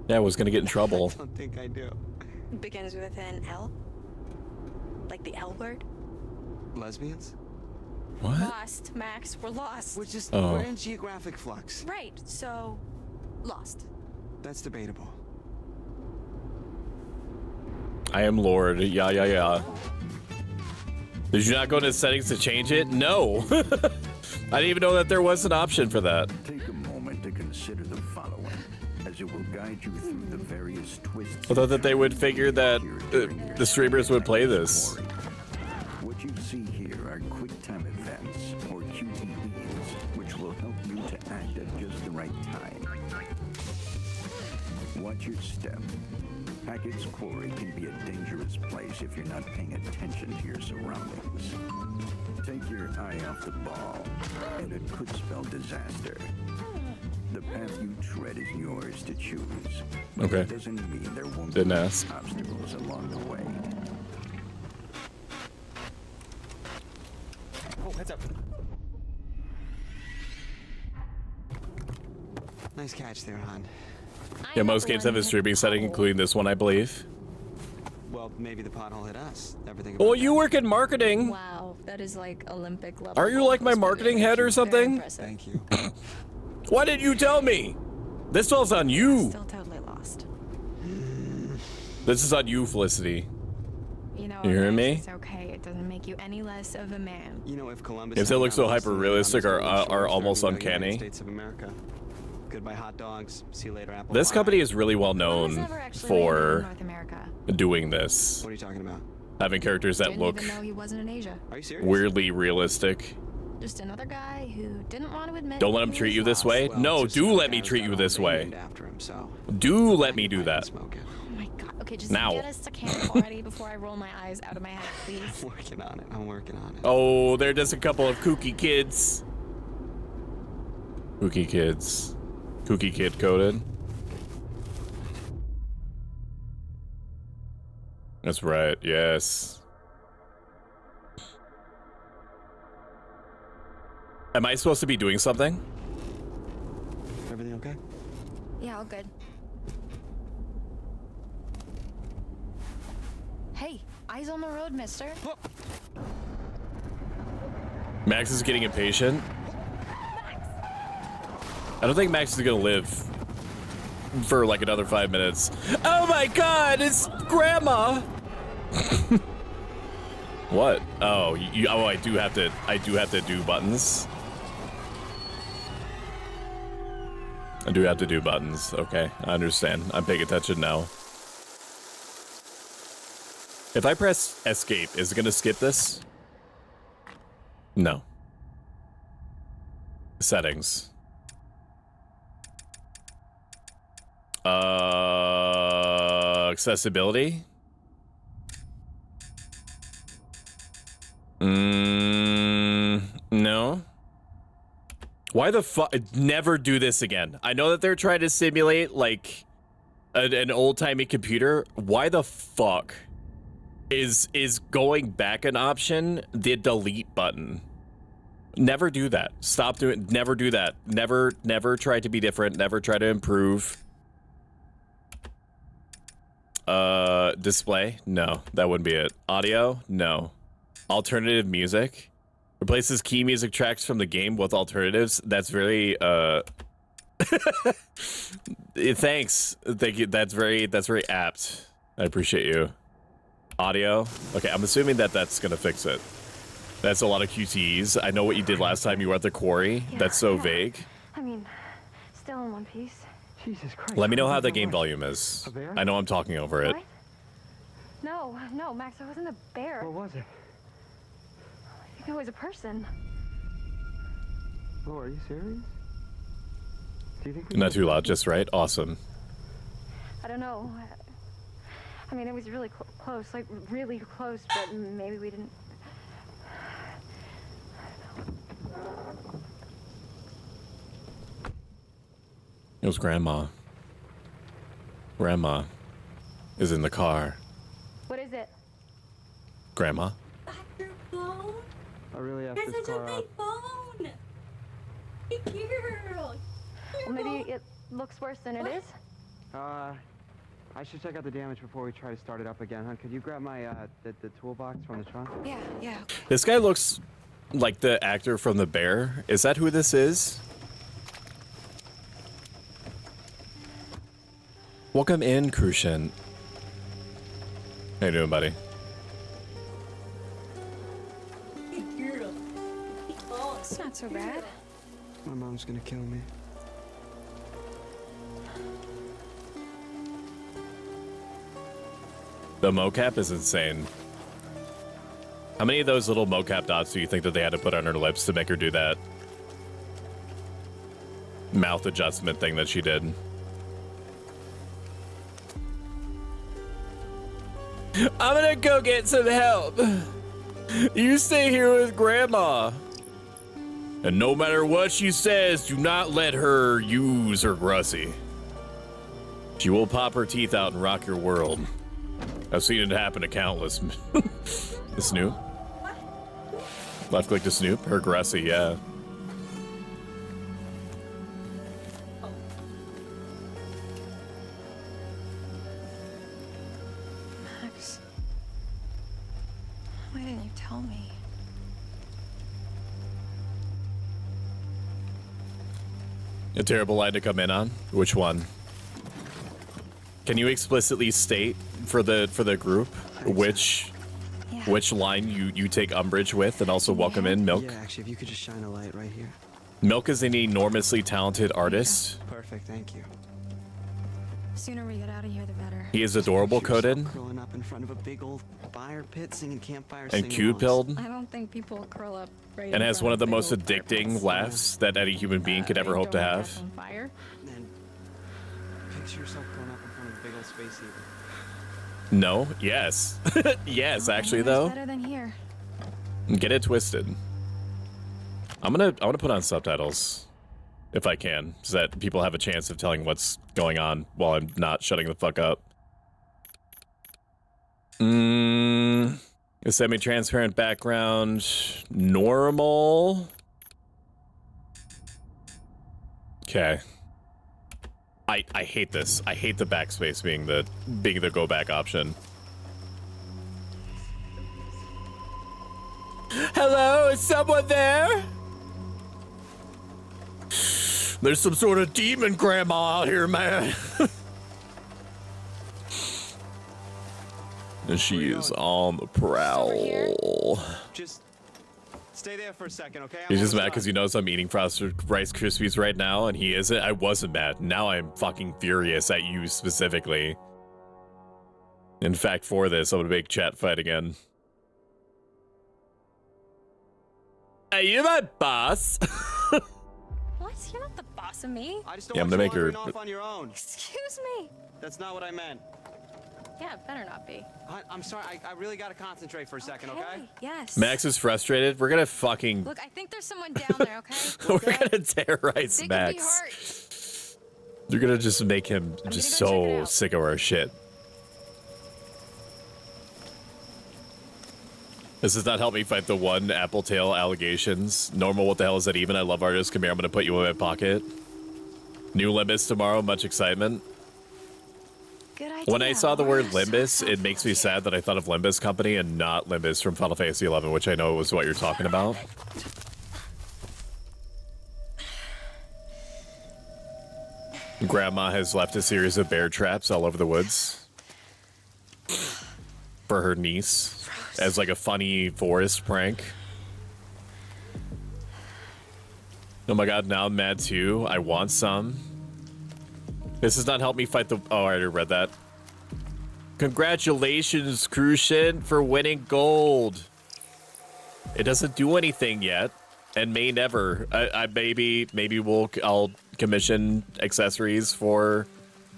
Yeah, I was gonna get in trouble. I don't think I do. Begins with an L? Like the L word? Lesbians? What? Lost, Max. We're lost. We're in geographic flux. Right, so lost. That's debatable. I am Lord. Yeah, yeah, yeah. Did you not go into settings to change it? No. I didn't even know that there was an option for that. Take a moment to consider the following, as it will guide you through the various twists. I thought that they would figure that the streamers would play this. What you see here are QuickTime events, or QTEs, which will help you to act at just the right time. Watch your step. Hackett's Quarry can be a dangerous place if you're not paying attention to your surroundings. Take your eye off the ball, and it could spell disaster. The path you tread is yours to choose. Okay. It doesn't mean there won't Didn't be ask. obstacles along the way. Oh, heads up. Nice catch there, hon. Yeah, most games have a streaming setting, including this one, I believe. Well, maybe the pothole hit us. Everything. Well, you work in marketing. Wow, that is like Olympic level. Aren't you like my marketing head or something? Thank you. Why didn't you tell me? This falls on you. Still totally lost. This is on you, Felicity. You know, You hearing me? It's okay. It doesn't make you any less of a man. You know, if Columbus. Games that look so hyper-realistic are almost uncanny. States of America. Goodbye hot dogs. See you later, apple This pie. company is really well Columbus known never actually landed in for North America. doing this. What are you talking about? Having characters that Didn't look even know he wasn't in Asia. Are you serious? weirdly realistic. Just another guy who didn't want to admit. Don't let him he treat was you this lost. way. Well, No, just do some let me guys treat got you all this day way. named after him, so. Do let me do that. Smoking. Oh my god. Okay, just Now. get us to camp already before I roll my eyes out of my head, please. I'm working on it. I'm working on it. Oh, they're just a couple of kooky kids. Kooky kids. Kooky kid coded. That's right, yes. Am I supposed to be doing something? Everything okay? Yeah, all good. Hey, eyes on the road, mister. Max is getting impatient. I don't think Max is gonna live for like another 5 minutes. Oh my god, it's Grandma! What? Oh, oh, I do have to do buttons. I do have to do buttons. Okay, I understand. I'm paying attention now. If I press escape, is it gonna skip this? No. Settings. Accessibility? No. Why the fuck? Never do this again. I know that they're trying to simulate like an old-timey computer. Why the fuck is going back an option? The delete button. Never do that. Stop doing. Never do that. Never try to be different. Never try to improve. Display? No, that wouldn't be it. Audio? No. Alternative music? Replaces key music tracks from the game with alternatives. That's very, thanks. Thank you. That's very apt. I appreciate you. Audio? Okay, I'm assuming that that's gonna fix it. That's a lot of QTEs. I know what you did last time you were at the quarry. Yeah, That's so yeah. vague. I mean, still in one piece. Jesus Christ. Let me know how the game volume is. A bear? I know I'm talking over it. What? No, Max, I wasn't a bear. What was it? I think it was a person. Oh, are you serious? Do you think Not too loud, just right. Awesome. I don't know. I mean, it was really close, like really close, but maybe we didn't. It was Grandma. Grandma is in the car. What is it? Grandma? Your phone? I really have You're this such a car big up. phone. Big girl. Well, maybe it looks worse than it is. I should check out the damage before we try to start it up again, huh? Could you grab my, the toolbox from the trunk? Yeah, okay. This guy looks like the actor from The Bear. Is that who this is? Welcome in, Crucian. How you doing, buddy? It's not so bad. My mom's gonna kill me. The mocap is insane. How many of those little mocap dots do you think that they had to put on her lips to make her do that mouth adjustment thing that she did? I'm gonna go get some help. You stay here with Grandma. And no matter what she says, do not let her use her Grussy. She will pop her teeth out and rock your world. I've seen it happen to countless. The Snoop? Left click to Snoop? Her Grussy, yeah. Max, why didn't you tell me? A terrible line to come in on? Which one? Can you explicitly state for the group which line you take umbrage with, and also welcome in Milk? Yeah, actually, if you could just shine a light right here. Milk is an enormously talented artist. Perfect, thank you. Sooner we get out of here, the better. He is adorable, Coden, Curling up in front of a big old fire pit, singing campfire and sing-alongs. cute-pilled, I don't think people curl up right and in has front one of the big most old addicting fireplace. laughs that any human being could ever They hope to don't have. catch on fire. And picture yourself curling up in front of a big old space heater. No, yes. Yes, actually, Anywhere's though. better than here. Get it twisted. I'm gonna put on subtitles if I can, so that people have a chance of telling what's going on while I'm not shutting the fuck up. A semi-transparent background, normal. Okay. I hate this. I hate the backspace being the go back option. Hello, is someone there? There's some sort of demon grandma out here, man. And she is on the prowl. Just stay there for a second, okay? He's just mad because he knows I'm eating frosted Rice Krispies right now, and he isn't. I wasn't mad. Now I'm fucking furious at you specifically. In fact, for this, I'm gonna make chat fight again. Are you my boss? What? You're not the boss of me. I just don't Yeah, want I'm gonna you make her- wandering off on your own. Excuse me. That's not what I meant. Yeah, it better not be. I'm sorry. I really gotta concentrate for a second, okay? Yes. Max is frustrated. We're gonna fucking. Look, I think there's someone down there, okay? We're gonna terrorize They could be Max. hurt. You're gonna just make him just gonna go check it so out. sick of our shit. This does not help me fight the one apple tail allegations. Normal, what the hell is that even? I love artists. Come here, I'm gonna put you in my pocket. New Limbus tomorrow, much excitement. Good idea. When I saw the word We're so Limbus, it makes me sad that I thought of Limbus Company and not Limbus from Final Fantasy XI, which I know was what you're talking about. Grandma has left a series of bear traps all over the woods for her niece as like a funny forest prank. Oh my god, now I'm mad too. I want some. This does not help me fight the... Oh, I already read that. Congratulations, Crucian, for winning gold. It doesn't do anything yet, and may never. Maybe I'll commission accessories for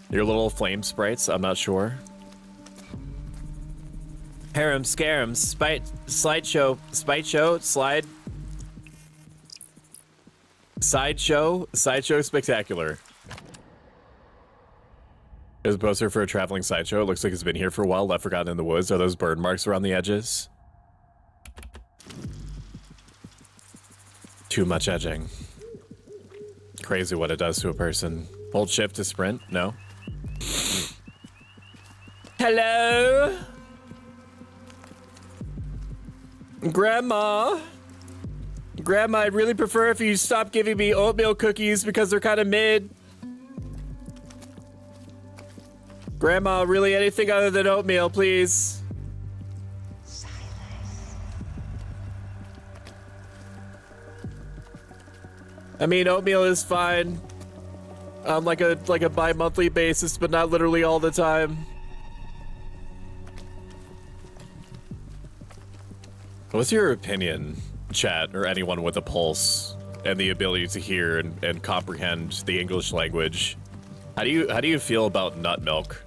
your little flame sprites. I'm not sure. Harem, scarum, slideshow, sideshow spectacular. There's a poster for a traveling sideshow. It looks like it's been here for a while, left forgotten in the woods. Are those burn marks around the edges? Too much edging. Crazy what it does to a person. Hold shift to sprint? No. Hello? Grandma? Grandma, I'd really prefer if you stop giving me oatmeal cookies because they're kind of mid. Grandma, really anything other than oatmeal, please. I mean, oatmeal is fine on like a bi-monthly basis, but not literally all the time. What's your opinion, chat, or anyone with a pulse and the ability to hear and comprehend the English language? How do you feel about nut milk?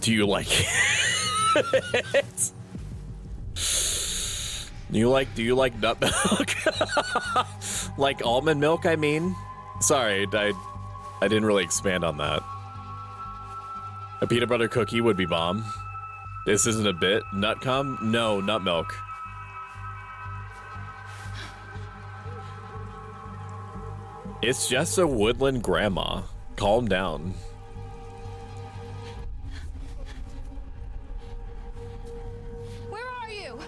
Do you like it? Do you like nut milk? Like almond milk, I mean? Sorry, I didn't really expand on that. A peanut butter cookie would be bomb. This isn't a bit. Nutcom? No, nut milk. It's just a woodland grandma. Calm down. Where are you?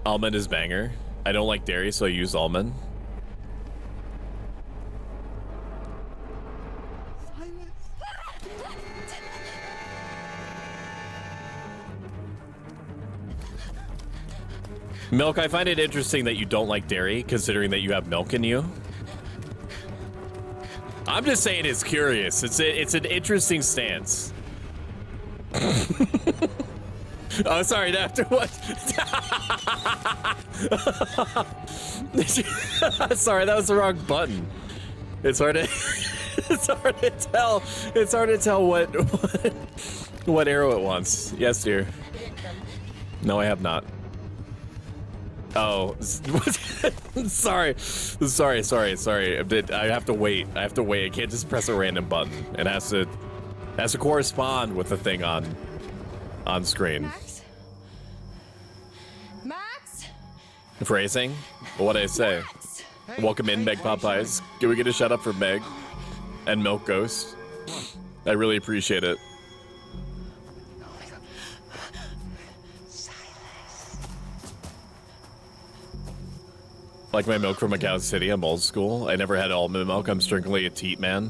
Almond is banger. I don't like dairy, so I use almond. Milk, I find it interesting that you don't like dairy, considering that you have milk in you. I'm just saying it's curious. It's an interesting stance. Oh, sorry, after what? Sorry, that was the wrong button. It's hard to tell. It's hard to tell what arrow it wants. Yes, dear. No, I have not. Oh, sorry. I have to wait. I can't just press a random button. It has to correspond with the thing on screen. Max? Phrasing? What'd I say? Max? Welcome in, Meg Popeyes. Can we get a shout out for Meg and Milk Ghost? I really appreciate it. Like my milk from Macau City, I'm old school. I never had almond milk. I'm strictly a teat man.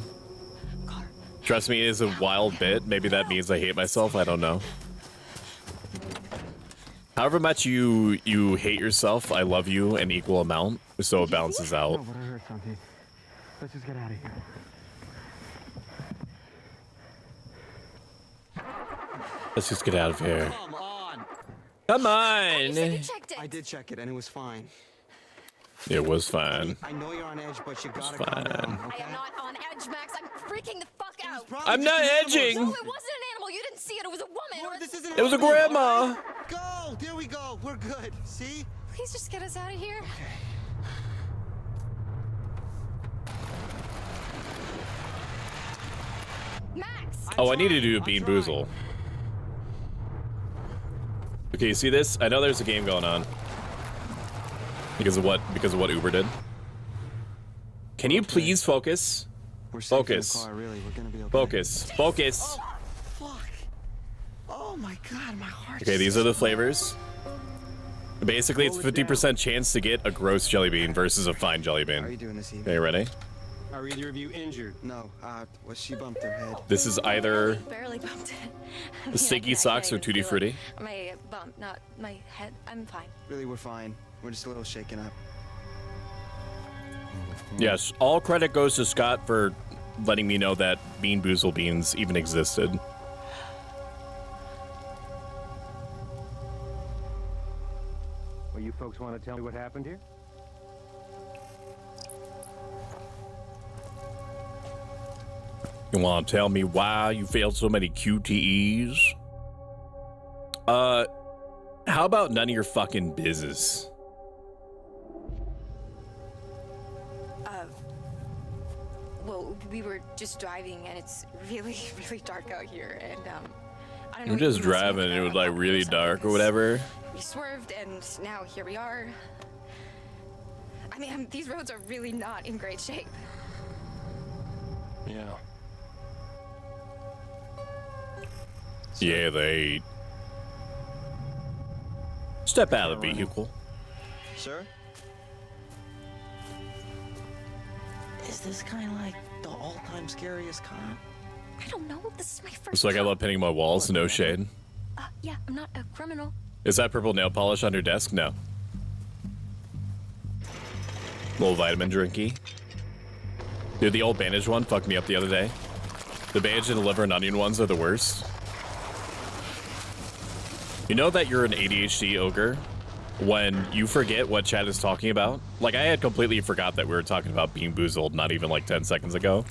Trust me, it is a wild bit. Maybe that means I hate myself. I don't know. However much you hate yourself, I love you an equal amount, so it balances out. No, but I heard something. Let's just get out of here. Let's just get out of here. Come on. Come You said you on. checked it. I did check it, and it was fine. It was fine. I know you're on edge, but you gotta fine. calm down, I okay? am not on edge, Max. I'm freaking the fuck out. I'm not edging. No, it wasn't an animal. You didn't see it. It was a woman. Lord, this isn't It was a happening, grandma. all right? Go! There we go. We're good. See? Please just get us out of here. Max! Oh, I need to do a Bean Boozle. Okay, you see this? I know there's a game going on. Because of what Uber did. Can you please focus? We're safe in the Focus. car, really. We're gonna be okay. Focus. Focus. Fuck. Oh my god, my heart. Okay, these are the flavors. Basically, it's 50% chance to get a gross jelly bean versus a fine jelly How are you bean. doing this evening? Okay, ready? Are either of you injured? No, well, she bumped her head. This is either Barely bumped it. the Stinky Socks or Tutti Frutti. My bump, not my head. I'm fine. Really, we're fine. We're just a little shaken up. Yes, all credit goes to Scott for letting me know that Bean Boozle beans even existed. Well, you folks want to tell me what happened here? You want to tell me why you failed so many QTEs? How about none of your fucking business? Well, we were just driving, and it's really, really dark out here, and I don't know. You're just you must know driving and it was about like really something, dark or because whatever. We swerved, and now here we are. I mean, these roads are really not in great shape. Yeah. Yeah, they step out of the vehicle. Sir? Is this kind of like the all-time scariest cop? I don't know. This is my first. It's like I love painting my walls. No shade. Yeah, I'm not a criminal. Is that purple nail polish on your desk? No. Little vitamin drinky. Dude, the old bandage one fucked me up the other day. The bandage and the liver and onion ones are the worst. You know that you're an ADHD ogre when you forget what chat is talking about? Like, I had completely forgot that we were talking about being boozled not even like 10 seconds ago.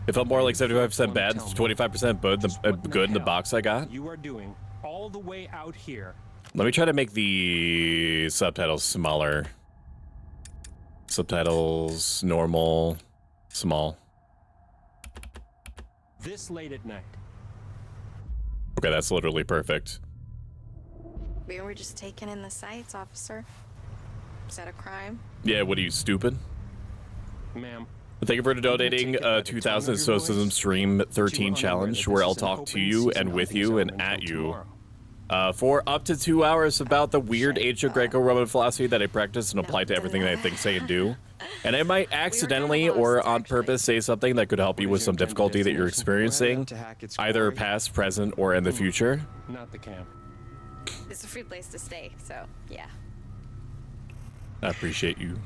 It felt more like 75% bad, 25% good in the box I got. You are doing all the way out here. Let me try to make the subtitles smaller. Subtitles, normal, small. This late at night. Okay, that's literally perfect. We were just taking in the sights, officer. Is that a crime? Yeah, what are you, stupid? Ma'am. Thank you for donating 2,000 Stoicism Stream 13 challenge, where I'll talk to you and with you and at you for up to 2 hours about the weird ancient Greco-Roman philosophy that I practice and apply to everything that I think, say, and do. And I might accidentally or on purpose say something that could help you with some difficulty that you're experiencing, either past, present, or in the future. Not the camp. It's a free place to stay, so yeah. I appreciate you.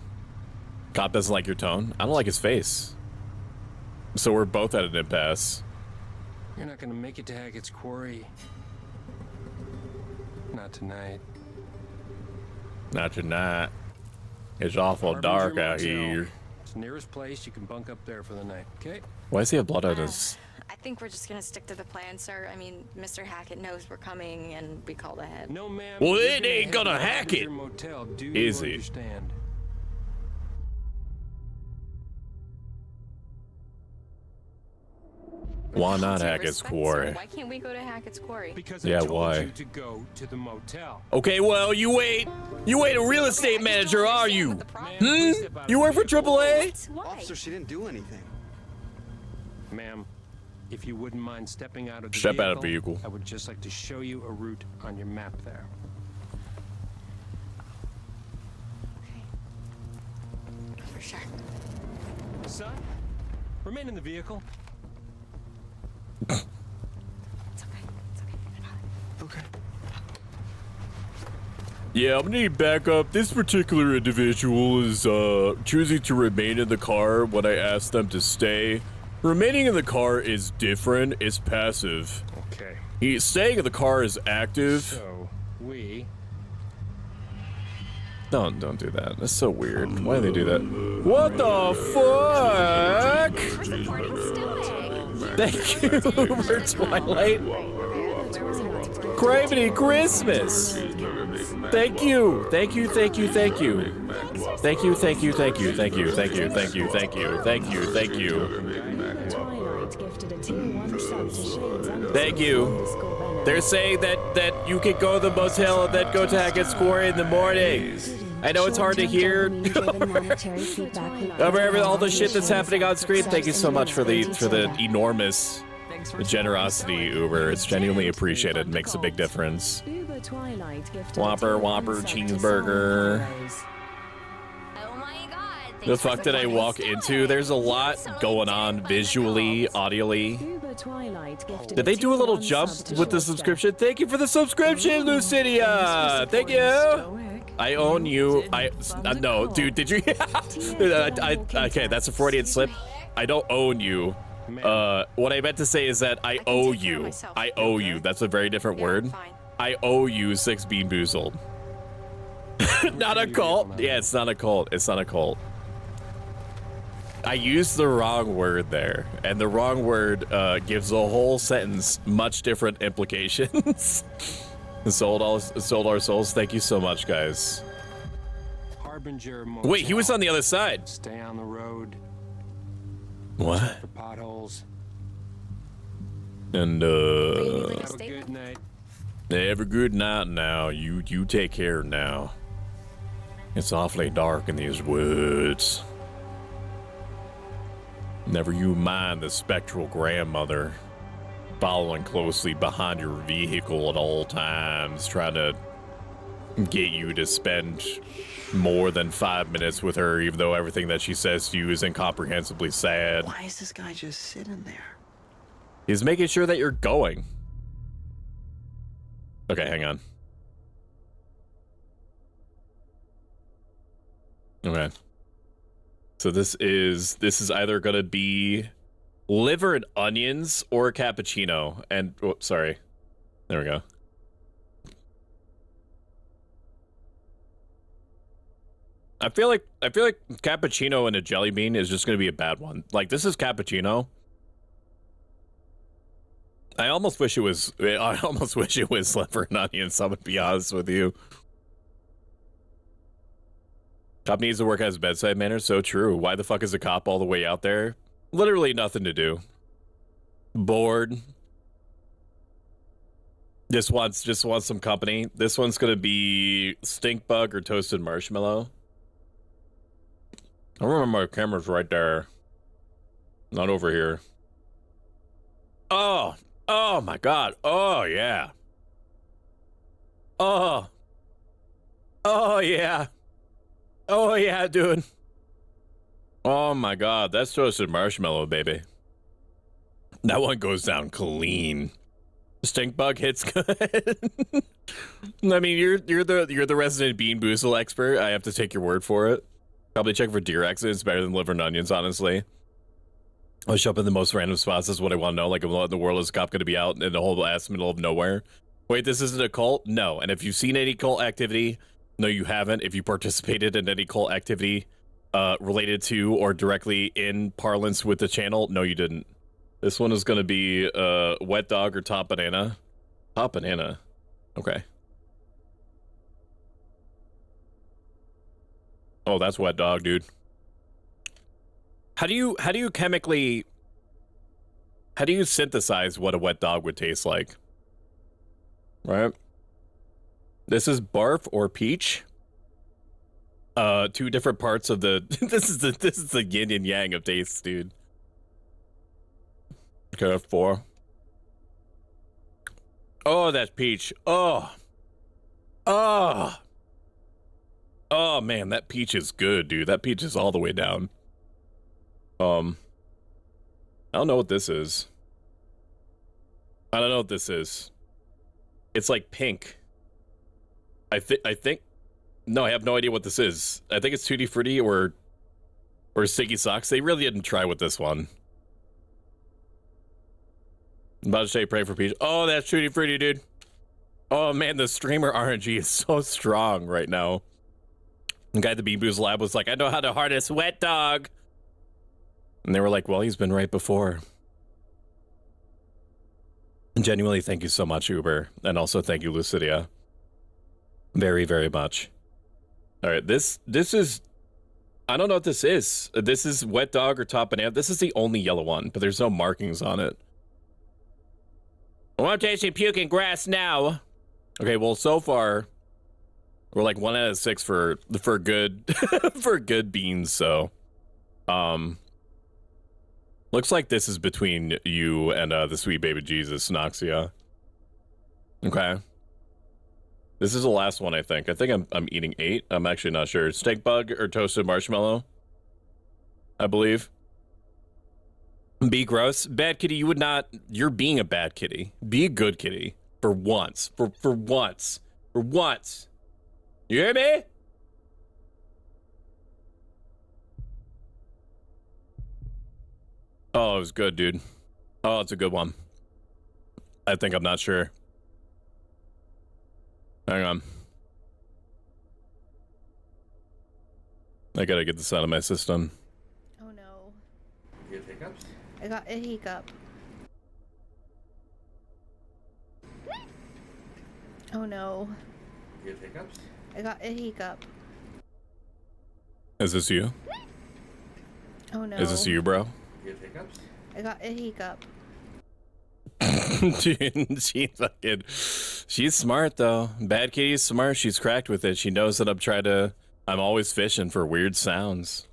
Cop doesn't like your tone. I don't like his face. So we're both at an impasse. You're not gonna make it to Hackett's Quarry. Not tonight. Not tonight. It's awful dark out here. It's the nearest place. You can bunk up there for the night, okay? Why does he have blood on his... I think we're just gonna stick to the plan, sir. I mean, Mr. Hackett knows we're coming and we called ahead. No, ma'am. Well, You're it ain't gonna head hack to it. your motel. Do Is you it? understand? Why not To Hackett's respect, Quarry? sir. Why can't we go to Hackett's Quarry? Because Yeah, I told why? you to go to the motel. Okay, well, you ain't a real estate manager, are you? Hmm? You work for AAA? Why? Officer, she didn't do anything. Ma'am, if you wouldn't mind stepping out of the Step vehicle, out of vehicle. I would just like to show you a route on your map there. For sure. Son, remain in the vehicle. It's okay. It's okay. I got it. Okay. Yeah, I'm gonna need backup. This particular individual is choosing to remain in the car when I ask them to stay. Remaining in the car is different. It's passive. Okay. He's staying in the car is active. So, we... Don't do that. That's so weird. Why do they do that? What the fuck? Where's the party doing? Thank you for Twilight. Cravity Christmas. Thank you. Thank you. Thank you. Thank you. Thank you. Thank you. Thank you. Thank you. Thank you. Thank you. Thank you. Thank you. Thank you. Thank you. They're saying that you can go to the motel and then go to Hackett's Quarry in the morning. I know it's hard to hear over all the shit that's happening on screen. Thank you so much for the enormous generosity, Uber. It's genuinely appreciated. It makes a big difference. Whopper, cheeseburger. Oh my god. The fuck did I walk into? There's a lot going on visually, audially. Did they do a little jump with the subscription? Thank you for the subscription, Lucidia. Thank you. I own you. No, dude, did you? Okay, that's a Freudian slip. I don't own you. What I meant to say is that I owe you. I owe you. That's a very different word. I owe you 6 Bean Boozled. Not a cult. Yeah, it's not a cult. It's not a cult. I used the wrong word there, and the wrong word gives the whole sentence much different implications. Sold our souls. Thank you so much, guys. Harbinger Motel. Wait, he was on the other side. Stay on the road. What? For potholes. And Have a good night. have a good night now. You take care now. It's awfully dark in these woods. Never you mind the spectral grandmother following closely behind your vehicle at all times, trying to get you to spend more than 5 minutes with her, even though everything that she says to you is incomprehensibly sad. Why is this guy just sitting there? He's making sure that you're going. Okay, hang on. Okay. So this is either gonna be liver and onions or a cappuccino. And oh, sorry. There we go. I feel like cappuccino and a jelly bean is just gonna be a bad one. Like, this is cappuccino. I almost wish it was liver and onions, I'm gonna be honest with you. Cop needs to work as bedside manner. So true. Why the fuck is a cop all the way out there? Literally nothing to do. Bored. Just wants some company. This one's gonna be stink bug or toasted marshmallow. I remember my camera's right there. Not over here. Oh my god. Oh yeah. Oh yeah. Oh yeah, dude. Oh my god, that's toasted marshmallow, baby. That one goes down clean. Stink bug hits good. I mean, you're the resident bean boozle expert. I have to take your word for it. Probably check for deer accidents. Better than liver and onions, honestly. I'll show up in the most random spots. That's what I want to know. Like, what in the world is a cop going to be out in the whole ass middle of nowhere? Wait, this isn't a cult? No. And if you've seen any cult activity, no, you haven't. If you participated in any cult activity related to or directly in parlance with the channel, no, you didn't. This one is going to be wet dog or top banana. Top banana. Okay. Oh, that's wet dog, dude. How do you synthesize what a wet dog would taste like? Right? This is barf or peach. Two different parts of the this is the yin and yang of tastes, dude. Okay, 4. Oh, that's peach. Oh man, that peach is good, dude. That peach is all the way down. I don't know what this is. I don't know what this is. It's like pink. I think. No, I have no idea what this is. I think it's Tutti Frutti or Sticky Socks. They really didn't try with this one. I'm about to say pray for peach. Oh, that's Tutti Frutti, dude. Oh man, the streamer RNG is so strong right now. The guy at the Bean Boo's lab was like, I know how to harness wet dog. And they were like, well, he's been right before. And genuinely, thank you so much, Uber. And also thank you, Lucidia. Very, very much. All right, this is... I don't know what this is. This is wet dog or top banana. This is the only yellow one, but there's no markings on it. I want to taste you puking grass now. Okay, well, so far... we're like 1 out of 6 for good for good beans, so looks like this is between you and the sweet baby Jesus, Noxia. Okay. This is the last one, I think. I'm eating 8. I'm actually not sure. Steak bug or toasted marshmallow, I believe. Be gross. Bad kitty, you would not. You're being a bad kitty. Be a good kitty. For once. For once. For once. You hear me? Oh, it was good, dude. Oh, it's a good one. I think I'm not sure. Hang on. I gotta get this out of my system. Oh no. You have hiccups? I got a hiccup. Oh no. You have hiccups? I got a hiccup. Is this you? Oh no. Is this you, bro? You have hiccups? I got a hiccup. Dude, she's smart though. Bad kitty's smart. She's cracked with it. She knows that I'm I'm always fishing for weird sounds.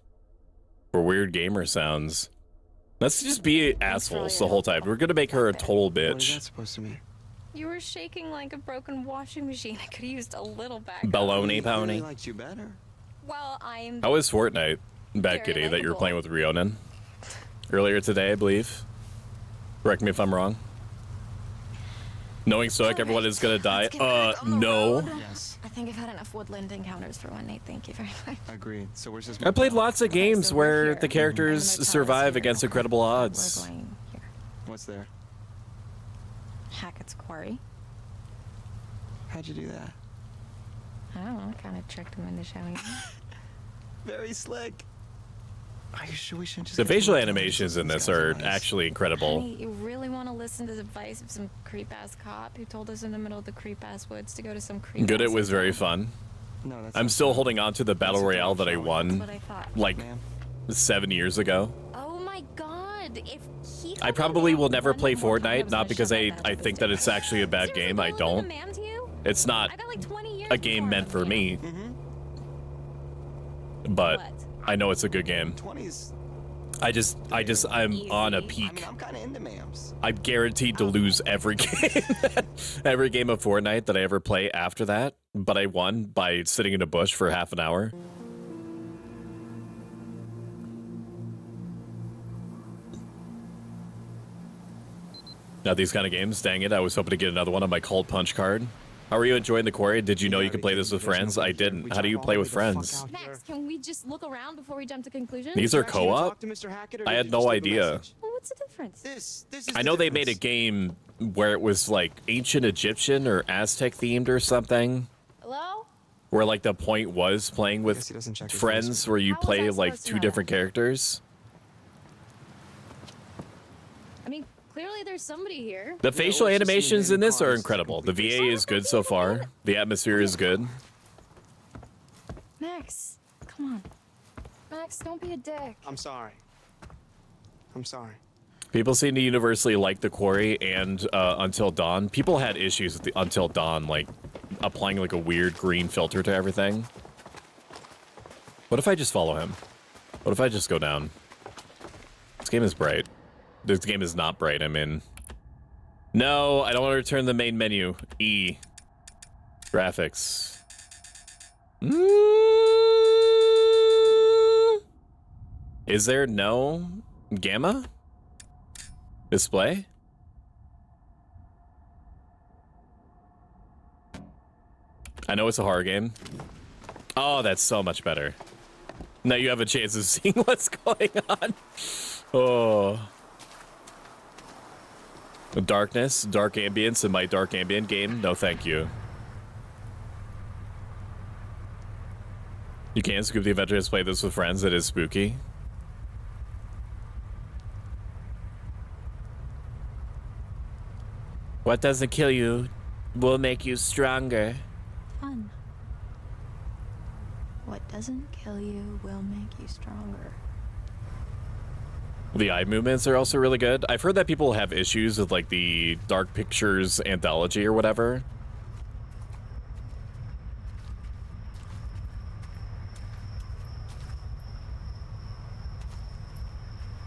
For weird gamer sounds. Let's just be assholes the whole time. We're gonna make her a total What is that bitch. supposed to mean? You were shaking like a broken washing machine. I could have used a little back. Baloney He pony. really liked you better. Well, I'm. How was Fortnite, Bad Very Kitty, that you were likable. playing with Rionan? Earlier today, I believe. Correct me if I'm wrong. Knowing Stoic, everyone is gonna die. Let's get back on the No. road. Yes, I think I've had enough woodland encounters for one night. Thank you very much. agreed. So where's this? I played lots of games So we're where here. the characters And the motel is survive here. against incredible We're odds. going here. What's there? Hackett's Quarry. How'd you do that? I don't know. Kind of tricked him into showing me. Very slick. Are you sure we shouldn't just The go to facial motel? animations in These this guys are nice. actually incredible. Honey, you really want to listen to the advice of some creep-ass cop who told us in the middle of the creep-ass woods to go to some creep? Good, it was very fun. No, that's I'm not still fun. holding on to the battle That's a royale that I dog show. won That's what I thought. like Ma'am. 7 years ago. Oh my god! If he I told probably me will never one play more time, I Fortnite, was not gonna because shove I my bad think that it's actually a bad Seriously, game. I Will, was a don't. man to you? It's not I got like 20 years a game before meant I for met you. me, but What? I know it's a good game. 20s. I'm on a Easy. peak. I'm kind of into mams. I'm guaranteed to lose every game, every game of Fortnite that I ever play after that. But I won by sitting in a bush for half an hour. Now these kind of games, dang it, I was hoping to get another one on my Cold Punch card. How are you enjoying the Quarry? Did you know you could play this with friends? I didn't. How do you play with friends? Max, can we just look around before we jump to conclusions? These are Actually, did you co-op? talk to Mr. Hackett, or I did had you no just leave a idea. message? Well, what's the difference? This is. I the know they made a difference. game where it was like ancient Egyptian or Aztec themed or something. Hello? Where like the point was playing with guess he doesn't check his friends Facebook. where you How was I play like supposed to two know different that? characters. I mean, clearly there's somebody here. The facial well, it's just animations an in this are cars, incredible. The complete VA is good so far. The atmosphere is good. Max, come on. Max, don't be a dick. I'm sorry. I'm sorry. People seem to universally like the Quarry and Until Dawn. People had issues with the Until Dawn, like applying like a weird green filter to everything. What if I just follow him? What if I just go down? This game is bright. This game is not bright, I'm in. No, I don't want to return the main menu. E. Graphics. Is there no gamma? Display? I know it's a horror game. Oh, that's so much better. Now you have a chance of seeing what's going on. Oh. Darkness, dark ambience in my dark ambient game? No, thank you. You can't scoop the adventurers play this with friends. It is spooky. What doesn't kill you will make you stronger. Fun. What doesn't kill you will make you stronger. The eye movements are also really good. I've heard that people have issues with like the Dark Pictures anthology or whatever.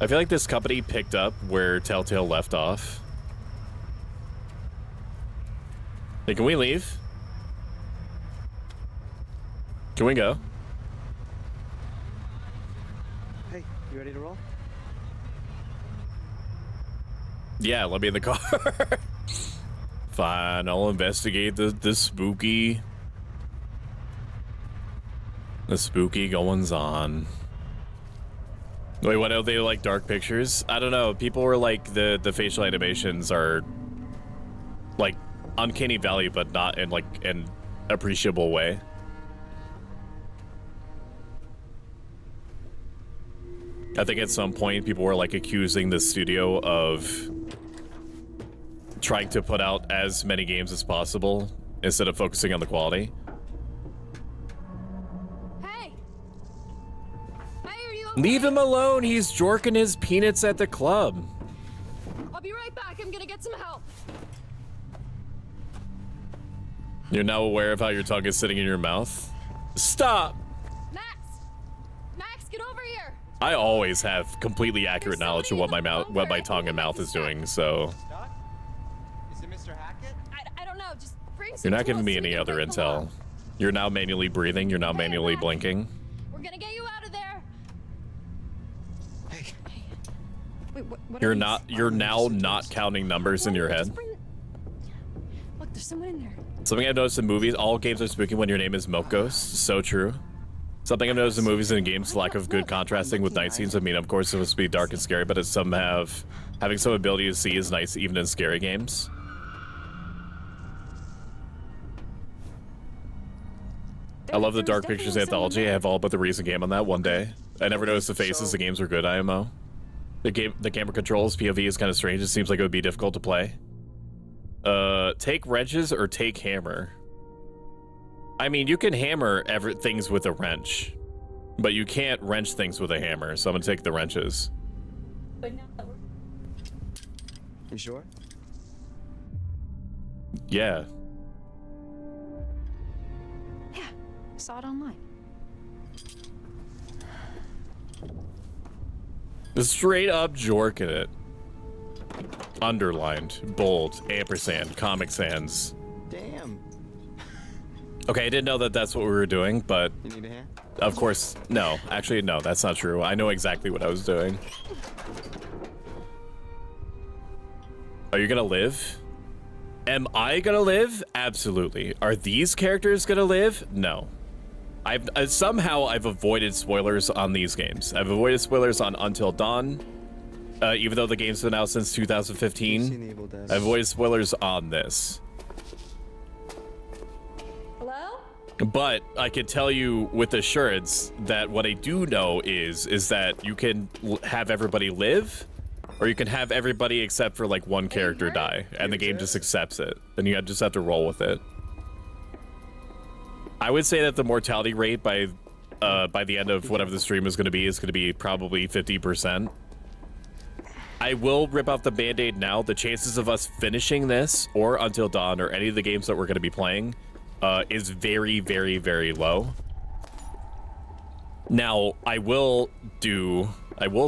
I feel like this company picked up where Telltale left off. Hey, can we leave? Can we go? Hey, you ready to roll? Yeah, let me in the car. Fine, I'll investigate the spooky goings on. Wait, what are they like Dark Pictures? I don't know. People were like the facial animations are like uncanny valley, but not in like an appreciable way. I think at some point people were like accusing the studio of trying to put out as many games as possible instead of focusing on the quality. Hey! Hey, are you okay? Leave him alone. He's jorking his peanuts at the club. I'll be right back. I'm gonna get some help. You're now aware of how your tongue is sitting in your mouth? Stop! I always have completely accurate knowledge of what my tongue and mouth is doing, so Doc? Is it Mr. Hackett? I don't know. Just bring some you're not giving tools me so we any can other break the intel. lock. You're now manually breathing, you're now manually Max. blinking. We're gonna get you out of there. Hey, Wait, what You're are not these? you're now not counting numbers in your Just head. bring- Look, there's someone in there. Something I've noticed in movies, all games are spooky when your name is Milk Ghost. So true. Something I've noticed in movies and games, lack of good contrasting with night scenes. I mean, of course, it's supposed to be dark and scary, but it's having some ability to see is nice even in scary games. I love the Dark Pictures anthology. I have all but the recent game on that one day. I never noticed the faces. The games were good, IMO. The camera controls, POV is kind of strange. It seems like it would be difficult to play. Take wrenches or take hammer? I mean, you can hammer things with a wrench, but you can't wrench things with a hammer, so I'm gonna take the wrenches. You sure? Yeah. Yeah, saw it online. Straight up jork in it. Underlined, bold, ampersand, Comic Sans. Damn. Okay, I didn't know that that's what we were doing, but You need a hand? of course, no. Actually, no, that's not true. I know exactly what I was doing. Are you gonna live? Am I gonna live? Absolutely. Are these characters gonna live? No. Somehow I've avoided spoilers on these games. I've avoided spoilers on Until Dawn, even though the game's been out since 2015. I've avoided spoilers on this. Hello? But I can tell you with assurance that what I do know is that you can have everybody live, or you can have everybody except for like one character die, and the game just accepts it. Then you just have to roll with it. I would say that the mortality rate by the end of whatever the stream is going to be probably 50%. I will rip off the band-aid now. The chances of us finishing this or Until Dawn or any of the games that we're going to be playing is very, very, very low. Now, I will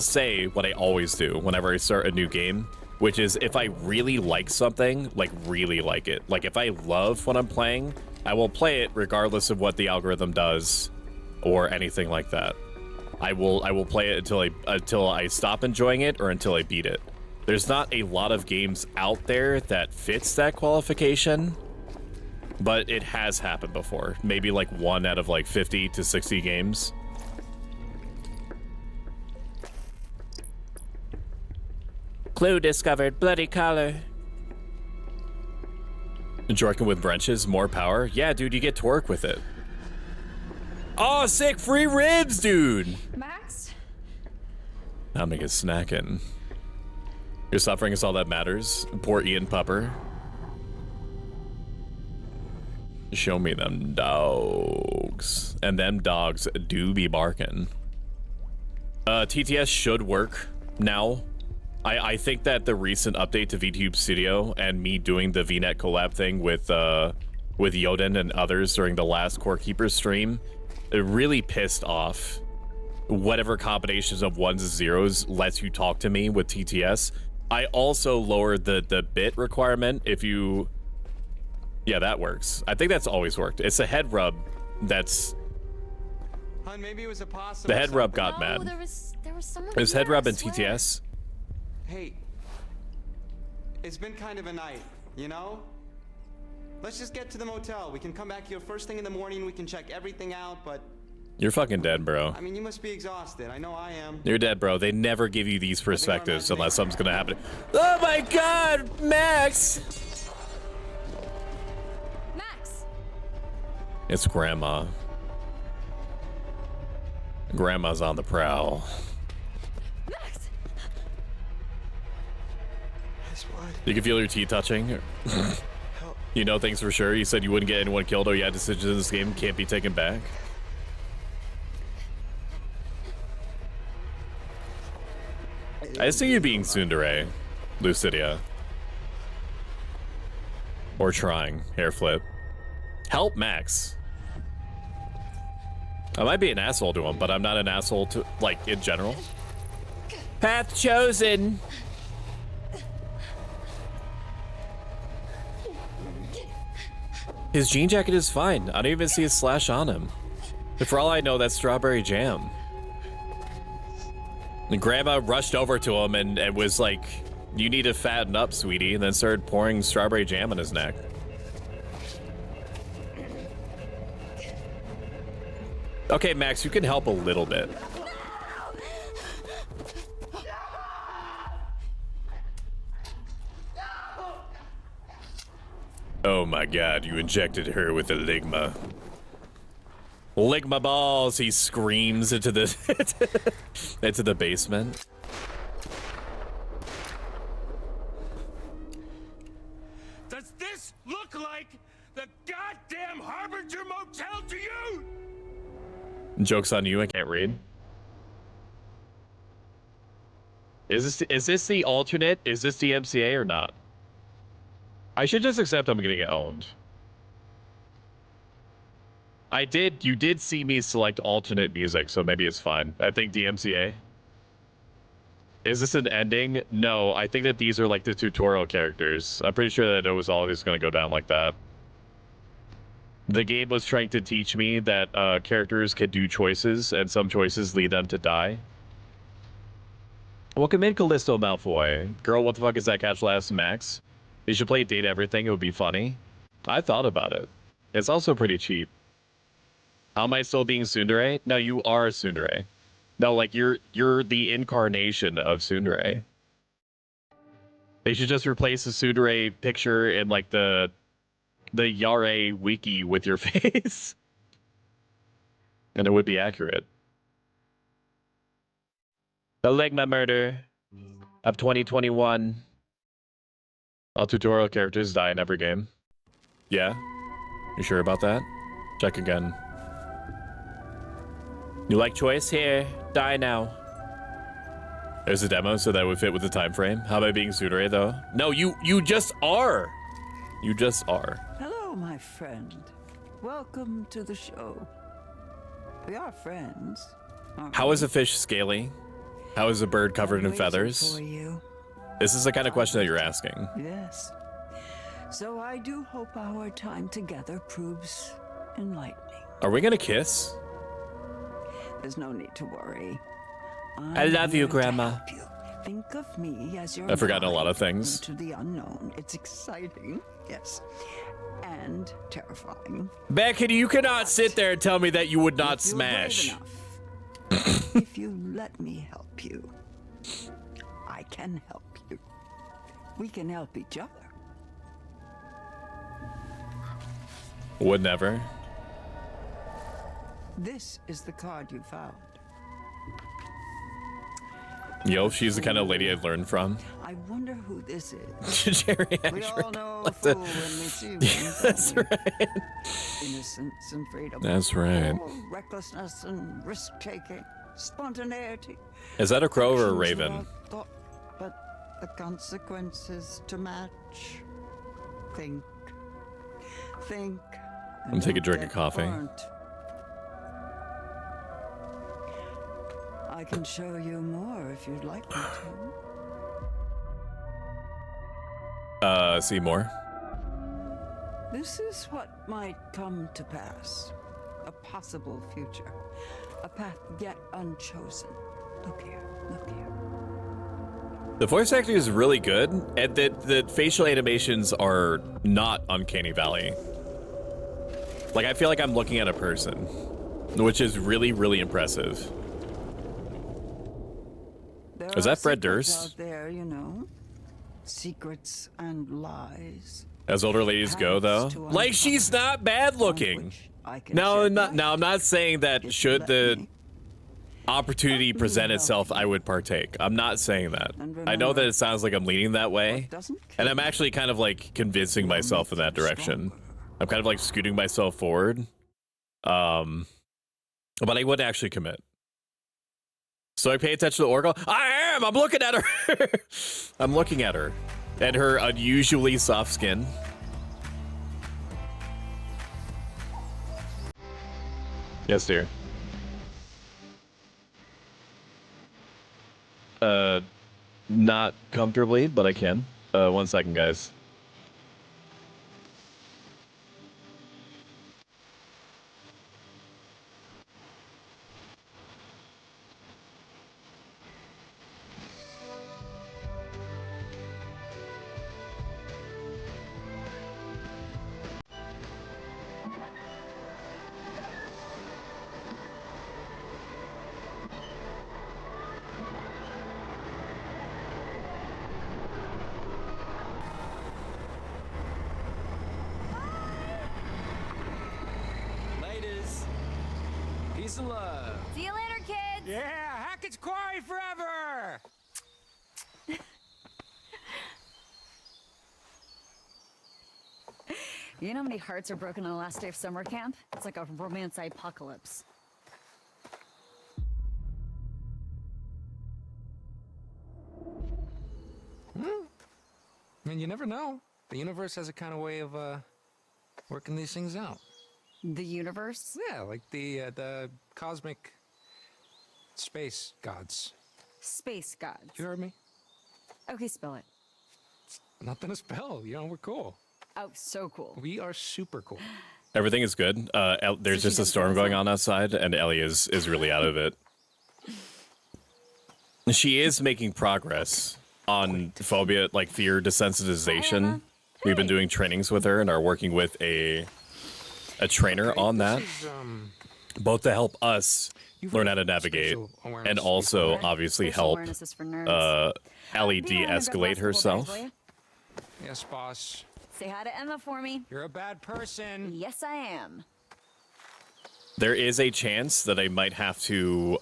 say what I always do whenever I start a new game, which is if I really like something, like really like it, like if I love what I'm playing, I will play it regardless of what the algorithm does or anything like that. I will play it until I stop enjoying it or until I beat it. There's not a lot of games out there that fits that qualification, but it has happened before. Maybe like 1 out of like 50 to 60 games. Clue discovered. Bloody collar. Jorking with wrenches, more power. Yeah, dude, you get torque with it. Oh, sick, free ribs, dude. Max? I'm gonna get snacking. Your suffering is all that matters. Poor Ian Pupper. Show me them dogs. And them dogs do be barking. TTS should work now. I think that the recent update to VTube Studio and me doing the VNet collab thing with Yoden and others during the last Core Keeper stream, it really pissed off whatever combinations of 1s and 0s lets you talk to me with TTS. I also lowered the bit requirement if you... Yeah, that works. I think that's always worked. It's a head rub that's... Hun, maybe it was a possum. The or head rub something. got No, mad. there was someone. It was in head there, rub I and swear. TTS. Hey, it's been kind of a night, you know? Let's just get to the motel. We can come back here first thing in the morning. We can check everything out, but You're fucking dead, bro. I mean, you must be exhausted. I know I am. You're dead, bro. They never give you these perspectives unless something's gonna happen. Oh my god, Max! Max! It's Grandma. Grandma's on the prowl. Max! Guess what? You can feel your teeth touching. You know things for sure. You said you wouldn't get anyone killed, or yeah, decisions in this game can't be taken back. I see you being tsundere, Lucidia. Or trying, hair flip. Help Max. I might be an asshole to him, but I'm not an asshole to, like, in general. Path chosen. His jean jacket is fine. I don't even see a slash on him. And for all I know, that's strawberry jam. And Grandma rushed over to him and was like, "You need to fatten up, sweetie," and then started pouring strawberry jam on his neck. Okay, Max, you can help a little bit. Oh my god, you injected her with a ligma. Ligma balls, he screams into the into the basement. Does this look like the goddamn Harbinger Motel to you? Joke's on you, I can't read. Is this the alternate? Is this the MCA or not? I should just accept I'm gonna get owned. You did see me select alternate music, so maybe it's fine. I think DMCA. Is this an ending? No, I think that these are like the tutorial characters. I'm pretty sure that it was always gonna go down like that. The game was trying to teach me that characters can do choices, and some choices lead them to die. Welcome in, Callisto Malfoy. Girl, what the fuck is that catch last, Max? You should play Date Everything, it would be funny. I thought about it. It's also pretty cheap. How am I still being tsundere? No, you are tsundere. No, like, you're the incarnation of tsundere. They should just replace the tsundere picture in, like, the Yare wiki with your face. And it would be accurate. The Ligma murder of 2021. All tutorial characters die in every game. Yeah? You sure about that? Check again. You like choice? Here. Die now. There's a demo, so that would fit with the time frame. How about being tsundere, though? No, you just are. You just are. Hello, my friend. Welcome to the show. We are friends. How is a fish scaly? How is a bird covered in feathers? This is the kind of question that you're asking. Yes. So I do hope our time together proves enlightening. Are we gonna kiss? There's no need to worry. I love you, Grandma. Think of me as your I've forgotten a lot of things. To the unknown. It's exciting, yes, and terrifying. Beckett, you cannot sit there and tell me that you would not smash. If you let me help you, I can help you. We can help each other. Would never. This is the card you found. Yo, she's the kind of lady I'd learn from. I wonder who this is. Jerry We all know a fool when we see one. That's right. Innocence and freedom. That's right. Oh, recklessness and risk-taking. Spontaneity. Is that a crow or a Actions raven? without thought, but the consequences to match. Think. I'm gonna take a drink of coffee. I can show you more if you'd like me to. See more? This is what might come to pass. A possible future. A path yet unchosen. Look here, look here. The voice acting is really good, and the facial animations are not uncanny valley. Like, I feel like I'm looking at a person, which is really, really impressive. Is that Fred Durst? Out there, you know. Secrets and lies. As older ladies go, though. Like, she's not bad looking. No, I'm not saying that should the opportunity present itself, I would partake. I'm not saying that. I know that it sounds like I'm leaning that way, and I'm actually kind of like convincing myself in that direction. I'm kind of like scooting myself forward. But I wouldn't actually commit. So I pay attention to the Oracle? I am! I'm looking at her! I'm looking at her. And her unusually soft skin. Yes, dear. Not comfortably, but I can. 1 second, guys. Ladies, peace and love. See you later, kids. Yeah, Hackett's Quarry forever. You know how many hearts are broken on the last day of summer camp? It's like a romance apocalypse. And you never know. The universe has a kind of way of working these things out. The universe? Yeah, like the cosmic space gods. Space gods. You heard me? Okay, spell it. Nothing to spell. You know, we're cool. Oh, so cool. We are super cool. Everything is good. There's just a storm going on outside, and Ellie is really out of it. She is making progress on phobia, like fear desensitization. We've been doing trainings with her and are working with a trainer on that, both to help us learn how to navigate and also obviously help Ellie de-escalate herself. Yes, boss. Say hi to Emma for me. You're a bad person. Yes, I am. There is a chance that I might have to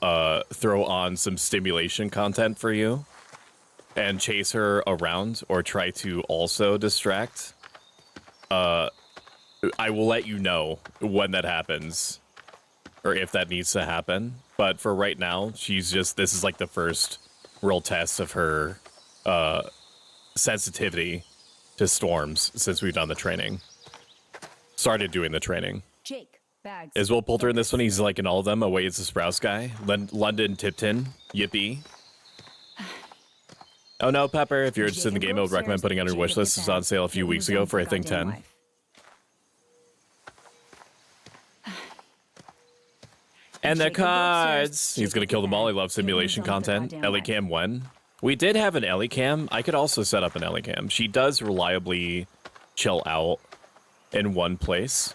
throw on some stimulation content for you and chase her around or try to also distract. I will let you know when that happens or if that needs to happen. But for right now, this is like the first real test of her sensitivity to storms since we've done the training. Started doing the training. Jake, bags. Is Will Poulter in this one? He's like in all of them. Away is the Sprouse guy. London Tipton. Yippee. Oh no, Pepper. If you're interested in the game, I would recommend putting it on your wish list. It's on sale a few weeks ago for I think 10. And the cards. He's gonna kill them all. I love simulation content. Ellie Cam when? We did have an Ellie Cam. I could also set up an Ellie Cam. She does reliably chill out in one place.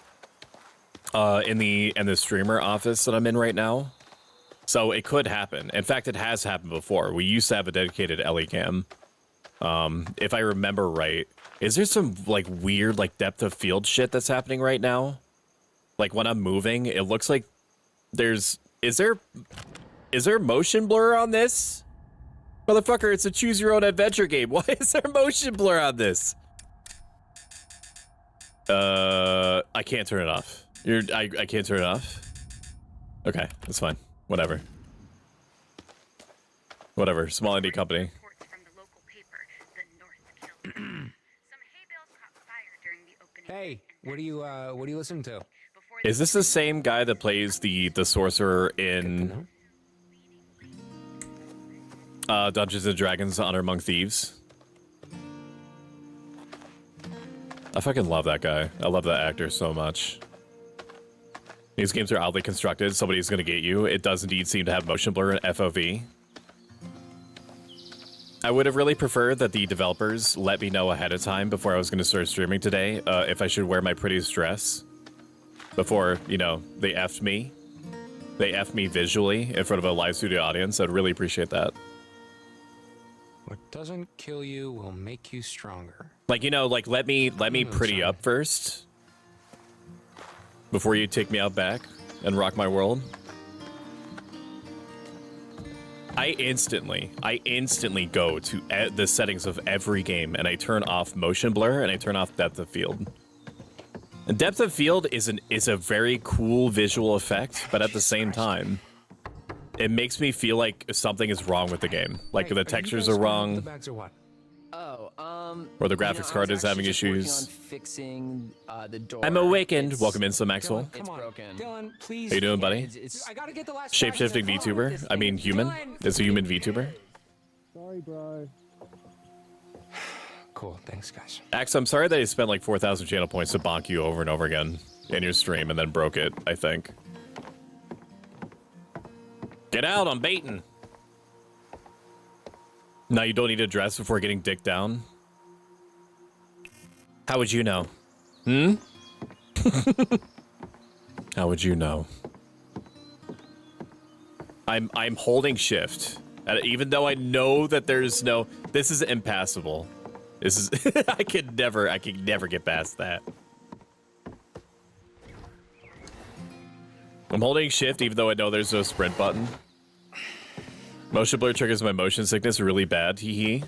In the streamer office that I'm in right now. So it could happen. In fact, it has happened before. We used to have a dedicated Ellie Cam. If I remember right. Is there some like weird like depth of field shit that's happening right now? Like when I'm moving, it looks like is there motion blur on this? Motherfucker, it's a choose your own adventure game. Why is there motion blur on this? I can't turn it off. I can't turn it off. Okay, that's fine. Whatever. Whatever. Small indie company. Hey, what are you listening to? Is this the same guy that plays the sorcerer in Dungeons and Dragons Honor Among Thieves? I fucking love that guy. I love that actor so much. These games are oddly constructed. Somebody's gonna get you. It does indeed seem to have motion blur and FOV. I would have really preferred that the developers let me know ahead of time before I was gonna start streaming today if I should wear my prettiest dress. Before, you know, they effed me. They effed me visually in front of a live studio audience. I'd really appreciate that. What doesn't kill you will make you stronger. Like, you know, like let me pretty up first before you take me out back and rock my world. I instantly go to the settings of every game and I turn off motion blur and I turn off depth of field. And depth of field is a very cool visual effect, but at the same time, it makes me feel like something is wrong with the game. Like the textures are wrong. Or the graphics card is having issues. Fixing the door. I'm awakened. Welcome in, some Maxwell. It's broken. Dylan, please. How you doing, buddy? I gotta get the last Shapeshifting VTuber? I mean, human? Is a human VTuber? Sorry, bro. Cool, thanks, guys. Axe, I'm sorry that he spent like 4,000 channel points to bonk you over and over again in your stream and then broke it, I think. Get out, I'm baiting. Now you don't need to dress before getting dick down. How would you know? Hmm? How would you know? I'm holding shift. Even though I know that there's no... This is impassable. This is... I can never get past that. I'm holding shift even though I know there's no sprint button. Motion blur triggers my motion sickness really bad. Hee hee.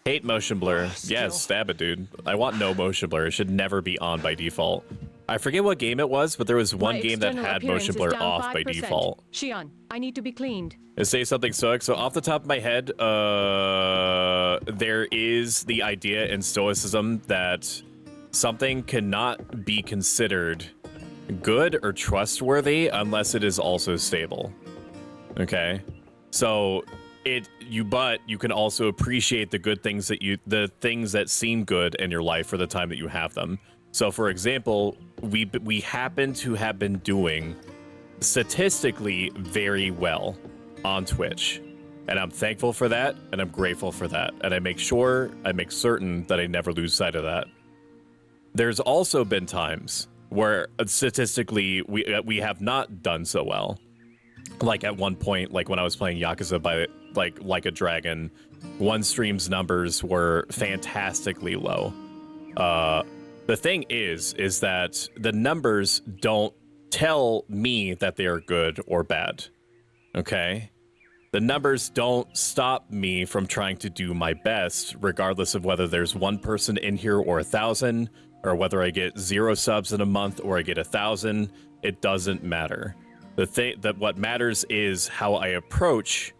Hate motion blur. Yeah, stab it, dude. I want no motion blur. It should never be on by default. I forget what game it was, but there was one game that had motion blur off by default. Shion, I need to be cleaned. And say something stoic. So off the top of my head, there is the idea in stoicism that something cannot be considered good or trustworthy unless it is also stable. Okay? So but you can also appreciate the good things the things that seem good in your life for the time that you have them. So for example, we happen to have been doing statistically very well on Twitch. And I'm thankful for that, and I'm grateful for that. And I make certain that I never lose sight of that. There's also been times where statistically we have not done so well. Like at one point, like when I was playing Yakuza by like a Dragon, one stream's numbers were fantastically low. The thing is that the numbers don't tell me that they are good or bad. Okay? The numbers don't stop me from trying to do my best, regardless of whether there's one person in here or 1,000, or whether I get 0 subs in a month or I get 1,000. It doesn't matter. What matters is how I approach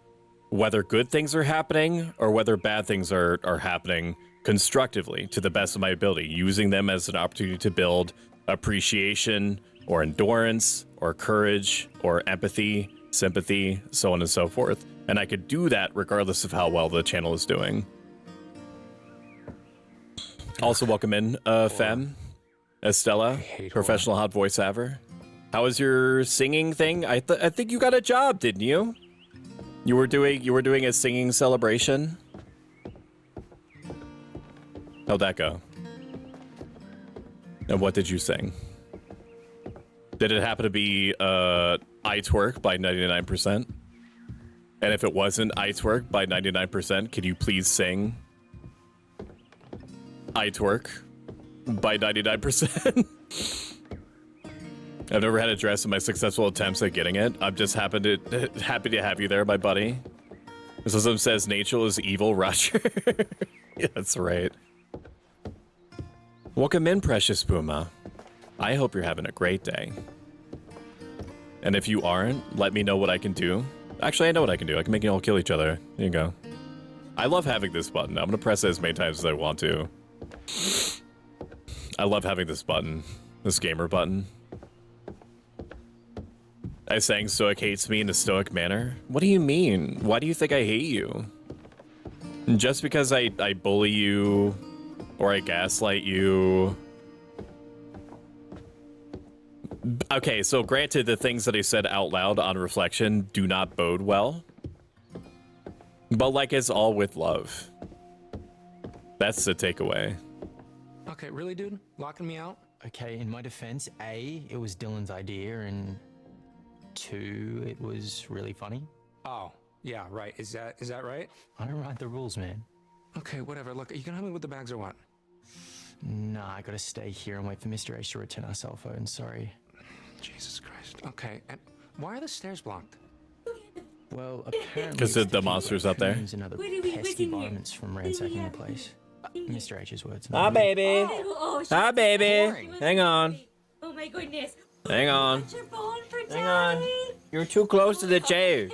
whether good things are happening or whether bad things are happening constructively to the best of my ability, using them as an opportunity to build appreciation or endurance or courage or empathy, sympathy, so on and so forth. And I could do that regardless of how well the channel is doing. Also, welcome in, Fem, Estella, professional hot voice actor. How was your singing thing? I think you got a job, didn't you? You were doing a singing celebration. How'd that go? And what did you sing? Did it happen to be I Twerk by 99%? And if it wasn't I Twerk by 99%, could you please sing I Twerk by 99%? I've never had a dress in my successful attempts at getting it. I'm just happy to have you there, my buddy. This says Nature is evil, Roger. Yeah, that's right. Welcome in, precious Puma. I hope you're having a great day. And if you aren't, let me know what I can do. Actually, I know what I can do. I can make you all kill each other. There you go. I love having this button. I'm gonna press it as many times as I want to. I love having this button. This gamer button. I sang Stoic hates me in a stoic manner. What do you mean? Why do you think I hate you? Just because I bully you or I gaslight you. Okay, so granted, the things that I said out loud on reflection do not bode well. But like it's all with love. That's the takeaway. Okay, really, dude? Locking me out? Okay, in my defense, A, it was Dylan's idea, and 2, it was really funny. Oh, yeah, right. Is that right? I don't write the rules, man. Okay, whatever. Look, you can help me with the bags or what? Nah, I gotta stay here and wait for Mr. H to return our cell phone, sorry. Jesus Christ. Okay, and why are the stairs blocked? Well, apparently... Because the monster's up there. And other pesky environments from ransacking the place. Mr. H's words. Hi, baby. Hi, baby. Hang on. Oh my goodness. Hang on. What's your phone for Hang on. You're too close to the chair.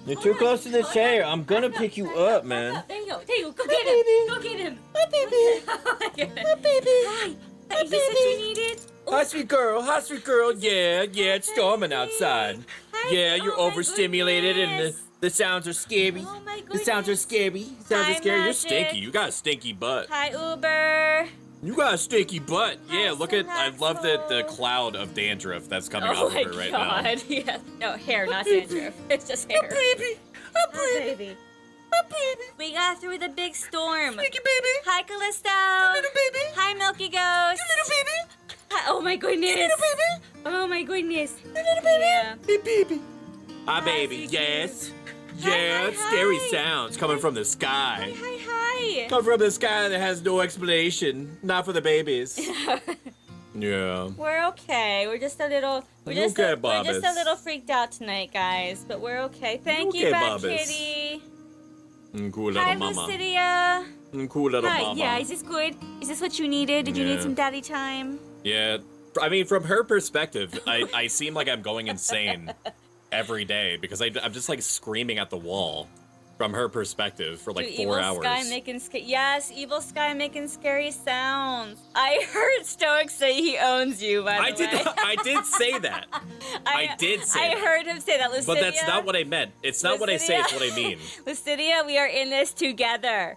You're too close to the chair. I'm gonna pick you up, man. There you go. There you go. Go get him. Go get him. Hi, baby. Hi, baby. Hi. Is this what you needed? Hi, sweet girl. Hi, sweet girl. Yeah, it's storming outside. Hi, Yeah, you're overstimulated and the sounds are scary. Oh my The sounds are scary. Sounds are scary. You're stinky. You got a stinky butt. Hi, Uber. You got a stinky butt. Yeah, look at. I love the cloud of dandruff that's coming off of her right now. Oh my god, yeah. No, hair, not dandruff. It's just hair. A baby. We got through the big storm. Sneaky baby. Hi, Callisto. Little baby. Hi, Milky Ghost. Little baby. Hi, oh my goodness. Little baby. Oh my goodness. Little baby. Yeah. Baby. Hi, baby. Yes. Yeah, hi, scary hi. sounds coming from the sky. Hi. Come from the sky that has no explanation. Not for the babies. Yeah. We're okay. We're just a little. We're just a little freaked out tonight, guys. But we're okay. Thank you, Okay, Bad Bobbis. Kitty. Cool little Hi, mama. Lucidia. Cool little Hi. mama. Yeah. Is this good? Is this what you needed? Did you need Yeah. some daddy time? Yeah. I mean, from her perspective, I seem like I'm going insane every day because I'm just like screaming at the wall from her perspective for like 4 hours. Evil Sky making yes, Evil Sky making scary sounds. I heard Stoic say he owns you. By the way, I did say that. I did say I that. heard him say that. Lucidia, But that's not what I meant. It's not what I say. It's what I mean. Lucidia, we are in this together.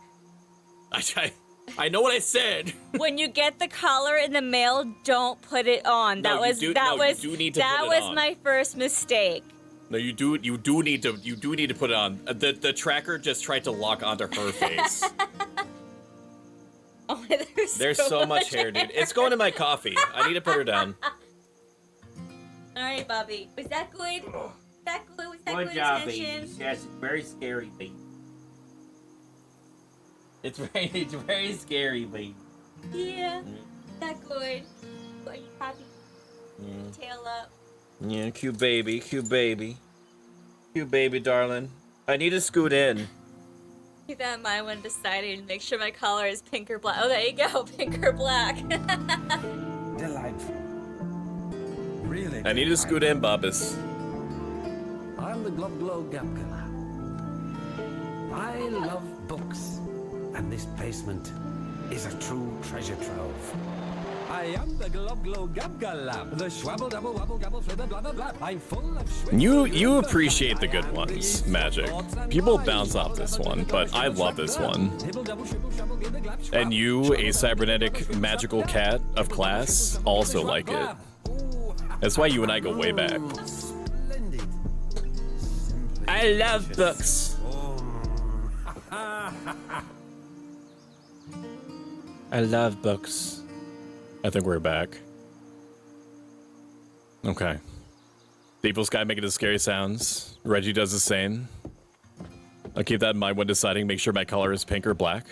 I know what I said. When you get the collar in the mail, don't put it on. No, That you do need to that put it was on. my first mistake. No, you do need to put it on. The tracker just tried to lock onto her face. Oh, There's so much hair, dude. It's going in my coffee. I need to put her down. All right, Bobby. Was that good? Was that good? Was that Good good job, attention? baby. Yes, it's very scary, baby. It's very scary, baby. Yeah. That good. Good, Bobby. Tail up. Yeah, cute baby, cute baby. Cute baby, darling. I need to scoot in. Keep that in mind when deciding to make sure my collar is pink or black. Oh, there you go. Pink or black. Delightful. Really? I need to scoot in, Bobbis. I'm the Globglow Gabgala. I love books, and this basement is a true treasure trove. I am the Globglow Gabgala, the schwabble double wabble gabble flibber blabber blab. I'm full of You appreciate the good ones, Magic. People bounce off this one, but I love this one. And you, a cybernetic magical cat of class, also like it. That's why you and I go way back. I love books. I love books. I think we're back. Okay. The evil sky making the scary sounds. Reggie does the same. I'll keep that in mind when deciding. Make sure my color is pink or black.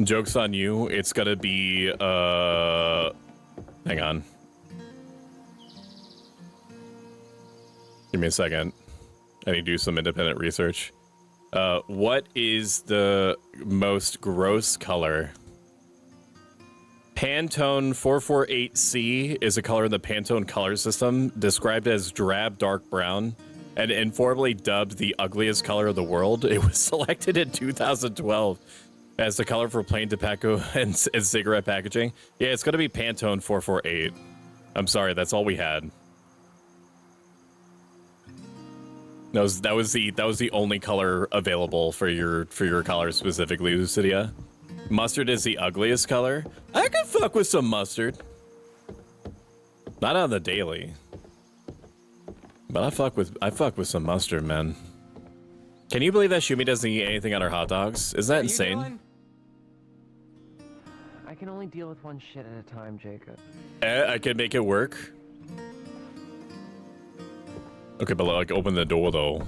Joke's on you. It's gonna be, hang on. Give me a second. I need to do some independent research. What is the most gross color? Pantone 448C is a color in the Pantone color system, described as drab dark brown, and informally dubbed the ugliest color of the world. It was selected in 2012 as the color for plain tobacco and cigarette packaging. Yeah, it's gonna be Pantone 448. I'm sorry, that's all we had. That was the only color available for your color specifically, Lucidia. Mustard is the ugliest color. I can fuck with some mustard. Not on the daily. But I fuck with some mustard, man. Can you believe that Shumi doesn't eat anything on her hot dogs? Isn't that insane? I can only deal with one shit at a time, Jacob. I can make it work. Okay, but like open the door though.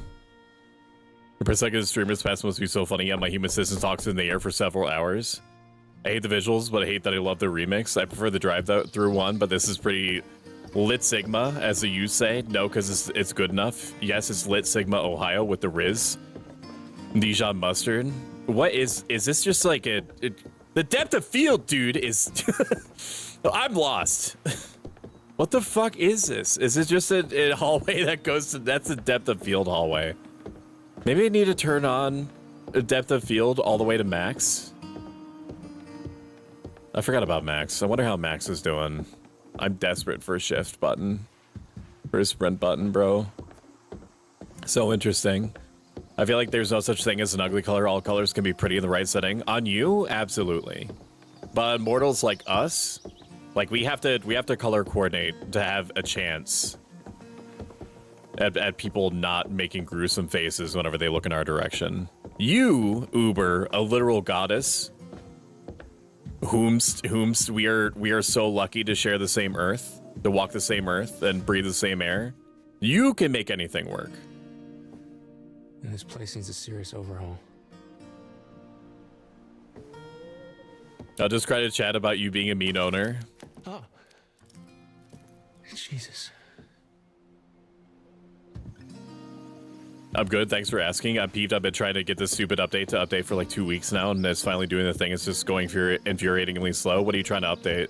Per second, streamers past must be so funny. Yeah, my human assistant talks in the air for several hours. I hate the visuals, but I hate that I love the remix. I prefer the drive-through one, but this is pretty lit Sigma, as the youth say. No, because it's good enough. Yes, it's lit Sigma Ohio with the Riz. Dijon mustard. What is this just like the depth of field, dude, is... I'm lost. What the fuck is this? Is it just a hallway that goes to... That's the depth of field hallway. Maybe I need to turn on a depth of field all the way to max. I forgot about max. I wonder how max is doing. I'm desperate for a shift button. for sprint button, bro. So interesting. I feel like there's no such thing as an ugly color. All colors can be pretty in the right setting. On you, absolutely. But mortals like us, like we have to color coordinate to have a chance at people not making gruesome faces whenever they look in our direction. You, Uber, a literal goddess, whomst we are so lucky to share the same earth, to walk the same earth and breathe the same air. You can make anything work. And this place needs a serious overhaul. I'll just try to chat about you being a mean owner. Oh. Jesus. I'm good, thanks for asking. I'm peeved. I've been trying to get this stupid update to update for like 2 weeks now, and it's finally doing the thing. It's just going infuriatingly slow. What are you trying to update?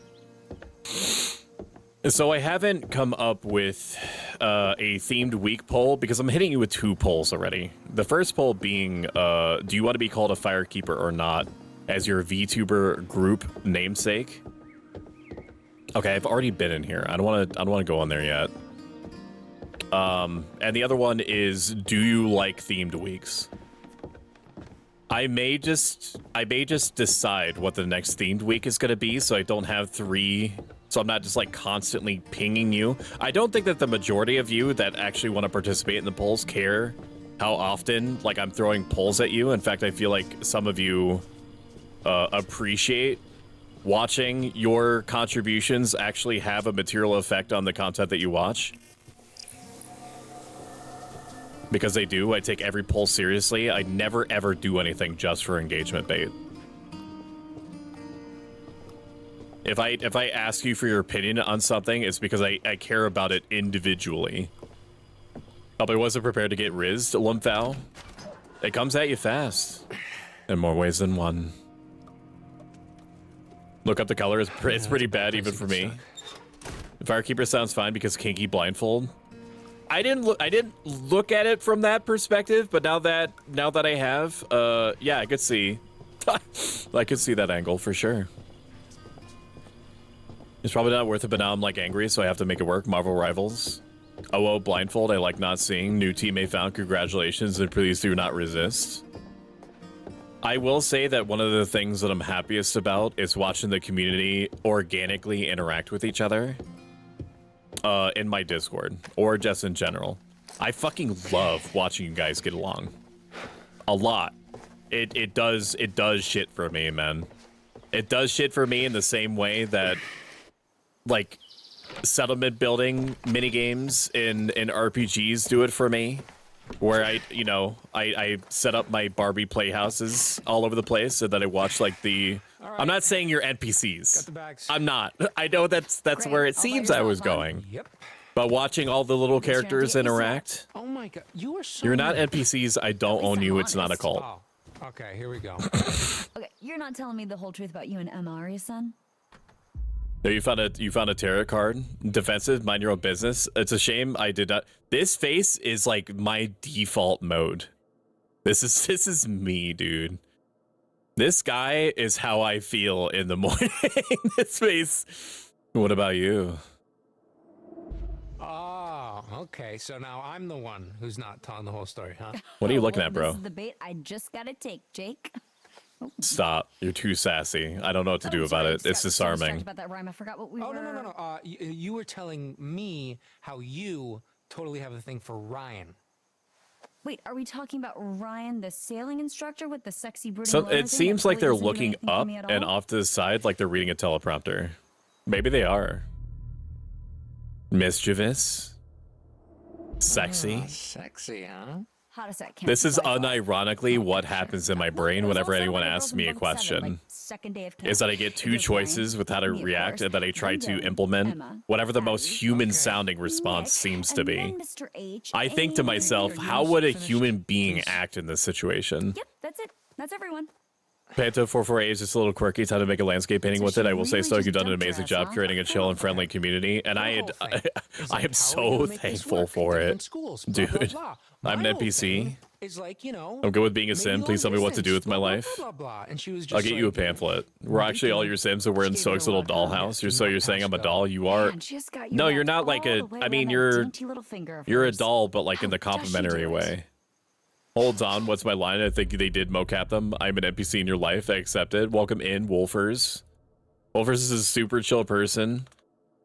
So I haven't come up with a themed week poll because I'm hitting you with 2 polls already. The first poll being, do you want to be called a firekeeper or not as your VTuber group namesake? Okay, I've already been in here. I don't want to go on there yet. And the other one is, do you like themed weeks? I may just decide what the next themed week is going to be, so I don't have 3, so I'm not just like constantly pinging you. I don't think that the majority of you that actually want to participate in the polls care how often like I'm throwing polls at you. In fact, I feel like some of you appreciate watching your contributions actually have a material effect on the content that you watch. Because they do. I take every poll seriously. I never ever do anything just for engagement bait. If I ask you for your opinion on something, it's because I care about it individually. Oh, but I wasn't prepared to get rizzed, Lumpfowl. It comes at you fast. In more ways than one. Look up the color. It's pretty bad even for me. Firekeeper sounds fine because kinky blindfold. I didn't look at it from that perspective, but now that I have, yeah, I could see that angle for sure. It's probably not worth it, but now I'm like angry, so I have to make it work. Marvel Rivals. Oh, blindfold. I like not seeing. New teammate found. Congratulations, and please do not resist. I will say that one of the things that I'm happiest about is watching the community organically interact with each other. In my Discord, or just in general. I fucking love watching you guys get along. A lot. It does shit for me, man. It does shit for me in the same way that, like, settlement building minigames in RPGs do it for me. Where I set up my Barbie playhouses all over the place, so that I watch like the. Right. I'm not saying you're NPCs. Got the bags. I'm not. I know that's great. Where it seems I was going. Yep. But watching all the little characters interact. Oh my god, you are so. You're not NPCs. I don't own you. It's not a cult. Oh, okay, here we go. Okay, you're not telling me the whole truth about you and Emma, are you, son? No, you found a tarot card. Defensive, mind your own business. It's a shame I did not. This face is like my default mode. This is me, dude. This guy is how I feel in the morning. This face. What about you? Oh, okay. So now I'm the one who's not telling the whole story, huh? What are you looking at, bro? This is the bait I just gotta take, Jake. Stop. You're too sassy. I don't know what to do about it. It's disarming. About that rhyme. I forgot what we were... No. You were telling me how you totally have a thing for Ryan. Wait, are we talking about Ryan, the sailing instructor with the sexy brooding? So it seems like they're looking up and off to the side like they're reading a teleprompter. Maybe they are. Mischievous. Sexy. Sexy, huh? This is unironically what happens in my brain whenever anyone asks me a question. Is that I get 2 choices with how to react and that I try to implement whatever the most human-sounding response seems to be. I think to myself, how would a human being act in this situation? Yep, that's it. That's everyone. Panto448 is just a little quirky. It's how to make a landscape painting with it. I will say so. You've done an amazing job curating a chill and friendly community, and I am so thankful for it, dude. I'm an NPC. is like, you know, I'm good with being a maybe sim. Please tell me what to do with my life. blah, blah, blah. And she was just I'll get you a like, pamphlet. We're actually all your sims, and we're in Soak's little dollhouse. You're saying I'm a doll. You are. Man, she just got you No, you're wrapped not like all a. the way I mean, around that you're dainty little finger of you're a hers. doll, but like in the How does she complimentary do it? way. Holds on. What's my line? I think they did mocap them. I'm an NPC in your life. I accept it. Welcome in, Wolfers. Wolfers is a super chill person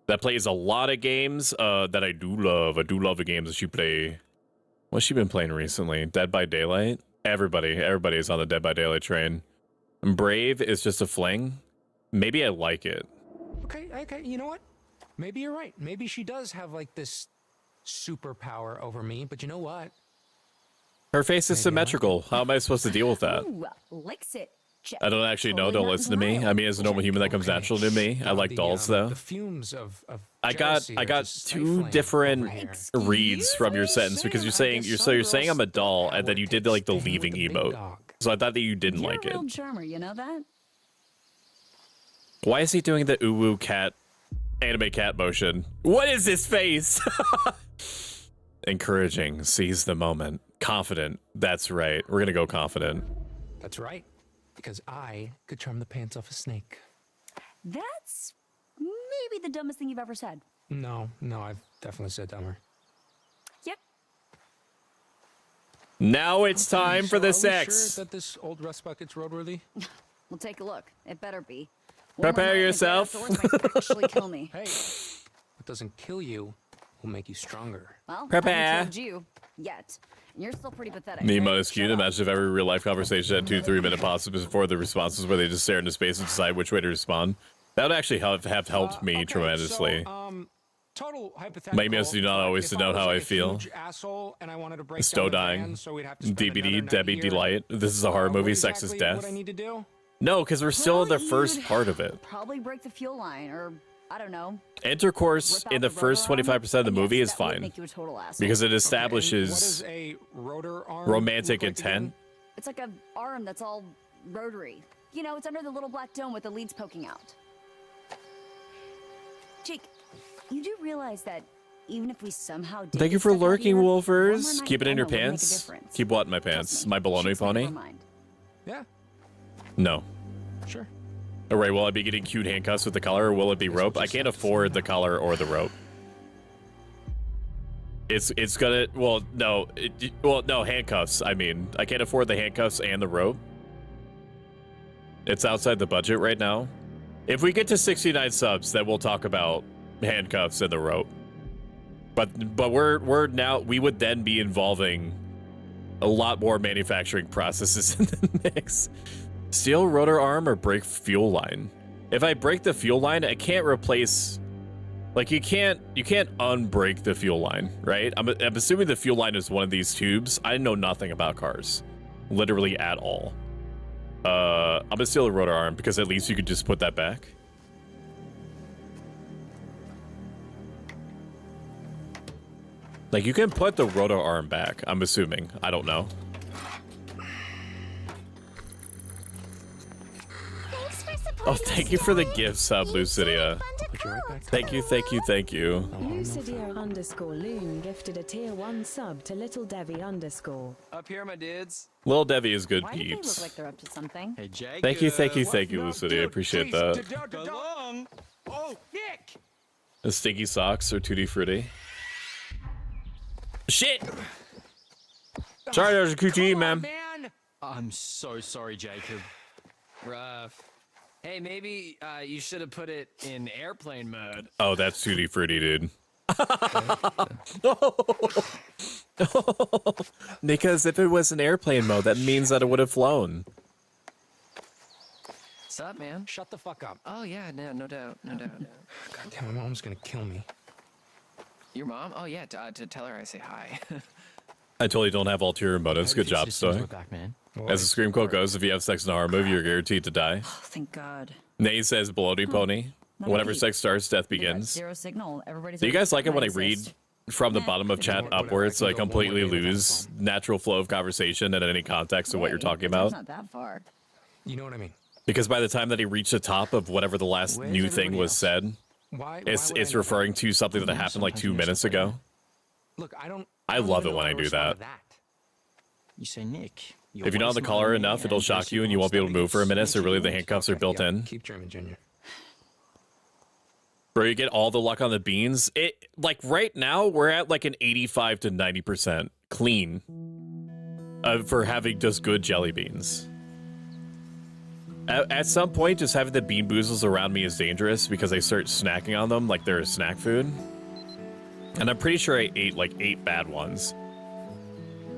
that plays a lot of games that I do love. I do love the games that she play. What's she been playing recently? Dead by Daylight? Everybody is on the Dead by Daylight train. And Brave is just a fling. Maybe I like it. Okay, you know what? Maybe you're right. Maybe she does have like this superpower over me, but you know what? Her face is symmetrical. How am I supposed to deal with that? Ooh, licks it. Check. I don't actually know. Totally Don't not listen to me. I mean, as a normal human, that comes natural to me. I like dolls, though. The fumes of I got two different reads from your sentence because you're saying I'm a doll, and then you did like the leaving emote. So I thought that you didn't You're like a it. real charmer, you know that? Why is he doing the uwu cat anime cat motion? What is this face? Encouraging, seize the moment, confident. That's right. We're gonna go confident. That's right. Because I could charm the pants off a snake. That's maybe the dumbest thing you've ever said. No, I've definitely said dumber. Yep. Now it's time for the Are we sex. sure that this old rust bucket's roadworthy? We'll take a look. It better be. One Prepare more night yourself. and get outdoors might actually kill me. Hey, what doesn't kill you will make you stronger. Well, I Prepare. haven't killed you yet. And you're still pretty pathetic. Nemo right? is cute. Imagine if every real life conversation had 2-3 minute pauses before the responses where they just stare into space and decide which way to respond. That would actually have helped me tremendously. So, total hypothetical. Maybe us do not always if know how was I a feel. huge asshole and I wanted to break Stow down the dying. van, so we'd have to spend another DBD, night Debbie here. Delight. This is a horror movie. What Sex is exactly death. What I need to do? No, because we're still in the Well, first you'd part of it. Probably break the fuel line, or I don't know. Intercourse Rip out in the first rotor arm, 25% of the and movie yes, is that would fine. make you a total asshole. Because it What establishes is a rotor arm romantic look like intent. again? It's like a arm that's all rotary. You know, it's under the little black dome with the leads poking out. Jake, you do realize that even if we somehow did Thank you get for stuck out lurking, here, Wolfers. one more Keep it night in your alone would make a pants. difference. Keep what in my pants? My baloney Chicks never pony? mind. Yeah, No. sure. All right, will I be getting cute handcuffs with the collar, or will it be rope? I can't afford the collar or the rope. It's gonna, well, no, handcuffs. I mean, I can't afford the handcuffs and the rope. It's outside the budget right now. If we get to 69 subs, then we'll talk about handcuffs and the rope. But we're now, we would then be involving a lot more manufacturing processes in the mix. Steal rotor arm or break fuel line. If I break the fuel line, I can't replace. Like you can't unbreak the fuel line, right? I'm assuming the fuel line is one of these tubes. I know nothing about cars, literally at all. I'm gonna steal the rotor arm because at least you could just put that back. Like you can put the rotor arm back. I'm assuming. I don't know. Oh, thank you for the gift sub, Lucidia. Thank you. Lucidia_Loon gifted a tier 1 sub to Little Devi _. Up here, my dudes. Lil Devi is good Why do they look peeps. like they're up to something? Hey, Jake. Thank you, Lucidia. I appreciate that. Belong. Oh, Dick. The stinky socks or Tutti Frutti. Shit! Sorry, there's a QTE, man. I'm so sorry, Jacob. Rough. Hey, maybe you should have put it in airplane mode. Oh, that's Tutti Frutti, dude. Because if it was in airplane mode, that means that it would have flown. What's up, man? Shut the fuck up. Oh, yeah, no doubt. God damn, my mom's gonna kill me. Your mom? Oh, yeah, to tell her I say hi. I totally don't have ulterior motives. Good job, Stoic. Back, As the scream quote goes, if you have sex in a horror movie, you're guaranteed to die. Oh, thank God. Nay says baloney pony. Not Whenever me. sex starts, death We got begins. zero signal. Everybody's Do you guys like it when I might read exist. from the Nah, bottom of chat whatever, upwards, so I I can go one completely way without lose natural flow of conversation and any context of what you're Hey, talking the time's about? not that far. You know what I mean? Because by the time that he reached the top of whatever the last Where's new thing everybody was else? said, Why it's would I know referring that? to something that happened like 2 minutes ago. Look, I I love even it know when how I to do respond that. to You say, Nick. If you're not on the collar enough, it'll shock you and you won't be able to move for a minute, so really the handcuffs are built in. Keep dreaming, Junior. Bro, you get all the luck on the beans. Like right now, we're at like an 85 to 90% clean for having just good jelly beans. At some point, just having the bean boozles around me is dangerous because I start snacking on them like they're snack food. And I'm pretty sure I ate like 8 bad ones.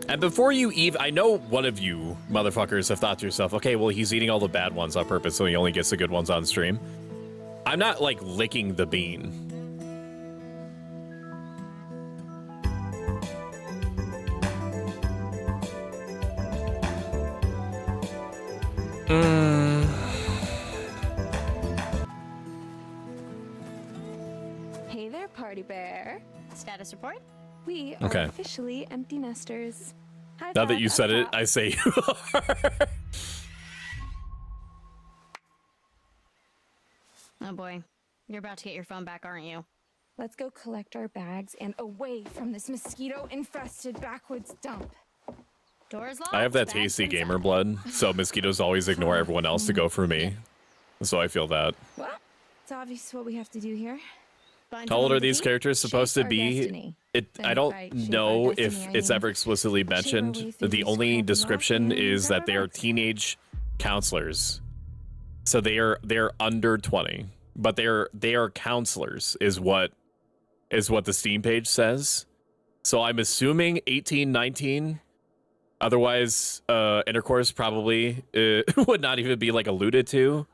And before you even, I know one of you motherfuckers have thought to yourself, okay, well, he's eating all the bad ones on purpose, so he only gets the good ones on stream. I'm not like licking the bean. Hey there, party bear. Status report? We Okay. are officially empty nesters. Hi, Now that Dad, you up said it, top. I say you are. Oh boy, you're about to get your phone back, aren't you? Let's go collect our bags and away from this mosquito-infested backwoods dump. Doors locked. I have that bags tasty inside. gamer blood, so mosquitoes always ignore everyone else to go for me. So I feel that. Well, it's obvious what we have to do here. How old are these characters supposed to be? I don't know if it's ever explicitly mentioned. The only description is that they are teenage counselors. So they are under 20, but they are counselors is what the Steam page says. So I'm assuming 18, 19. Otherwise, intercourse probably would not even be like alluded to.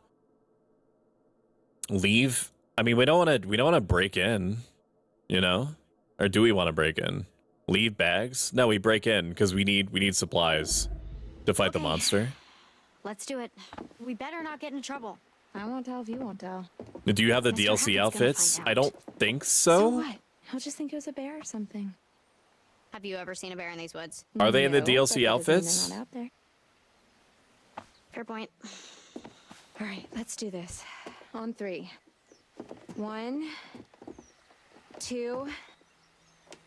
Leave. I mean, we don't want to break in, you know, or do we want to break in? Leave bags? No, we break in because we need supplies to fight the monster. Let's do it. We better not get in trouble. I won't tell if you won't tell. Do you have the Mr. DLC Hackett's gonna outfits? find I out. don't think So so. what? He'll just think it was a bear or something. Have you ever seen a bear in these woods? Are they in the No, DLC but that doesn't mean outfits? they're not out there. Fair point. All right, let's do this. On 3. 1, 2.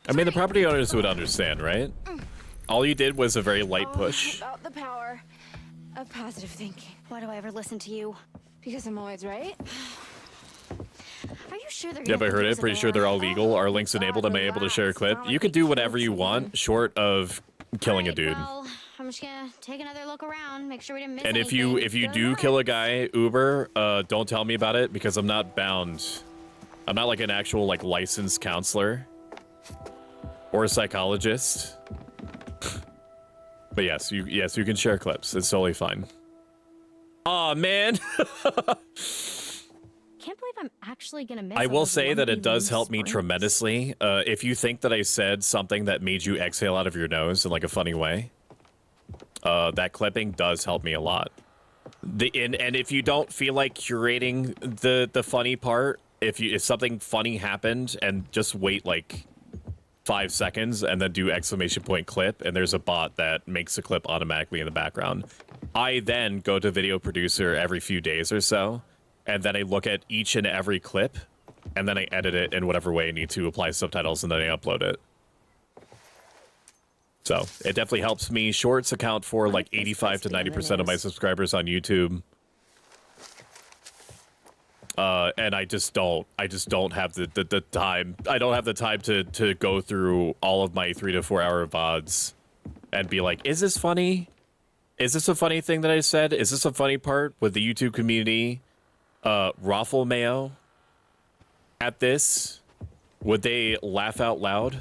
I mean, the property owners would understand, right? All you did was a very light push. About the power of positive thinking. Why do I ever listen to you? Because I'm always right. Are you sure they're Yep, I heard it. Pretty sure they're all legal. Are links enabled? Am I able to share a clip? You can do whatever you want, short of killing a dude. Well, I'm just gonna take another look around, make sure we didn't miss And anything. if you do kill a guy, Uber, don't tell me about it because I'm not bound. I'm not like an actual like licensed counselor or a psychologist. But yes, you can share clips. It's totally fine. Aw, man. Can't believe I'm actually gonna miss. I all will those say that lumpy it does loose help me sprints. tremendously. If you think that I said something that made you exhale out of your nose in like a funny way, that clipping does help me a lot. And if you don't feel like curating the funny part, if something funny happened and just wait like 5 seconds and then do exclamation point clip and there's a bot that makes the clip automatically in the background, I then go to video producer every few days or so, and then I look at each and every clip, and then I edit it in whatever way I need to, apply subtitles, and then I upload it. So it definitely helps me. Shorts account for like 85 to 90% of my subscribers on YouTube. And I just don't have the time. I don't have the time to go through all of my 3 to 4 hour VODs and be like, is this funny? Is this a funny thing that I said? Is this a funny part? Would the YouTube community raffle mayo at this? Would they laugh out loud?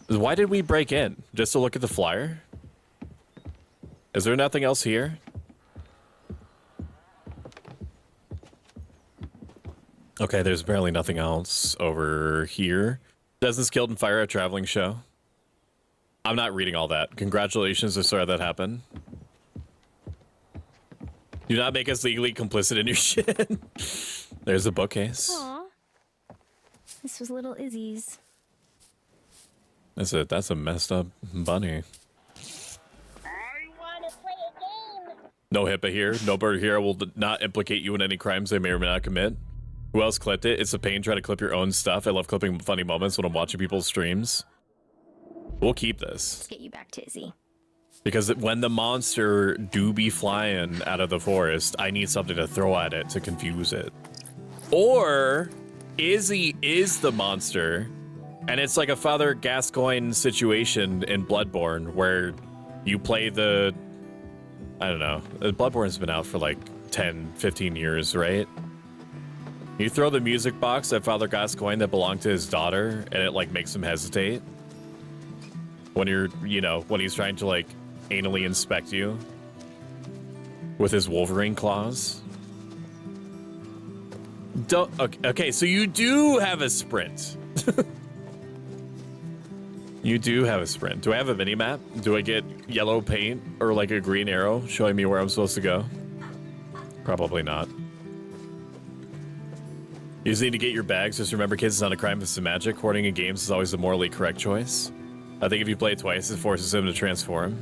Why did we break in? Just to look at the flyer? Is there nothing else here? Okay, there's barely nothing else over here. Dozens killed in fire at traveling show. I'm not reading all that. Congratulations, I'm sorry that happened. Do not make us legally complicit in your shit. There's a bookcase. Aw. This was little Izzy's. That's a messed up bunny. No HIPAA here. No bird here. I will not implicate you in any crimes they may or may not commit. Who else clipped it? It's a pain trying to clip your own stuff. I love clipping funny moments when I'm watching people's streams. We'll keep this. Let's get you back to Izzy. Because when the monster do be flying out of the forest, I need something to throw at it to confuse it. Or Izzy is the monster, and it's like a Father Gascoigne situation in Bloodborne where you play the... I don't know. Bloodborne's been out for like 10, 15 years, right? You throw the music box at Father Gascoigne that belonged to his daughter, and it like makes him hesitate. When you're, you know, when he's trying to like anally inspect you with his Wolverine claws. Don't, okay, so you do have a sprint. You do have a sprint. Do I have a mini map? Do I get yellow paint or like a green arrow showing me where I'm supposed to go? Probably not. You just need to get your bags. Just remember, kids, it's not a crime, it's a magic. Hoarding in games is always the morally correct choice. I think if you play it twice, it forces him to transform.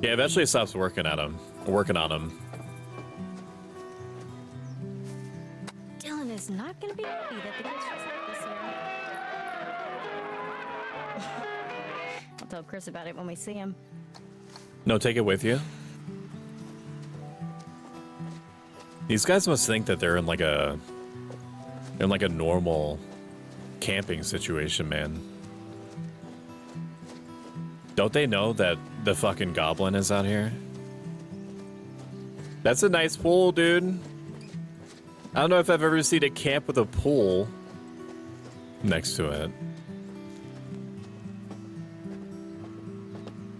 Yeah, eventually it stops working on him. Dylan is not going to be happy that the kids just like this year. I'll tell Chris about it when we see him. No, take it with you. These guys must think that they're in like a normal camping situation, man. Don't they know that the fucking goblin is out here? That's a nice pool, dude. I don't know if I've ever seen a camp with a pool next to it.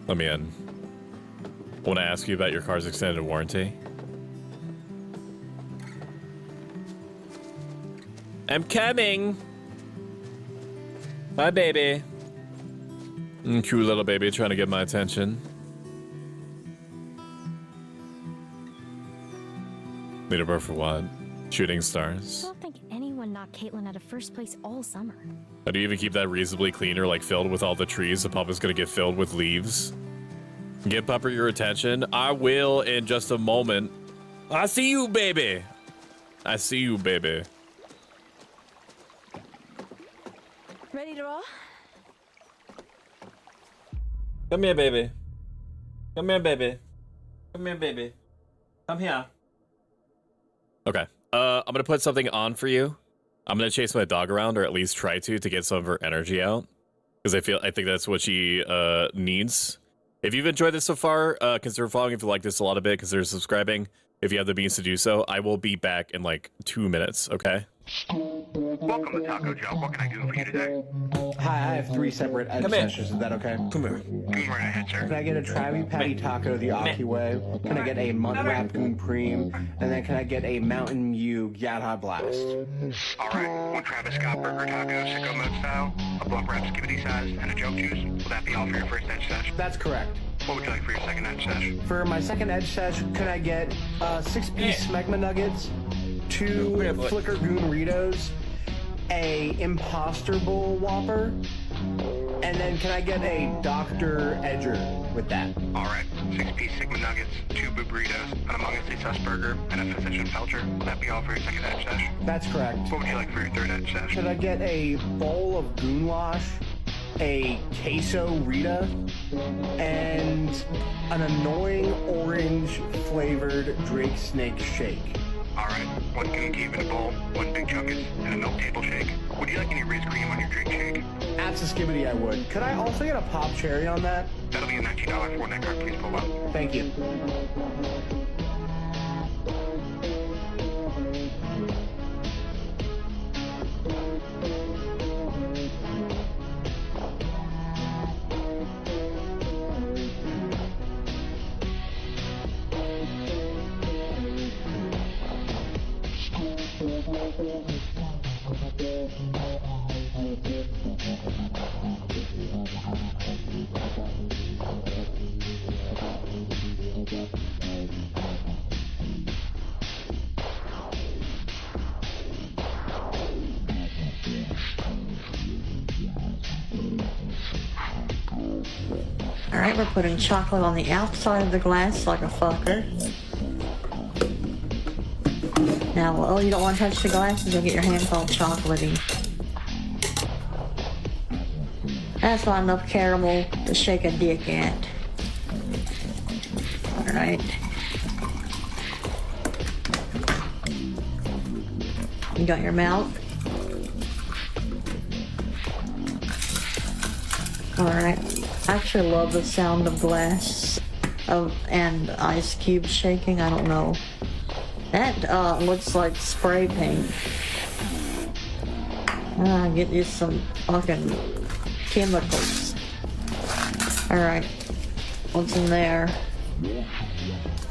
Let me in. I want to ask you about your car's extended warranty. I'm coming. Bye, baby. Cute little baby trying to get my attention. Leaderboard for what? Shooting I stars? don't think anyone knocked Caitlin out of first place all summer. How do you even keep that reasonably clean or like filled with all the trees? The pub is gonna get filled with leaves. Give Pupper your attention. I will in just a moment. I see you, baby. I see you, baby. Ready to roll? Come here, baby. Come here, baby. Come here, baby. Come here. Okay. I'm gonna put something on for you. I'm gonna chase my dog around, or at least try to get some of her energy out, because I think that's what she needs. If you've enjoyed this so far, consider following if you like this a lot of it. Consider subscribing if you have the means to do so. I will be back in like 2 minutes. Okay. Welcome to Taco Joe. What can I do for you today? Hi, I have 3 separate ed sessions. Is that okay? Come here. Come right ahead, sir. Can I get a Travi Patty Taco the Aki way? Can I get a Munt Wrap Prime? And then can I get a Mountain Dew Yada Blast? Alright, 1 Travis Scott Burger Taco, sicko mode style, a blunt wrap skibidi size, and a joke juice. Will that be all for your first edge sesh? That's correct. What would you like for your second edge sesh? For my second edge sesh, can I get 6-piece Smegma Nuggets, 2 Flicker Goon Ritos, a Imposter Bowl Whopper, and then can I get a Dr. Edger with that? Alright, 6-piece Sigma Nuggets, 2 Boo Burritos, an Among Us Sus Burger, and a Physician Felcher. Will that be all for your second edge sesh? That's correct. What would you like for your third edge sesh? Could I get a bowl of goulash, a queso Rita, and an annoying orange flavored Drake Snake shake? Alright, 1 Goon Cube in a bowl, 1 Big Chunkers, and a milk table shake. Would you like any Riz cream on your drink shake? Abso-skibbity, I would. Could I also get a pop cherry on that? That'll be a $19 Fortnite card. Please pull up. Thank you. Alright, we're putting chocolate on the outside of the glass like a fucker. Now, well, you don't want to touch the glasses, you'll get your hands all chocolatey. That's not enough caramel to shake a dick at. Alright. You got your milk? Alright. I actually love the sound of glass and ice cubes shaking. I don't know. That looks like spray paint. Get you some fucking chemicals. Alright. What's in there?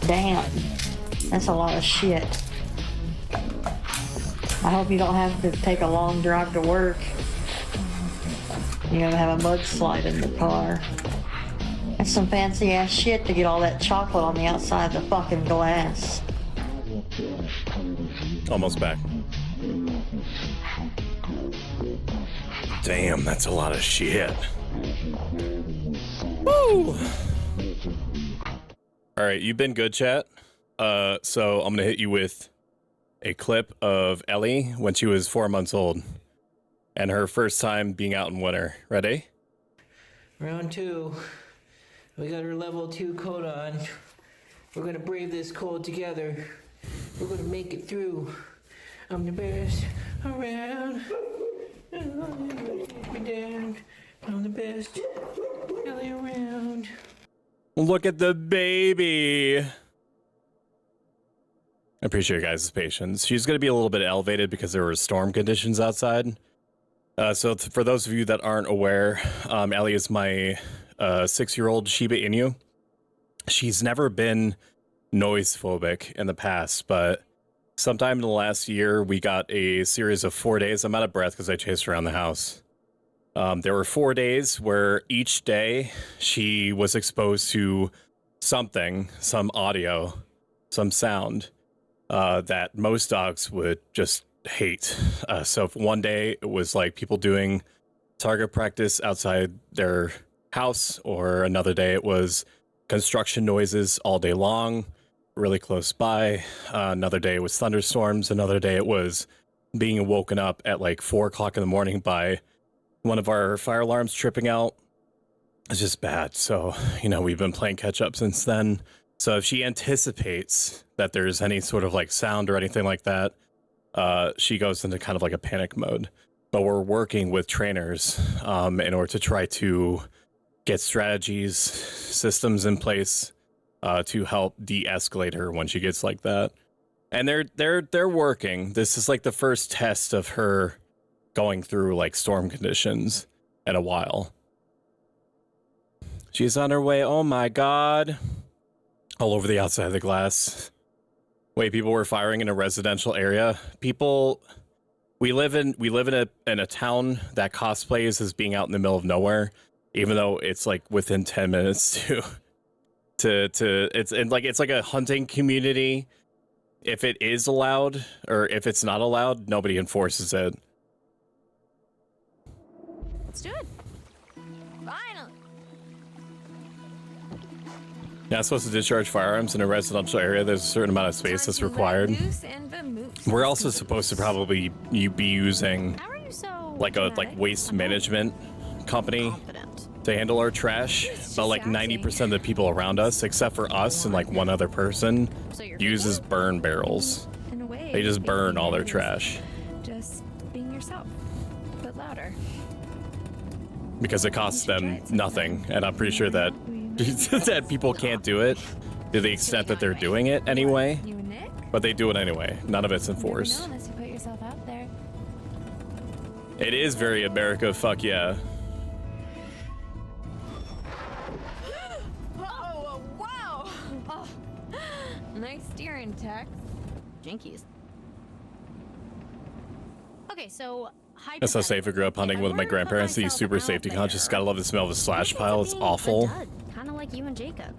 Damn. That's a lot of shit. I hope you don't have to take a long drive to work. You're gonna have a mudslide in the car. That's some fancy ass shit to get all that chocolate on the outside of the fucking glass. Almost back. Damn, that's a lot of shit. Woo! Alright, you've been good, chat. So I'm gonna hit you with a clip of Ellie when she was 4 months old and her first time being out in winter. Ready? Round 2. We got our level 2 coat on. We're gonna brave this cold together. We're gonna make it through. I'm the best around. I'm the best Ellie around. Look at the baby. I appreciate your guys' patience. She's going to be a little bit elevated because there were storm conditions outside. So for those of you that aren't aware, Ellie is my 6-year-old Shiba Inu. She's never been noise phobic in the past, but sometime in the last year, we got a series of 4 days. I'm out of breath because I chased her around the house. There were 4 days where each day she was exposed to something, some audio, some sound that most dogs would just hate. So if one day it was like people doing target practice outside their house, or another day it was construction noises all day long, really close by. Another day it was thunderstorms. Another day it was being woken up at like 4 o'clock in the morning by one of our fire alarms tripping out. It's just bad. So, you know, we've been playing catch up since then. So if she anticipates that there's any sort of like sound or anything like that, she goes into kind of like a panic mode. But we're working with trainers in order to try to get strategies, systems in place to help de-escalate her when she gets like that. And they're working. This is like the first test of her going through like storm conditions in a while. She's on her way. Oh my god. All over the outside of the glass. Wait, people were firing in a residential area. People, we live in a town that cosplays as being out in the middle of nowhere, even though it's like within 10 minutes it's like a hunting community. If it is allowed or if it's not allowed, nobody enforces it. Let's do it. Finally. You're not supposed to discharge firearms in a residential area. There's a certain amount of space that's required. We're also supposed to probably be using like a waste management company to handle our trash. But like 90% of the people around us, except for us and like one other person, uses burn barrels. They just burn all their trash. Just being yourself, but louder. Because it costs them nothing, and I'm pretty sure that that people can't do it to the extent that they're doing it anyway. But they do it anyway. None of it's enforced. Unless you put yourself out there. It is very America, fuck yeah. Oh, wow! Oh, Nice steering, Tex. Jinkies. Okay, so That's how safe I grew up hunting with my grandparents. He's super safety conscious. Gotta love the smell of a slash pile. It's awful. Kind of like you and Jacob.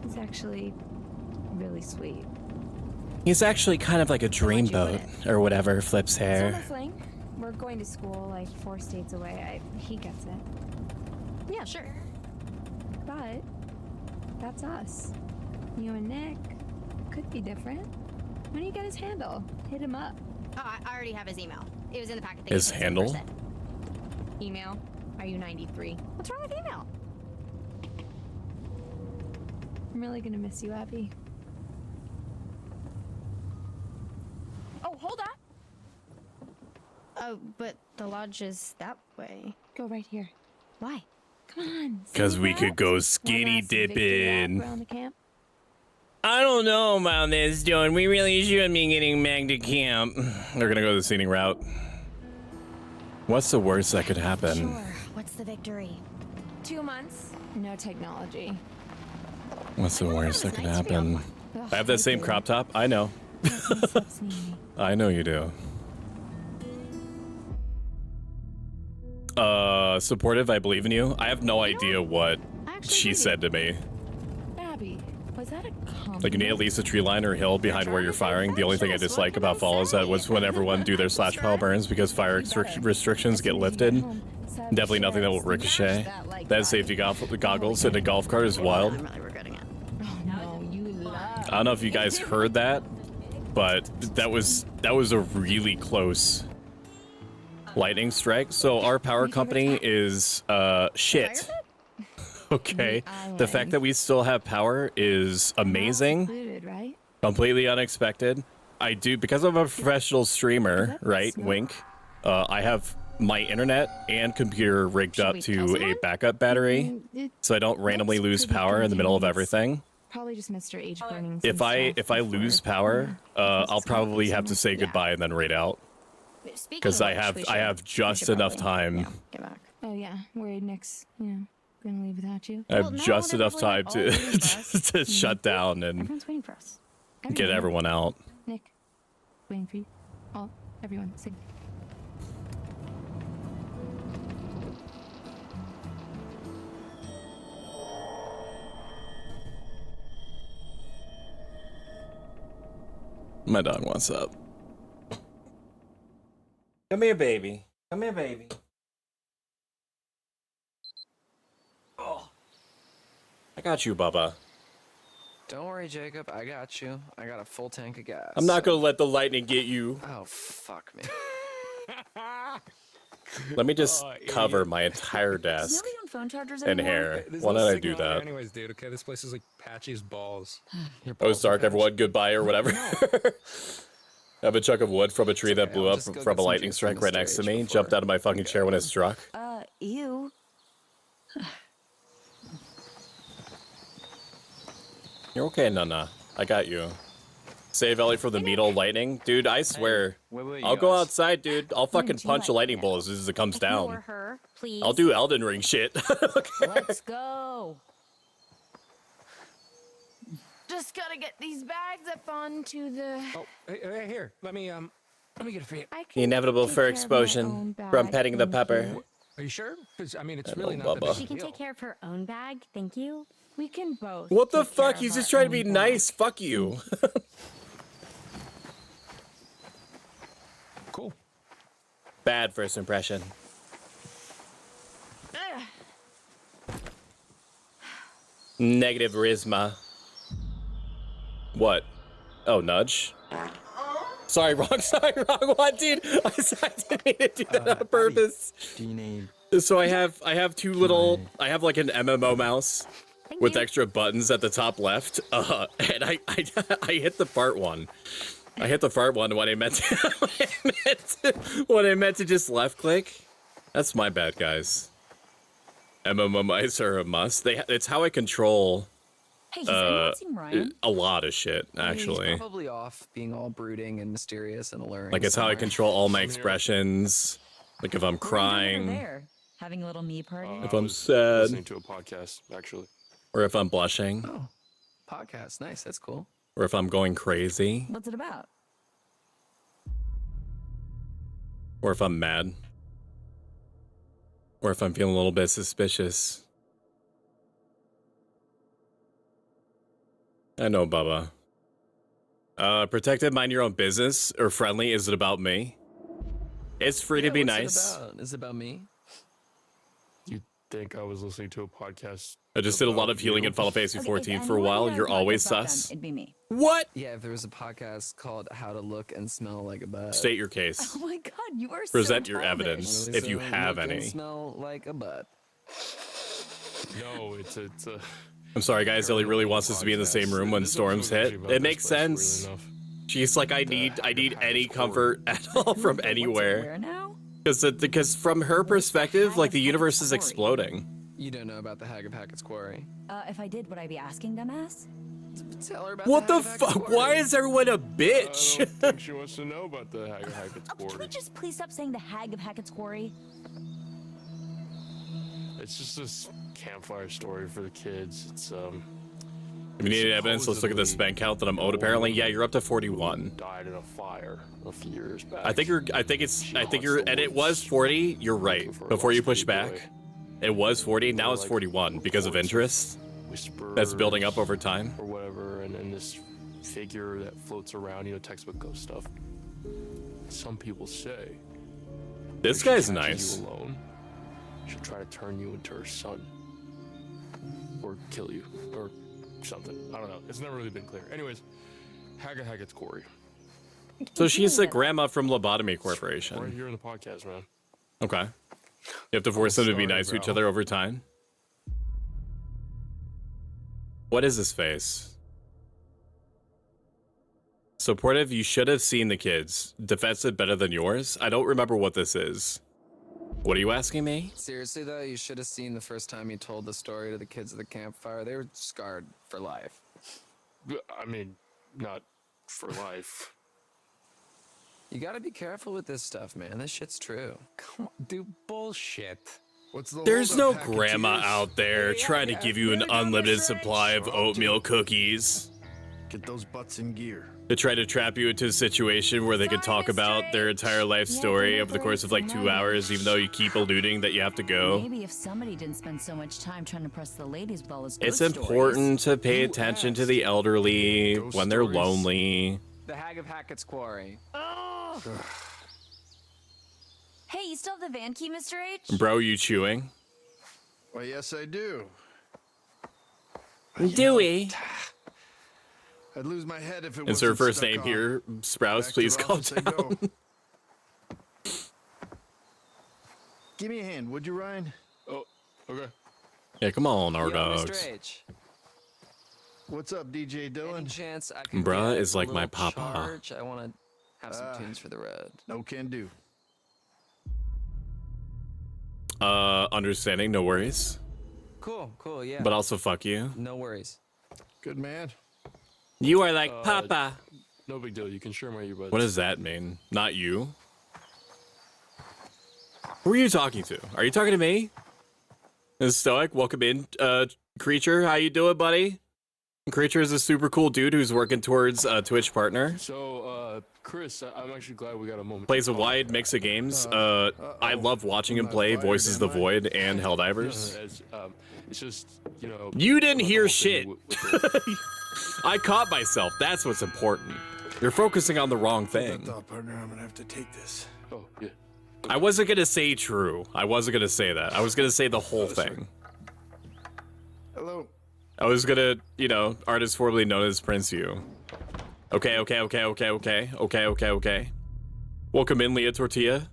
It's actually really sweet. He's actually kind of like a dreamboat or whatever. Flips hair. Sort of fling. We're going to school like 4 states away. He gets it. Yeah, sure. But that's us. You and Nick could be different. When do you get his handle? Hit him up. Oh, I already have his email. It was in the packet. His handle? Email. Are RU-93. What's wrong with email? I'm really gonna miss you, Abby. Oh, hold on. Oh, but the lodge is that way. Go right here. Why? Come on. Because we could go skinny dipping. I don't know about this, Joan. We really shouldn't be getting back to camp. They're gonna go the scenic route. What's the worst that could happen? Sure. What's the victory? 2 months, no technology. What's the worst that could happen? I have that same crop top. I know. I know you do. Supportive, I believe in you. I have no idea what she said to me. Abby, was that a comment? Like, you need at least a tree line or hill behind where you're firing. The only thing I dislike about fall is that was when everyone do their slash pile burns because fire restrictions get lifted. Definitely nothing that will ricochet. That safety goggles in a golf cart is wild. I'm really regretting it. I don't know if you guys heard that, but that was a really close lightning strike. So our power company is shit. Okay, the fact that we still have power is amazing. Completely unexpected. I do, because I'm a professional streamer, right? Wink. I have my internet and computer rigged up to a backup battery, so I don't randomly lose power in the middle of everything. Probably just Mr. H burning. If I lose power, I'll probably have to say goodbye and then raid out. Because I have just enough time. Get back. Oh yeah, worried Nick's, gonna leave without you. I have just enough time to to shut down and Everyone's waiting for us. get everyone out. Nick, waiting for you. All, everyone, sing. My dog wants up. Come here, baby. Come here, baby. Oh. I got you, Bubba. Don't worry, Jacob. I got you. I got a full tank of gas. I'm not gonna let the lightning get you. Oh, fuck me. Let me just cover my entire desk Nobody on phone chargers and anymore? hair. There's Why no did I signal do out here that? anyways, dude. Okay, this place is like patchy as balls. Oh, it's dark, everyone. Goodbye or whatever. I have a chunk of wood from a tree that blew up from a lightning strike right next to me. Jumped out of my fucking chair when it struck. You. You're okay, Nana. I got you. Save Ellie from the metal lightning. Dude, I swear. Wait, I'll go outside, dude. I'll fucking punch a lightning bolt as soon as it comes down. Her, please. I'll do Elden Ring shit. Let's go. Just gotta get these bags up onto the. Oh, hey, here. Let me get it for you. The inevitable fur explosion from petting the pepper. Are you sure? Because I mean, it's really not Bubba. that She big a can deal. take care of her own bag. Thank you. We can both. What the take care fuck? of He's our just trying to be own nice. Fuck you. Cool. Bad first impression. Negative charisma. What? Oh, nudge. Sorry, wrong one, dude. I didn't mean to do that on purpose. Do you need? So I have two little. I have like an MMO mouse with extra buttons at the top left. And I hit the fart one. I hit the fart one when I meant to, when I meant to just left click. That's my bad, guys. MMO mice are a must. It's how I control Hey, has anyone seen Ryan? a lot of shit, actually. He's probably off being all brooding and mysterious and alluring. Like, it's how I control all my expressions. Like, if I'm crying, There, having a little me party. if I'm sad, Listening to a podcast, actually. or if I'm blushing, Oh, podcast. Nice. That's cool. or if I'm going crazy, What's it about? or if I'm mad, or if I'm feeling a little bit suspicious. I know, Bubba. Protected, mind your own business, or friendly, is it about me? It's free to be What's nice. It about? Is it about me? think I was listening to a podcast. I just did a lot of healing in Final Fantasy 14 for a while. You're always sus. It'd be me. What? Yeah, if there was a podcast called How to Look and Smell Like a Butt. State your case. Oh my god, you are Present so your childish. evidence if you have Look and any. smell like a butt. No, it's a. I'm sorry, guys. Ellie really wants us to be in the same room when storms hit. It makes sense. She's like, I need any comfort at all from anywhere. Because from her perspective, like the universe is exploding. You don't know about the Hag of Hackett's Quarry. If I did, would I be asking, dumbass? Tell her about What the the Hag of Hackett's fuck? Quarry. Why is everyone a bitch? I don't think she wants to know about the Hag of Hackett's Can we Quarry. just please stop saying the Hag of Hackett's Quarry? It's just this campfire story for the kids. It's If you need any evidence, let's look at the spend count that I'm owed. Apparently, yeah, you're up to 41. Died in a fire a few years back. I think you're, and it was 40. You're right. Before you push back, it was 40. Now it's 41 because of interest. That's building up over time. Or whatever, and then this figure that floats around, you know, textbook ghost stuff. Some people say This if guy's she catches nice. you alone, she'll try to turn you into her son, or kill you, or something. I don't know. It's never really been clear. Anyways, Hag of Hackett's Quarry. So she's the grandma from Lobotomy Right Corporation. here in the podcast, man. Okay. You have to force them to be nice to each other over time. What is his face? Supportive, you should have seen the kids. Defensive, better than yours? I don't remember what this is. What are you asking me? Seriously though, you should have seen the first time you told the story to the kids at the campfire. They were scarred for life. I mean, not for life. You gotta be careful with this stuff, man. This shit's true. Come on, dude, bullshit. What's the There's no holdup, grandma Hacketeers? out there trying to give you an unlimited supply of oatmeal cookies. Get those butts in gear. To try to trap you into a situation where they could talk about their entire life story over the course of like 2 hours, even though you keep alluding that you have to go. Maybe if somebody didn't spend so much time trying to impress the ladies with all his It's ghost important to pay attention to the elderly when they're lonely. The Hag of Hackett's Quarry. Hey, you still have the van key, Mr. H? Bro, you chewing? Well, yes, I do. Dewey. I'd lose my head if it Is her wasn't first stuck name on. here? Sprouse, Back to please the calm office I go. down. Give me a hand, would you, Ryan? Oh, okay. Yeah, come on, our Yo, dogs. Mr. H. What's up, DJ Dylan? Any chance I can Bruh get is a like my little papa. charge? I want to have some tunes for the road. No can do. Understanding, no worries. Cool, cool, yeah. But also fuck you. No worries. Good man. You are like papa. No big deal. You can share my earbuds. What does that mean? Not you? Who are you talking to? Are you talking to me? This is Stoic, welcome in. Creature, how you doing, buddy? Creature is a super cool dude who's working towards a Twitch partner. So, Chris, I'm actually glad we got a moment. Plays a wide mix of games. I love watching him play Voices the Void and Helldivers. It's just, you know. You didn't hear shit. I caught myself. That's what's important. You're focusing on the wrong thing. Thought, partner, I'm gonna have to take this. Oh, yeah. I wasn't gonna say true. I wasn't gonna say that. I was gonna say the whole thing. Hello. I was gonna, you know, artist formerly known as Prince You. Okay. Welcome in, Leah Tortilla.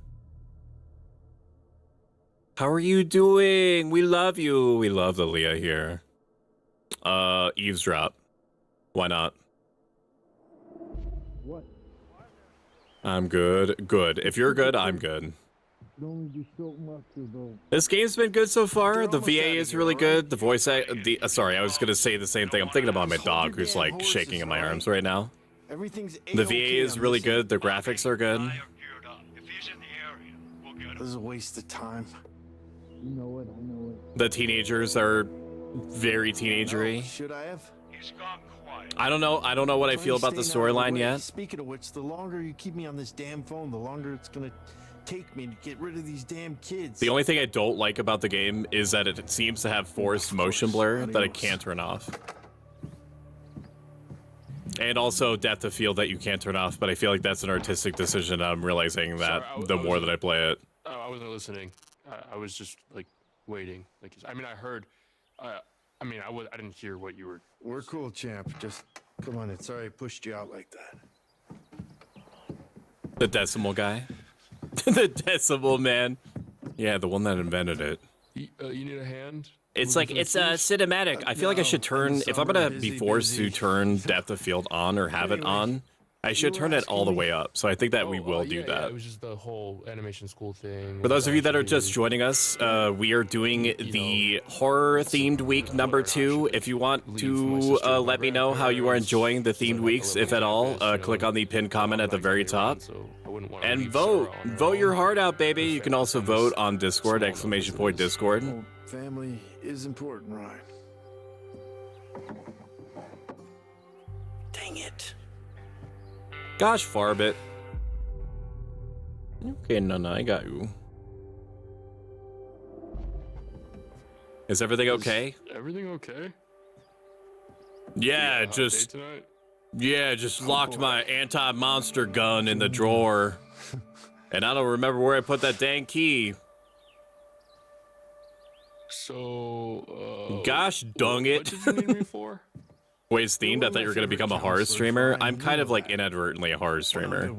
How are you doing? We love you. We love the Leah here. Eavesdrop. Why not? What? I'm good. Good. If you're good, I'm good. Only do so much though. This game's been good so far. The VA is really good. The voice sorry, I was gonna say the same thing. I'm thinking about my dog who's like shaking in my arms right now. Everything's The VA is really good. The graphics are good. This is a waste of time. You know it, I know it. The teenagers are very teenagery. Should I have? I don't know. I don't know what I feel about the storyline yet. Speaking of which, the longer you keep me on this damn phone, the longer it's gonna take me to get rid of these damn kids. The only thing I don't like about the game is that it seems to have forced motion blur that I can't turn off. And also depth of field that you can't turn off, but I feel like that's an artistic decision. I'm realizing that the more that I play it. I wasn't listening. I was just like waiting. Like, I mean, I heard. I mean, I didn't hear what you were. We're cool, champ. Just come on. It's sorry I pushed you out like that. The decimal guy. The decimal man. Yeah, the one that invented it. You need a hand? It's like, it's a cinematic. I feel like I should turn, if I'm gonna be forced to turn Depth of Field on or have it on, I should turn it all the way up. So I think that we will do Yeah, that. it was just the whole animation school thing. For those of you that are just joining us, we are doing the horror-themed week number 2. If you want to let me know how you are enjoying the themed weeks, if at all, click on the pinned comment at the very top. And vote. Vote your heart out, baby. You can also vote on Discord, !Discord. Family is important, Ryan. Dang it. Gosh, Farbit. Okay, Nana, I got you. Is everything okay? Everything okay? Yeah, just locked my anti-monster gun in the drawer. And I don't remember where I put that dang key. So, gosh dang it. What did you need me for? Ways themed, I thought you were going to become a horror streamer. I'm kind of like inadvertently a horror streamer.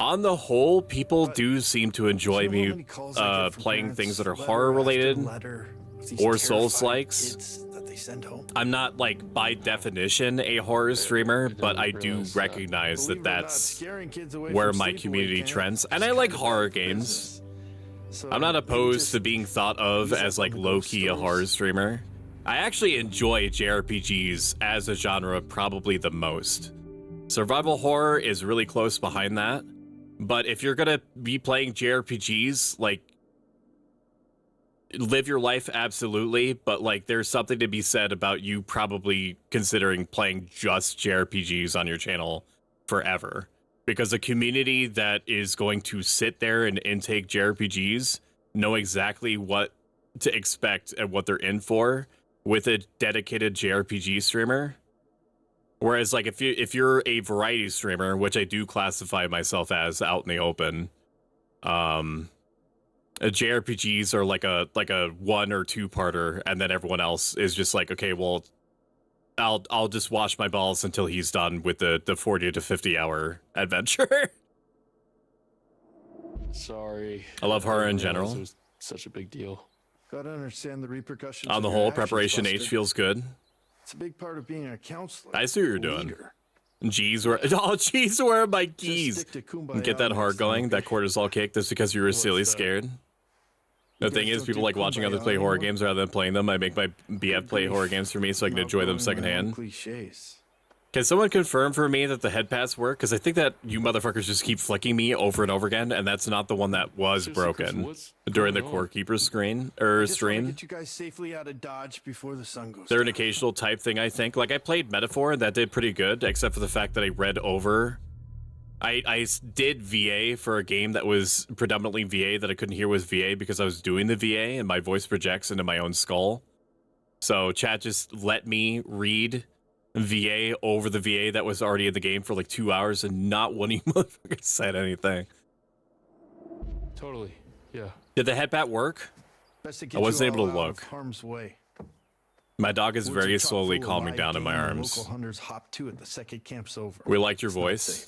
On the whole, people do seem to enjoy me playing things that are horror related or Souls-likes. I'm not like by definition a horror streamer, but I do recognize that that's where my community trends. And I like horror games. I'm not opposed to being thought of as like low-key a horror streamer. I actually enjoy JRPGs as a genre probably the most. Survival horror is really close behind that. But if you're gonna be playing JRPGs, like, live your life absolutely, but like there's something to be said about you probably considering playing just JRPGs on your channel forever. Because a community that is going to sit there and intake JRPGs know exactly what to expect and what they're in for with a dedicated JRPG streamer. Whereas like if you're a variety streamer, which I do classify myself as out in the open, JRPGs are like a 1 or 2 parter, and then everyone else is just like, okay, well, I'll just wash my balls until he's done with the 40 to 50 hour adventure. Sorry. I love horror in general. It was such a big deal. Gotta understand the repercussions. On the of your whole, actions, preparation Buster. H feels good. It's a big part of being a counselor. I see what you're doing. G's where G's where are my keys? Get that heart going, that cortisol kick. That's because you were silly scared. The thing is, people like watching others play horror games rather than playing them. I make my BF play horror games for me so I can enjoy them secondhand. Cliches. Can someone confirm for me that the head pass work? Because I think that you motherfuckers just keep flicking me over and over again, and that's not the one that was broken during the Core Keeper stream. Get you guys safely out of Dodge before the sun goes. They're an occasional type thing, I think. Like, I played Metaphor, and that did pretty good, except for the fact that I read over. I did VA for a game that was predominantly VA that I couldn't hear was VA because I was doing the VA, and my voice projects into my own skull. So chat just let me read VA over the VA that was already in the game for like 2 hours, and not one of you motherfuckers said anything. Totally, yeah. Did the headbat work? I wasn't able to look. Harm's way. My dog is very slowly calming down in my arms. Local hunters hop to at the second camp's over. We liked your voice.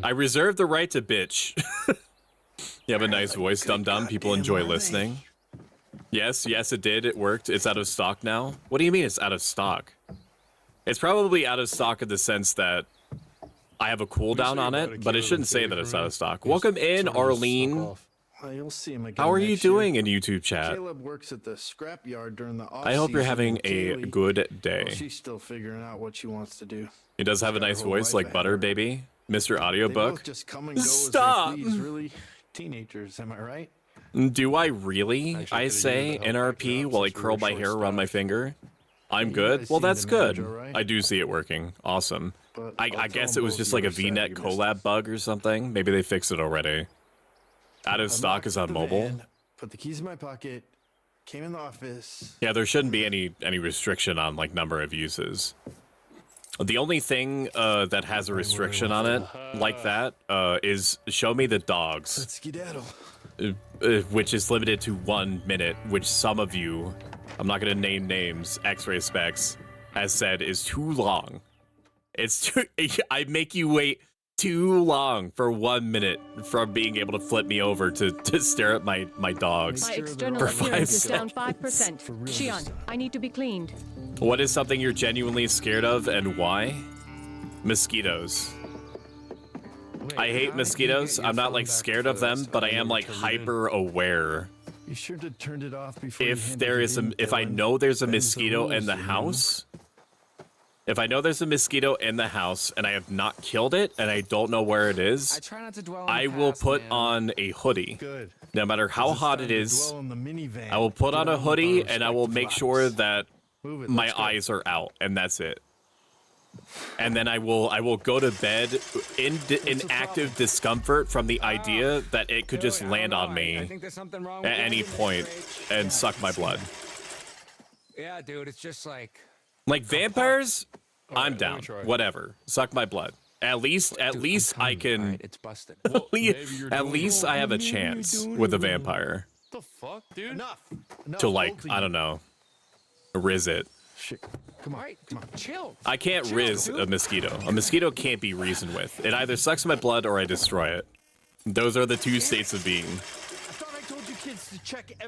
I reserve the right to bitch. You have a nice voice, dum-dum. People enjoy listening. Yes, it did. It worked. It's out of stock now. What do you mean it's out of stock? It's probably out of stock in the sense that I have a cooldown on it, but it shouldn't say that it's out of stock. Welcome in, Arlene. You'll see him again. How are you next year. doing in YouTube chat? Caleb works at the scrapyard during the off I hope you're season, having and a Kaylee, good day. well, she's still figuring out what she wants to do. He does have a nice voice like butter, baby. Mr. They Audiobook. both just come and go Stop! as they please, really teenagers, am I right? Do I really? I say NRP while I curl my hair around my finger. I'm good? Well, that's good. I do see it working. Awesome. I guess it was just like a VNet collab bug or something. Maybe they fixed it already. Out of stock is on mobile. Put the keys in my pocket. Came in the office. Yeah, there shouldn't be any restriction on like number of uses. The only thing that has a restriction on it like that is show me the dogs. Let's skedaddle. Which is limited to 1 minute, which some of you, I'm not going to name names, X-Ray Specs, has said is too long. It's too, I make you wait too long for 1 minute from being able to flip me over to stare at my dogs. My external for appearance 5 is down seconds. 5%. Shion, I need to be cleaned. What is something you're genuinely scared of and why? Mosquitoes. I hate mosquitoes. I'm not like scared of them, but I am like hyper aware. You sure to turn it off before If there is if I know there's a mosquito in the house, if I know there's a mosquito in the house and I have not killed it and I don't know where it is, I will put on a hoodie. Good. No matter how hot it is, I will put on a hoodie and I will make sure that my eyes are out, and that's it. And then I will go to bed in active discomfort from the idea that it could just land on me at any point and suck my blood. Yeah, dude, it's just like vampires, I'm down. Whatever, suck my blood. At least I can. It's busted. At least I have a chance with a vampire. What the fuck, dude? Enough. To like, I don't know, riz it. Shit. Come on, come on. Chill. I can't riz a mosquito. A mosquito can't be reasoned with. It either sucks my blood or I destroy it. Those are the two states of being.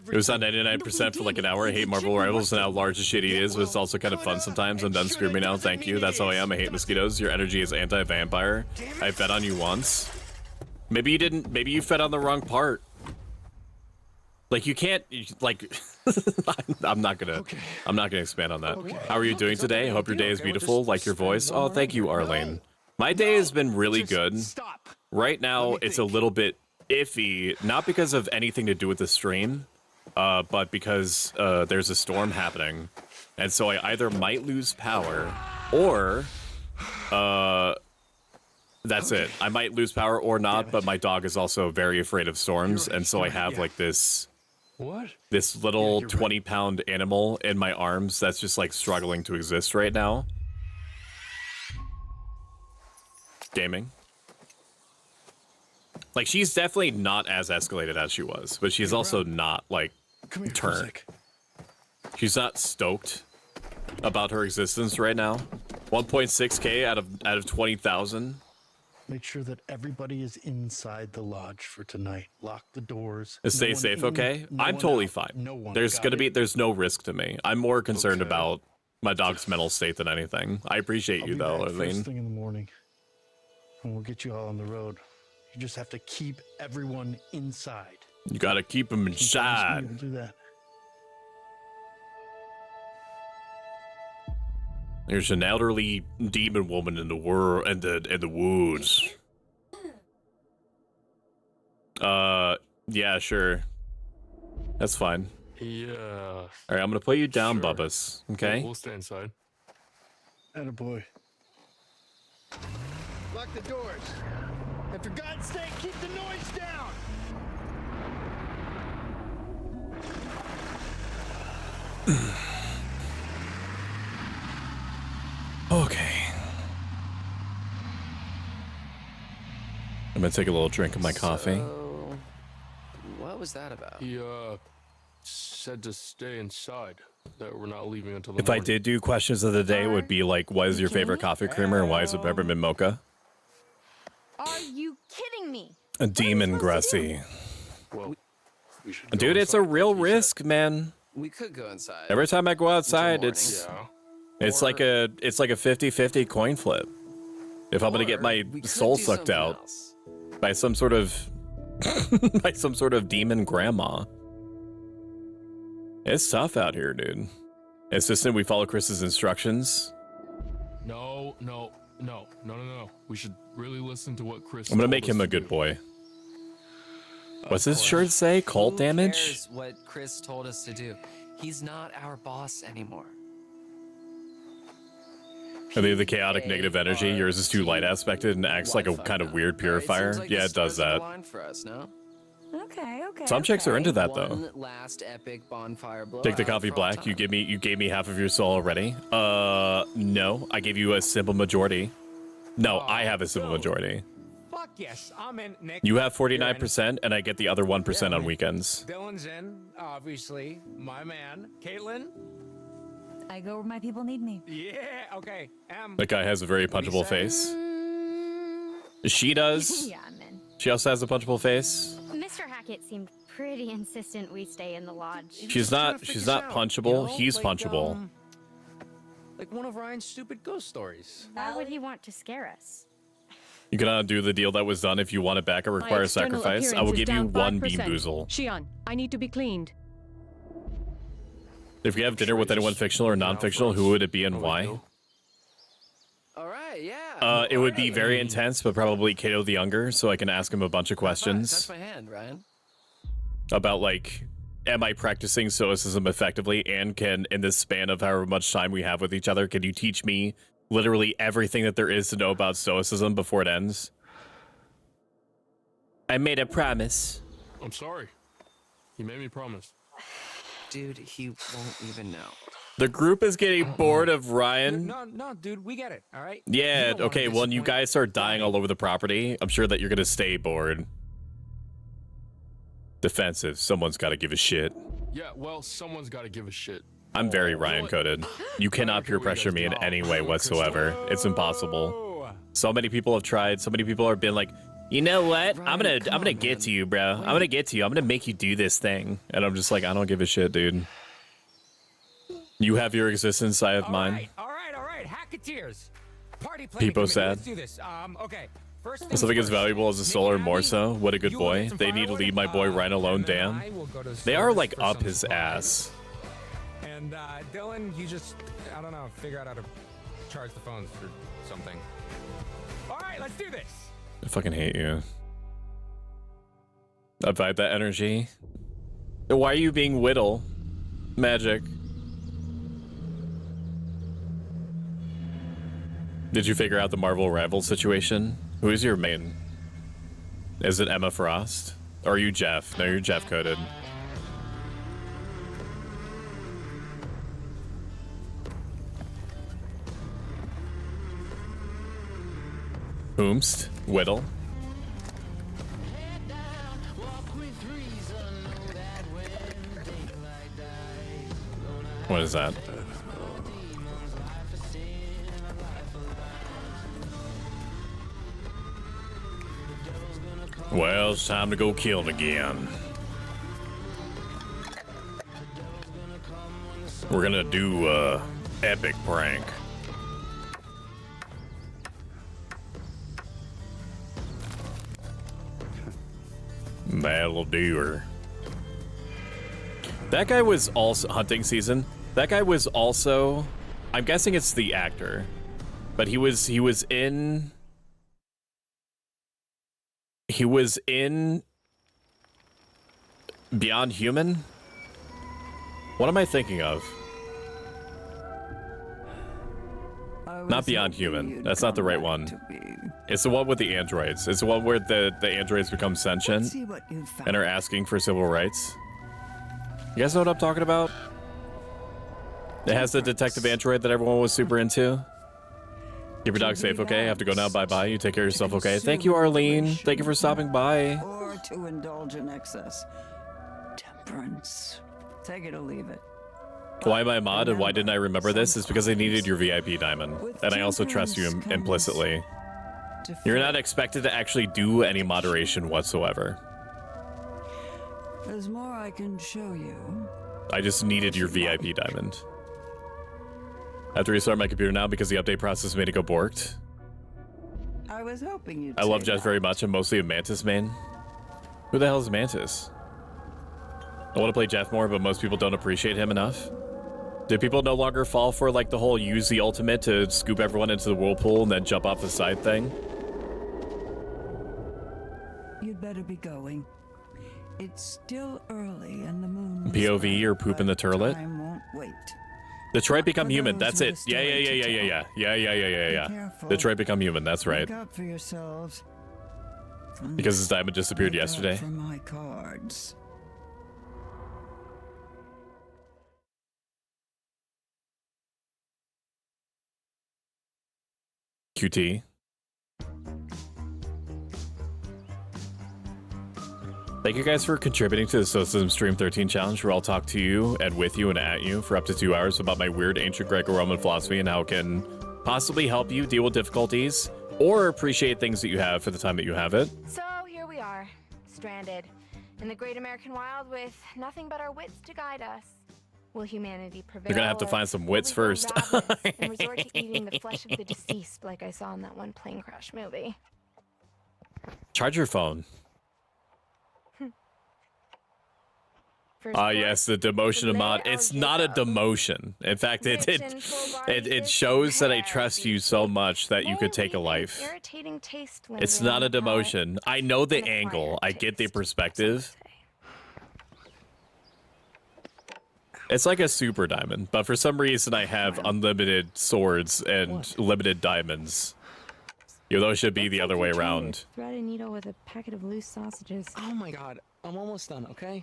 It was on 99% for like an hour. I hate Marvel Rivals and how large and shitty it is, but it's also kind of fun sometimes. I'm done screaming now. Thank you. That's how I am. I hate mosquitoes. Your energy is anti-vampire. I fed on you once. Maybe you didn't. Maybe you fed on the wrong part. Like you can't. Like I'm not gonna expand on that. How are you doing today? Hope your day is beautiful. Like your voice. Oh, thank you, Arlene. My day has been really good. Right now, it's a little bit iffy, not because of anything to do with the stream, but because there's a storm happening, and so I either might lose power, or that's it. I might lose power or not, but my dog is also very afraid of storms, and so I have like this little 20-pound animal in my arms that's just like struggling to exist right now. Gaming. Like, she's definitely not as escalated as she was, but she's also not, like, turned. She's not stoked about her existence right now. 1.6k out of 20,000. Make sure that everybody is inside the lodge for tonight. Lock the doors. Stay safe, okay? I'm totally fine. There's no risk to me. I'm more concerned about my dog's mental state than anything. I appreciate you though, Arlene. First thing in the morning, and we'll get you all on the road. You just have to keep everyone inside. You gotta keep them inside. We'll do that. There's an elderly demon woman in the world, in the woods. Yeah, sure. That's fine. Yeah. All right, I'm gonna put you down, Bubbas. Okay. We'll stay inside. Attaboy. Lock the doors. And for God's sake, keep the noise down! Okay. I'm gonna take a little drink of my coffee. So, what was that about? He said to stay inside. That we're not leaving until the If I did do questions of the day, it would be like, what is your favorite coffee creamer and why is it peppermint mocha? Are you kidding me? A demon Gressy. Well, we should Dude, it's a real risk, man. We could go inside. Every time I go outside, it's like a 50-50 coin flip. If I'm gonna get my soul sucked out by some sort of demon grandma. It's tough out here, dude. Assistant, we follow Chris's instructions. No. We should really listen to what Chris. I'm gonna make him a good boy. What's his shirt say? Cult damage? Who cares what Chris told us to do? He's not our boss anymore. Are they the chaotic negative energy? Yours is too light aspected and acts like a kind of weird purifier. Yeah, it does that. For us, no? Okay, okay. Some chicks are into that though. One last epic bonfire blow. Take the coffee black. You gave me half of your soul already. No, I gave you a simple majority. No, I have a simple majority. Fuck yes, I'm in. Nick, You have 49%, and I get the other 1% on weekends. Dylan's in, obviously. My man, Caitlin. I go where my people need me. Yeah, okay. That guy has a very punchable face. She does. Yeah, I'm in. She also has a punchable face. Mr. Hackett seemed pretty insistent we stay in the lodge. She's not punchable. He's punchable. Like one of Ryan's stupid ghost stories. Why would he want to scare us? You can undo the deal that was done. If you want it back, it My requires external sacrifice. I appearance will is give you down one 5%. bean boozle. Shion, I need to be cleaned. If you have dinner with anyone fictional or non-fictional, who would it be and why? All right, yeah. It would be very intense, but probably Kato the Younger, so I can ask him a bunch of questions Touch my hand, Ryan. about, like, am I practicing stoicism effectively, and can, in this span of however much time we have with each other, can you teach me literally everything that there is to know about stoicism before it ends? I made a promise. I'm sorry. You made me promise. Dude, he won't even know. The group is getting bored of Ryan. No, dude, we get it. All right. Yeah, You don't wanna okay, when you guys start dying all over the property, I'm sure that you're gonna stay bored. Defensive. Someone's gotta give a shit. Yeah, well, someone's got to give a shit. I'm very Ryan-coded. You cannot peer pressure me in any way whatsoever. It's impossible. So many people have tried. So many people have been like, you know what? I'm gonna get to you, bro. I'm gonna get to you. I'm gonna make you do this thing. And I'm just like, I don't give a shit, dude. You have your existence, I have mine. All right. Hacketeers. Party planning People committee, sad. Let's do this. Okay. First things Something as first. valuable as a soul or more so. What a good boy. They need to leave my boy Ryan alone, damn. They are like up his ass. And Dylan, you just, I don't know, figure out how to charge the phones for something. All right, let's do this. I fucking hate you. I vibe that energy. Why are you being Whittle? Magic. Did you figure out the Marvel rival situation? Who is your main? Is it Emma Frost? Or are you Jeff? No, you're Jeff coded. Whomst? Whittle? What is that? Well, it's time to go kill him again. We're gonna do a epic prank. That'll do her. That guy was also hunting season. That guy was also, I'm guessing it's the actor, but he was in Beyond Human. What am I thinking of? Not Beyond Human. That's not the right one. It's the one with the androids. It's the one where the androids become sentient and are asking for civil rights. You guys know what I'm talking about? It has the detective android that everyone was super into. Keep your dog safe, okay? I have to go now. Bye-bye. You take care of yourself, okay? Thank you, Arlene. Thank you for stopping by. Or to indulge in excess. Temperance. Take it or leave it. Why am I a mod and why didn't I remember this? It's because I needed your VIP diamond. And I also trust you implicitly. You're not expected to actually do any moderation whatsoever. There's more I can show you. I just needed your VIP diamond. I have to restart my computer now because the update process made it go borked. I was hoping you'd I love say Jess that. very much. I'm mostly a Mantis main. Who the hell is Mantis? I want to play Jeff more, but most people don't appreciate him enough. Did people no longer fall for like the whole use the ultimate to scoop everyone into the whirlpool and then jump off the side thing? You'd better be going. It's still early and the moon. POV or poop in the turlet? Time won't wait. Detroit Become Human. That's it. Yeah. Detroit Become Human. That's right. Look out for yourselves. Because his diamond disappeared Look out yesterday. for my cards. QT. Thank you guys for contributing to the Socialism Stream 13 challenge, where I'll talk to you and with you and at you for up to 2 hours about my weird ancient Greco-Roman philosophy and how it can possibly help you deal with difficulties or appreciate things that you have for the time that you have it. So here we are, stranded in the great American wild with nothing but our wits to guide us. Will humanity prevail? You're gonna have to or find some will wits we go first. ravenous and resort to eating the flesh of the deceased, like I saw in that one plane crash movie. Charge your phone. Yes, the demotion mod. It's not a demotion. In fact, it shows that I trust you so much that you could take a life. Irritating taste. It's not a demotion. I know the angle. I get the perspective. It's like a super diamond, but for some reason I have unlimited swords and limited diamonds. You know, those should be the other way around. Thread a needle with a packet of loose sausages. Oh my god, I'm almost done, okay?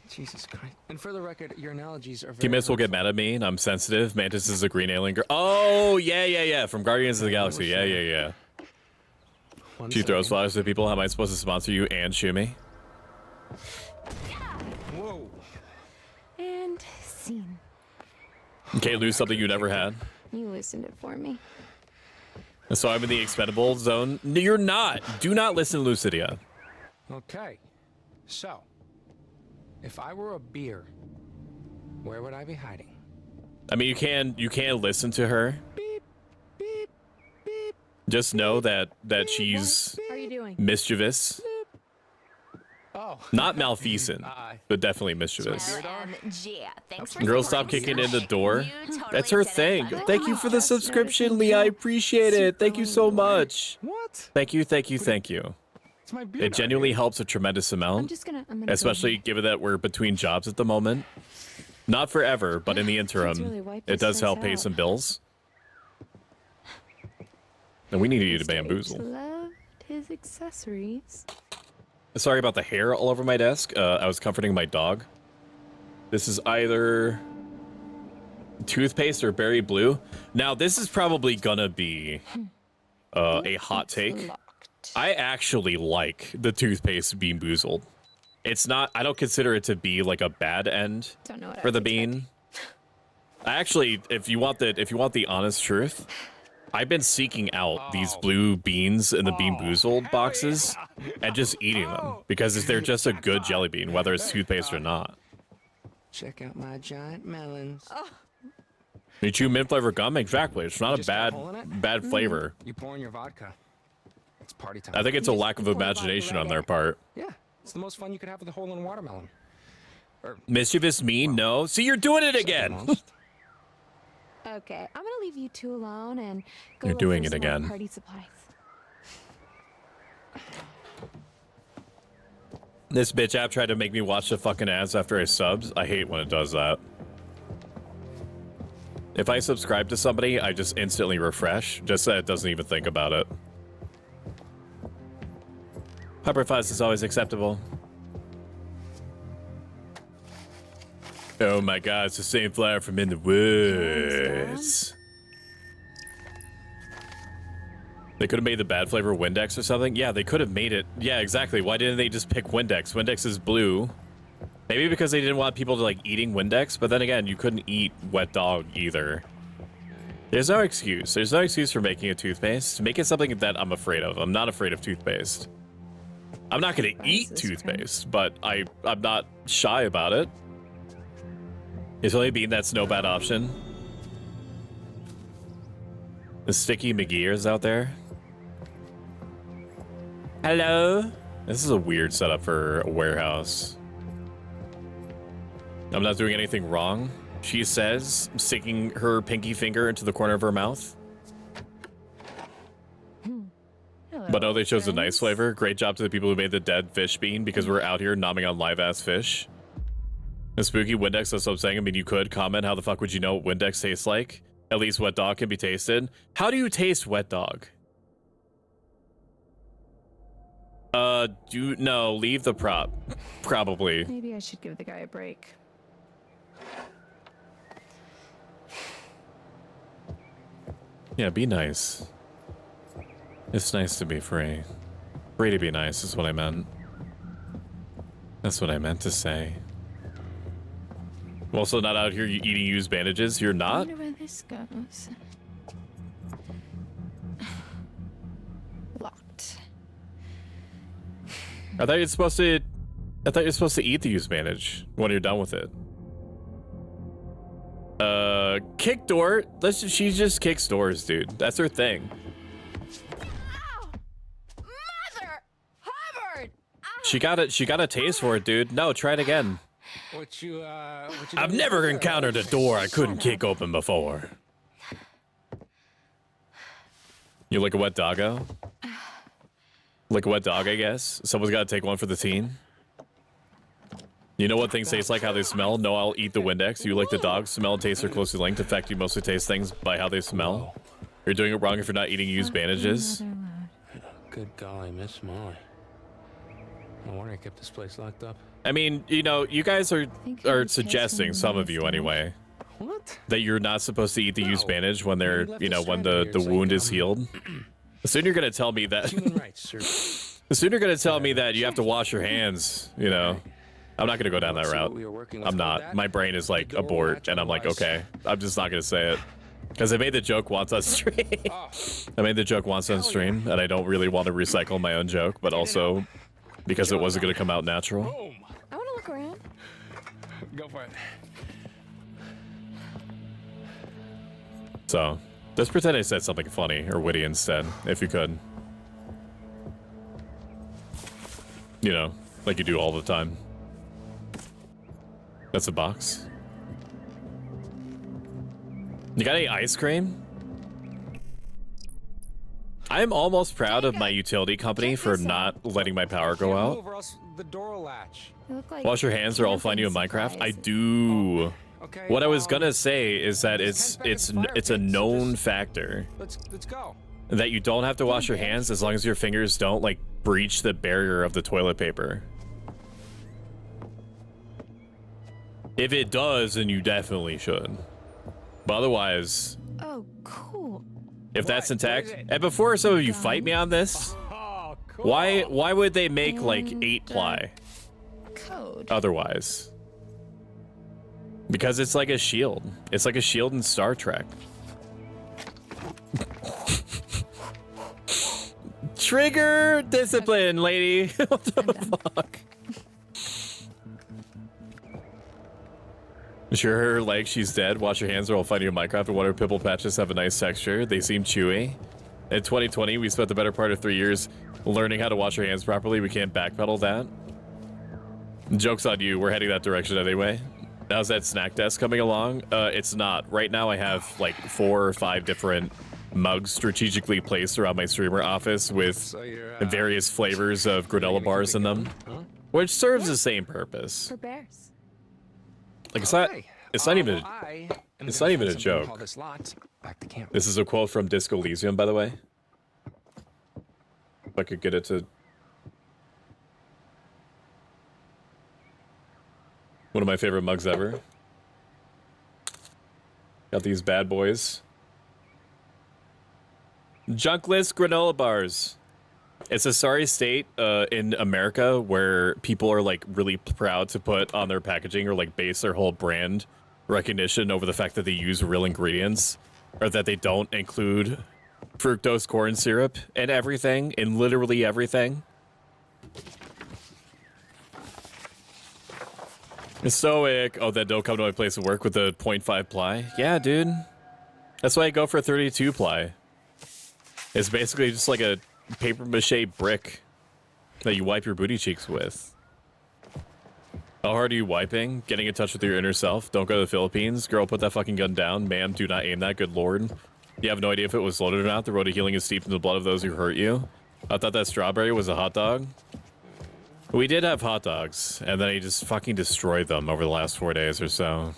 Jesus Christ. And for the record, your analogies are very... Teammates will get mad at me, and I'm sensitive. Mantis is a green alien girl. Oh, yeah. From Guardians of the Galaxy. Yeah. She throws flowers at people. How am I supposed to sponsor you and shoot me? Whoa. And scene. You can't lose something you never had. You loosened it for me. So I'm in the expendable zone. No, you're not. Do not listen to Lucidia. Okay. So, if I were a beer, where would I be hiding? I mean, you can listen to her. Just know that she's How are you doing? mischievous. Oh. Not malfeasant, but definitely mischievous. Yeah, thanks for Girl, stop kicking in the door. That's her thing. Thank you for the subscription, Lee. I appreciate it. Thank you so much. What? Thank you. It genuinely helps a tremendous amount, I'm gonna especially given that we're between jobs at the moment. Not forever, but in the interim, it does help pay some bills. And we need you to bamboozle. Loved his accessories. Sorry about the hair all over my desk. I was comforting my dog. This is either toothpaste or berry blue. Now, this is probably gonna be a hot take. I actually like the toothpaste Bean Boozled. It's not, I don't consider it to be like a bad end for the bean. I actually, if you want the honest truth, I've been seeking out these blue beans in the Bean Boozled boxes and just eating them because they're just a good jelly bean, whether it's toothpaste or not. Check out my giant melons. You chew mint flavor gum? Exactly. It's not a bad flavor. You pour in your vodka. It's party time. I think it's a lack of imagination on their part. Yeah, it's the most fun you could have with a hole in watermelon. Mischievous mean? No. See, you're doing it again. Okay, I'm gonna leave you two alone and go You're look doing for it some more again. party supplies. This bitch app tried to make me watch the fucking ads after I subbed. I hate when it does that. If I subscribe to somebody, I just instantly refresh, just so it doesn't even think about it. Hyperfuzz is always acceptable. Oh my god, it's the same flower from In the Woods. They could have made the bad flavor Windex or something. Yeah, they could have made it. Yeah, exactly. Why didn't they just pick Windex? Windex is blue. Maybe because they didn't want people to like eating Windex, but then again, you couldn't eat wet dog either. There's no excuse. There's no excuse for making a toothpaste. Make it something that I'm afraid of. I'm not afraid of toothpaste. I'm not gonna eat toothpaste, but I'm not shy about it. It's only bean that's no bad option. The sticky McGears out there. Hello? This is a weird setup for a warehouse. I'm not doing anything wrong, she says, sticking her pinky finger into the corner of her mouth. But no, they chose a nice flavor. Great job to the people who made the dead fish bean because we're out here nomming on live-ass fish. The spooky Windex, that's what I'm saying. I mean, you could comment, how the fuck would you know what Windex tastes like? At least wet dog can be tasted. How do you taste wet dog? Leave the prop. Probably. Maybe I should give the guy a break. Yeah, be nice. It's nice to be free. Free to be nice is what I meant. That's what I meant to say. I'm also not out here eating used bandages. You're I not? wonder where this goes. Locked. I thought you're supposed to eat the used bandage when you're done with it. Kick door. She just kicks doors, dude. That's her thing. Mother Hubbard! She got a taste for it, dude. No, try it again. What you I've never encountered a door I couldn't kick open before. You like a wet doggo? Like a wet dog, I guess. Someone's got to take one for the team. You know what things taste like, how they smell? No, I'll eat the Windex. You like the dog? Smell and taste are closely linked. In fact, you mostly taste things by how they smell. You're doing it wrong if you're not eating used bandages. Good golly, Miss Molly. No wonder I kept this place locked up. I mean, you know, you guys are suggesting, some of you anyway, that you're not supposed to eat the used bandage when they're, you know, when the wound is healed. Soon you're gonna tell me that. Soon you're gonna tell me that you have to wash your hands. You know, I'm not gonna go down that route. I'm not. My brain is like abort, and I'm like, okay, I'm just not gonna say it because I made the joke once on stream. I made the joke once on stream, and I don't really want to recycle my own joke, but also because it wasn't gonna come out natural. I want to look around. Go for it. So, just pretend I said something funny or witty instead, if you could. You know, like you do all the time. That's a box. You got any ice cream? I'm almost proud of my utility company for not letting my power go out. Move or else the door will latch. Wash your hands or I'll find you in Minecraft. I do. What I was gonna say is that it's a known factor Let's go. that you don't have to wash your hands as long as your fingers don't like breach the barrier of the toilet paper. If it does, then you definitely should. But otherwise, Oh, cool. if that's intact, and before some of you fight me on this, why would they make like 8-ply Code. otherwise? Because it's like a shield. It's like a shield in Star Trek. Trigger discipline, lady. What the fuck? Sure, like she's dead. Wash your hands or I'll find you in Minecraft. And water pimple patches have a nice texture. They seem chewy. In 2020, we spent the better part of 3 years learning how to wash our hands properly. We can't backpedal that. Joke's on you. We're heading that direction anyway. How's that snack desk coming along? It's not. Right now I have like 4 or 5 different mugs strategically placed around my streamer office with various flavors of granola bars in them, which serves the same purpose. For bears. Like it's not even a joke. This is a quote from Disco Elysium, by the way. If I could get it to one of my favorite mugs ever. Got these bad boys. Junkless granola bars. It's a sorry state in America where people are like really proud to put on their packaging or like base their whole brand recognition over the fact that they use real ingredients or that they don't include fructose corn syrup in everything, in literally everything. Stoic. Oh, then don't come to my place of work with the 0.5 ply. Yeah, dude. That's why I go for 32 ply. It's basically just like a paper mache brick that you wipe your booty cheeks with. How hard are you wiping? Getting in touch with your inner self. Don't go to the Philippines. Girl, put that fucking gun down. Ma'am, do not aim that. Good lord. You have no idea if it was loaded or not. The road to healing is steeped in the blood of those who hurt you. I thought that strawberry was a hot dog. We did have hot dogs, and then he just fucking destroyed them over the last 4 days or so.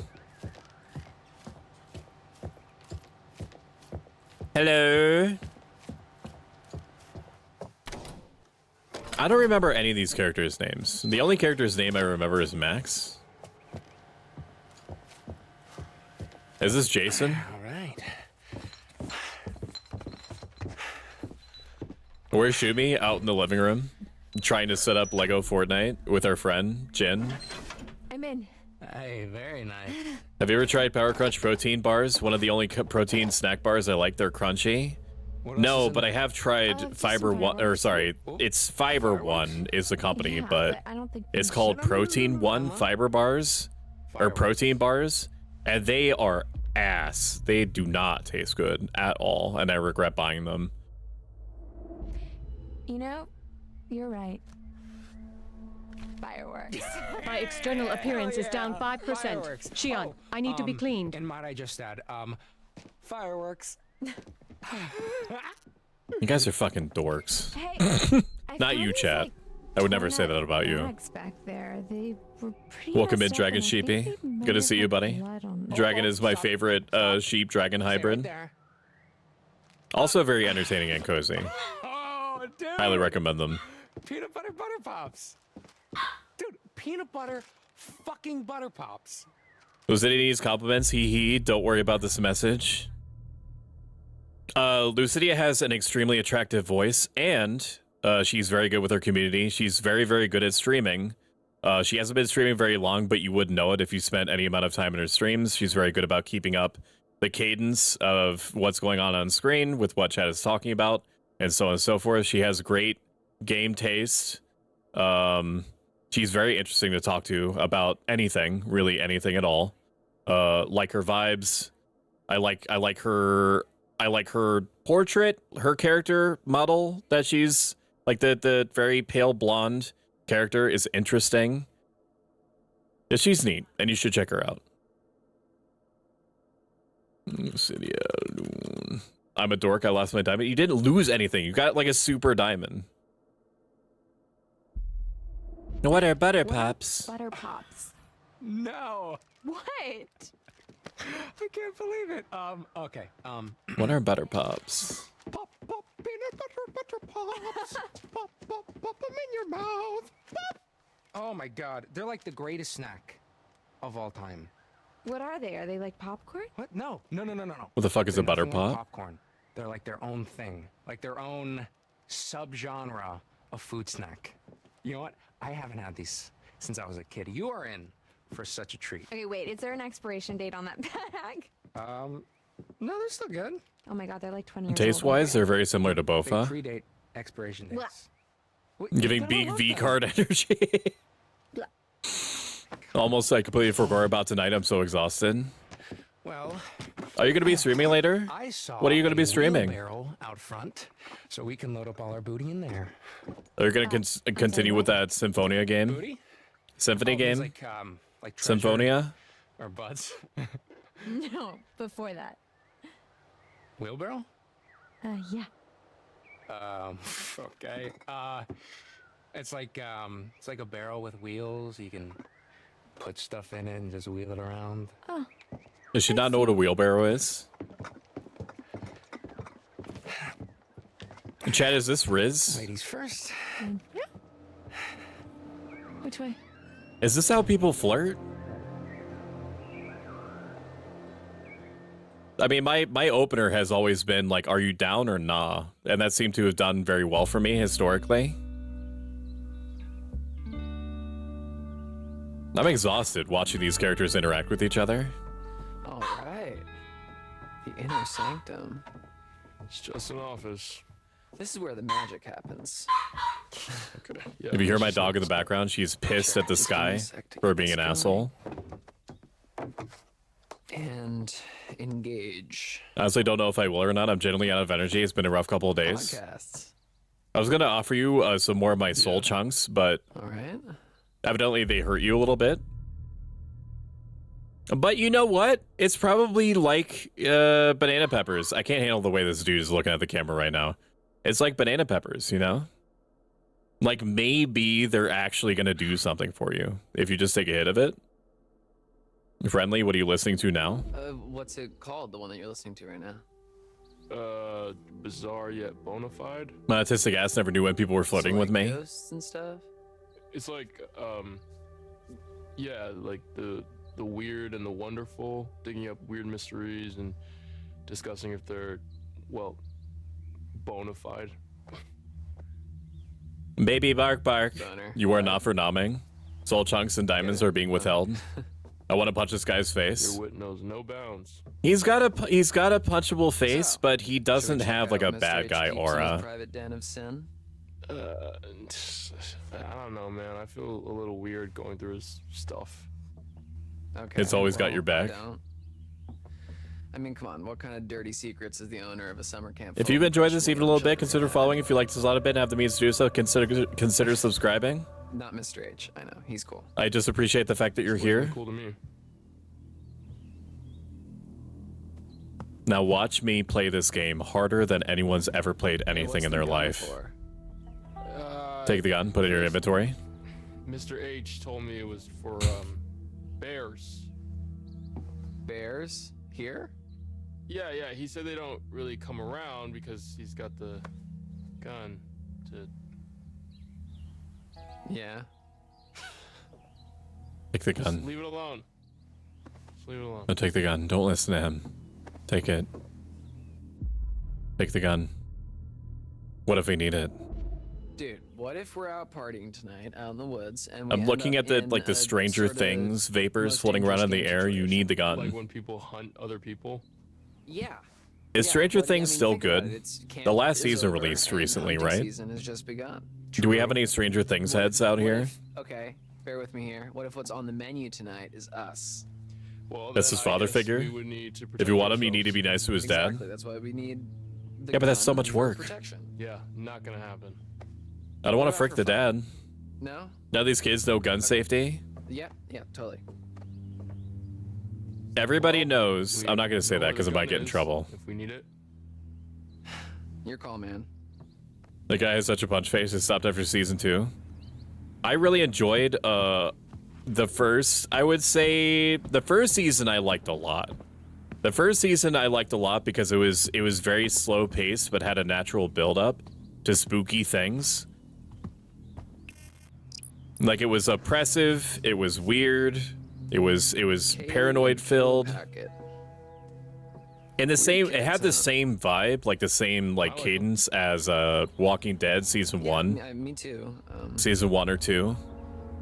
Hello? I don't remember any of these characters' names. The only character's name I remember is Max. Is this Jason? All right. Where's Shumi? Out in the living room, trying to set up Lego Fortnite with our friend Jin. I'm in. Hey, very nice. Have you ever tried Power Crunch protein bars? One of the only protein snack bars I like. They're crunchy. No, but I have tried Fiber One, or sorry, it's Fiber One is the company, but I don't think it's called Protein One Fiber Bars, or protein bars, and they are ass. They do not taste good at all, and I regret buying them. You know, you're right. Fireworks. My external appearance is down 5%. Fireworks. Shion, I need to be cleaned. And might I just add, fireworks. You guys are fucking dorks. Hey, Not you, chat. I would never say that about you. bags back there, they were pretty Welcome in, messed up, Dragon and I think Sheepy. they might Good to have see you, had buddy. blood on them. Dragon is my favorite sheep-dragon hybrid. Also very entertaining and cozy. Oh, dude. Highly recommend them. Peanut butter pops. Dude, peanut butter fucking butter pops. Lucidity needs compliments. Hee. Don't worry about this message. Lucidia has an extremely attractive voice, and she's very good with her community. She's very, very good at streaming. She hasn't been streaming very long, but you would know it if you spent any amount of time in her streams. She's very good about keeping up the cadence of what's going on screen with what chat is talking about, and so on and so forth. She has great game taste. She's very interesting to talk to about anything, really anything at all. Like her vibes. I like her portrait, her character model that she's like the very pale blonde character is interesting. Yeah, she's neat, and you should check her out. I'm a dork. I lost my diamond. You didn't lose anything. You got like a super diamond. What are butter pops? Butter pops. No. What? I can't believe it. Okay. What are butter pops? Pop, peanut butter pops. Pop, them in your mouth. Pop. Oh my god, they're like the greatest snack of all time. What are they? Are they like popcorn? What? No. What the fuck is a butter Nothing like pop? Popcorn. They're like their own thing, like their own subgenre of food snack. You know what? I haven't had these since I was a kid. You are in for such a treat. Okay, wait. Is there an expiration date on that bag? No, they're still good. Oh my god, they're like 20 years Taste-wise, they're very similar to They Bofa. predate expiration Blah. dates. Giving big V-card energy. Almost I completely forgot about tonight. I'm so exhausted. Well, Are you going to be streaming later? I saw What are you going to be a streaming? wheelbarrow out front, so we can load up all our booty in there. Are you going to continue with that Symphonia game? Booty? Symphony Oh, things game? like treasure Symphonia? or buds. No, before that. Wheelbarrow? Yeah. Okay. It's like a barrel with wheels. You can put stuff in it and just wheel it around. Oh. Does she not know what a wheelbarrow is? Chad, is this Riz? Ladies first. Which way? Is this how people flirt? I mean, my opener has always been like, are you down or nah? And that seemed to have done very well for me historically. I'm exhausted watching these characters interact with each other. All right. The inner sanctum. It's just an office. This is where the magic happens. Okay. If you hear my dog in the background, she's pissed at the sky for being an asshole. And engage. I honestly don't know if I will or not. I'm generally out of energy. It's been a rough couple of days. Podcasts. I was going to offer you some more of my soul chunks, but All right. evidently they hurt you a little bit. But you know what? It's probably like banana peppers. I can't handle the way this dude is looking at the camera right now. It's like banana peppers, you know? Like maybe they're actually going to do something for you if you just take a hit of it. Friendly, what are you listening to now? What's it called? The one that you're listening to right now? bizarre yet bona fide. My autistic ass never knew when people were flirting with me. Ghosts and stuff. It's like, yeah, like the weird and the wonderful, digging up weird mysteries and discussing if they're, well, bona fide. Baby bark bark. Boner. You are not for nomming. Soul chunks and diamonds are being withheld. I want to punch this guy's face. Your wit knows no bounds. He's got a punchable face, but he doesn't have like a bad guy aura. Private den of sin. I don't know, man. I feel a little weird going through his stuff. Okay. It's always got well, your back. I mean, come on. What kind of dirty secrets is the owner of a summer camp? If you've enjoyed this even a little bit, consider following. If you like this a lot a bit and have the means to do so, consider subscribing. Not Mr. H. I know. He's cool. I just appreciate the fact that you're here. Cool to me. Now watch me play this game harder than anyone's ever played anything in their life. Take the gun, put it in your inventory. Mr. H told me it was for bears. Bears? Here? Yeah, he said they don't really come around because he's got the gun to... Yeah. Take the gun. Just leave it alone. Just leave it alone. No, take the gun. Don't listen to him. Take it. Take the gun. What if we need it? Dude, what if we're out partying tonight out in the woods and we I'm end looking up at the in a Stranger sort of Things vapors most floating around in the dangerous air. game You need the gun. Like when people hunt other people. Yeah. Is Stranger but, Things still think about good? it, it's camp The last is season over released and recently, hunting right? Season has just begun. Do we have any Stranger Things heads out here? Okay, bear with me here. What if what's on the menu tonight is us? Well, That's his father figure? we would need to If protect you want him, you ourselves. need to be nice to his Exactly. dad. That's why we need. The Yeah, but that's so gun much for work. Protection. Yeah, not gonna happen. I don't want to What frick about the for dad. No. Now these kids know gun safety. Yeah. Yeah. Totally. Everybody knows. I'm not going to say know that where because the I might gun get in is, trouble. If we need it. Your call, man. The guy has such a punch face. It stopped after season 2. I really enjoyed the first. I would say the first season I liked a lot. The first season I liked a lot because it was very slow paced but had a natural build up to spooky things. Like it was oppressive. It was weird. It was paranoid filled. And the same, it had the same vibe, like the same like cadence as Walking Dead season 1. Yeah, me too. Season 1 or 2.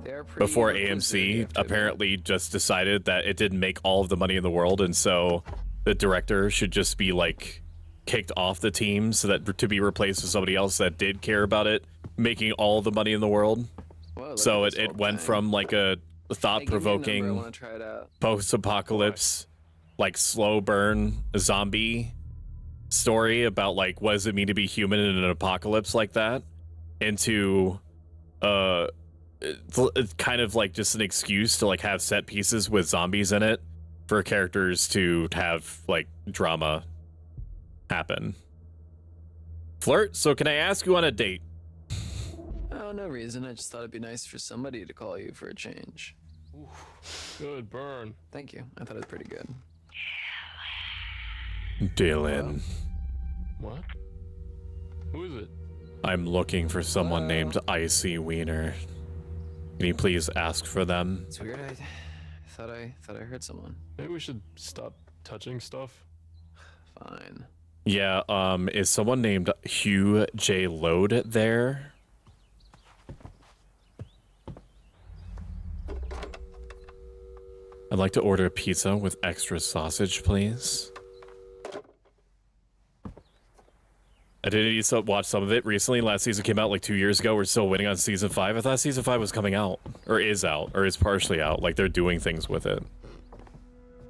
They're pretty Before reclusive, you AMC have to admit. apparently just decided that it didn't make all of the money in the world, and so the director should just be like kicked off the team so that to be replaced with somebody else that did care about it making all the money in the world. Whoa, So look at it this went whole from like a Hey, thought-provoking give me a number, I wanna try it out. post-apocalypse, like slow burn zombie story about like what does it mean to be human in an apocalypse like that, into it's kind of like just an excuse to like have set pieces with zombies in it for characters to have like drama happen. Flirt, so can I ask you on a date? Oh, no reason. I just thought it'd be nice for somebody to call you for a change. Good burn. Thank you. I thought it was pretty good. Dylan, What? Who is it? I'm looking for someone named Icy Wiener. Can you please ask for them? It's weird. I thought I heard someone. Maybe we should stop touching stuff. Fine. Yeah, is someone named Hugh J. Lode there? I'd like to order a pizza with extra sausage, please. I did watch some of it recently. Last season came out like 2 years ago. We're still waiting on season 5. I thought season 5 was coming out, or is partially out. Like they're doing things with it.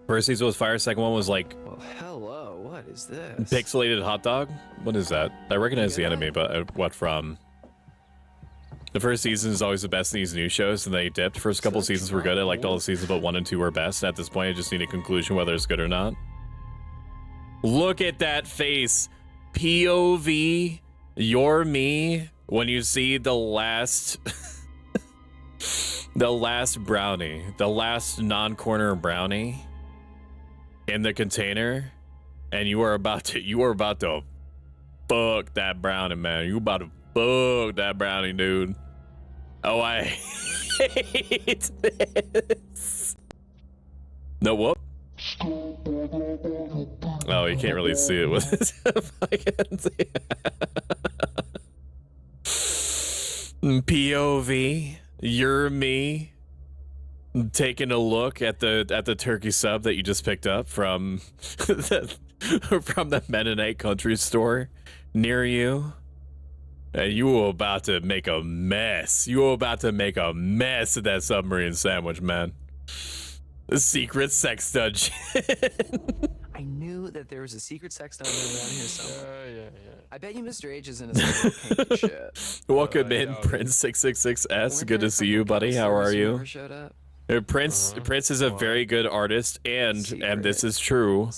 First season was fire. Second one was like Well, hello. What is this? pixelated hot dog. What is that? I recognize the enemy, but what from? The first season is always the best in these new shows, and they dipped. First couple seasons were good. I liked all the seasons, but 1 and 2 were best. At this point, I just need a conclusion whether it's good or not. Look at that face. POV, you're me when you see the last the last brownie, the last non-corner brownie in the container, And you are about to fuck that brownie, man. You about to fuck that brownie, dude. Oh, I hate this. No, whoop. Oh, you can't really see it with this. POV, you're me taking a look at the turkey sub that you just picked up from the Mennonite country store near you. And you were about to make a mess. You were about to make a mess of that submarine sandwich, man. The secret sex dungeon. I knew that there was a secret sex dungeon around here somewhere. Yeah. I bet you Mr. H is in a similar kinky shit. Welcome in, Prince666S. Good to see you, buddy. How are you? Showed up? Prince is a very good artist, and this is true,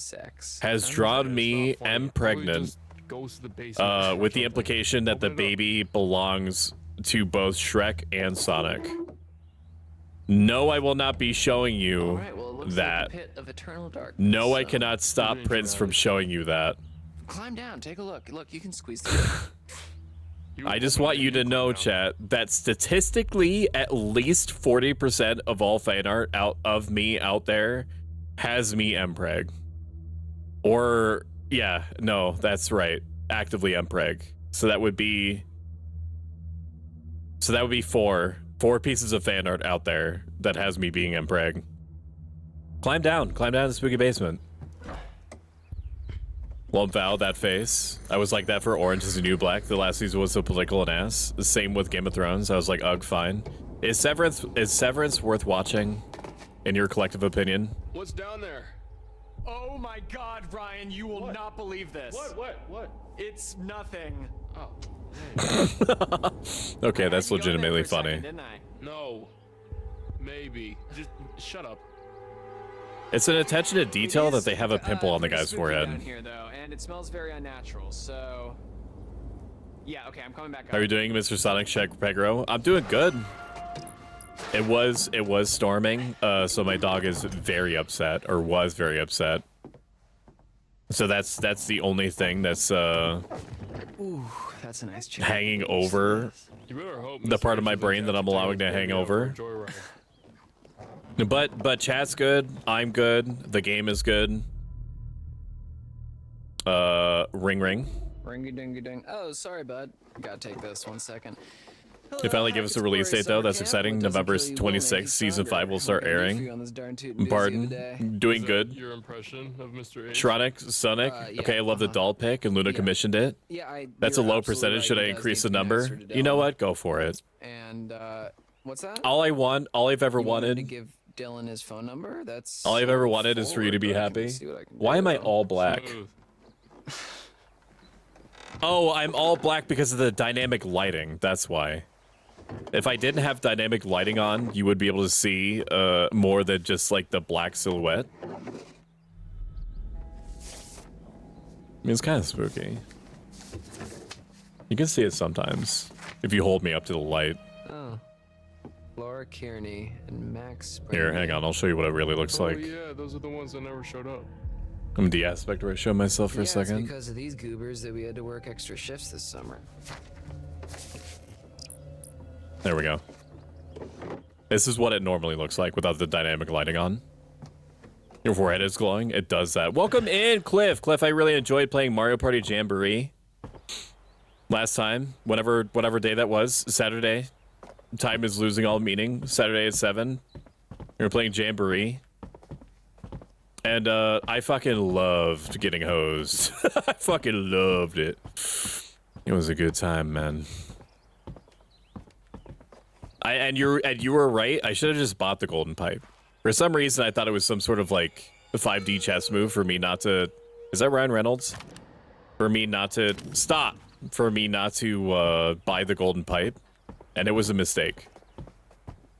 has drawn me and pregnant, with the implication that the baby belongs to both Shrek and Sonic. No, I will not be showing you that. No, I cannot stop Prince from showing you that. Climb down, take a look. Look, you can squeeze through. I just want you to know, chat, that statistically, at least 40% of all fan art of me out there has me mpreg. Or, yeah, no, that's right. Actively mpreg. So that would be four pieces of fan art out there that has me being mpreg. Climb down the spooky basement. Love Val, that face. I was like that for Orange is the New Black. The last season was so political and ass. The same with Game of Thrones. I was like, ugh, fine. Is Severance worth watching, in your collective opinion? What's down there? Oh my God, Ryan, you will not believe this. What? It's nothing. Oh. Okay, that's legitimately funny. No. Maybe. Just shut up. It's an attention to detail that they have a pimple on the guy's forehead. Down here, though, and it smells very unnatural, so... Yeah, okay, I'm coming back up. How are you doing, Mr. Sonic Pegro? I'm doing good. It was storming, so my dog is very upset, or was very upset. So that's the only thing that's Ooh, that's a nice hanging over the part of my brain that I'm allowing to hang over. But chat's good, I'm good, the game is good. Ring. Ringy-dingy-ding. Oh, sorry, bud. Gotta take this 1 second. They finally give us a release date, though. That's exciting. November 26th, Season 5 will start airing. Pardon? Doing good. Your impression of Mr. H? Sonic? Okay, I love the doll pick, and Luna commissioned it. That's a low percentage. Should I increase the number? You know what? Go for it. And, what's that? All I've ever wanted... to give Dylan his phone number? That's... All I've ever wanted is for you to be happy. Why am I all black? Oh, I'm all black because of the dynamic lighting. That's why. If I didn't have dynamic lighting on, you would be able to see more than just like the black silhouette. I mean, it's kind of spooky. You can see it sometimes if you hold me up to the light. Oh. Laura Kearney and Max. Here, hang on. I'll show you what it really looks like. Oh yeah, those are the ones that never showed up. I'm the aspect where I show myself for a second. It's because of these goobers that we had to work extra shifts this summer. There we go. This is what it normally looks like without the dynamic lighting on. Your forehead is glowing. It does that. Welcome in, Cliff. Cliff, I really enjoyed playing Mario Party Jamboree last time. Whatever day that was. Saturday. Time is losing all meaning. Saturday at 7. We were playing Jamboree. And I fucking loved getting hosed. I fucking loved it. It was a good time, man. And you were right. I should have just bought the golden pipe. For some reason, I thought it was some sort of like 5D chess move for me not to. Is that Ryan Reynolds? For me not to stop. For me not to buy the golden pipe, and it was a mistake.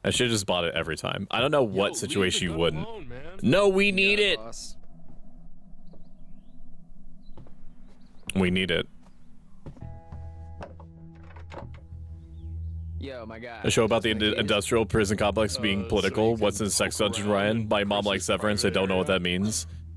I should have just bought it every time. I don't know what situation you wouldn't. Alone, no, we need it. Boss. We need it. Yo, my God. A show about the industrial prison complex being political. What's in Sex Dungeon, Ryan? My mom likes Severance. I don't know what that means.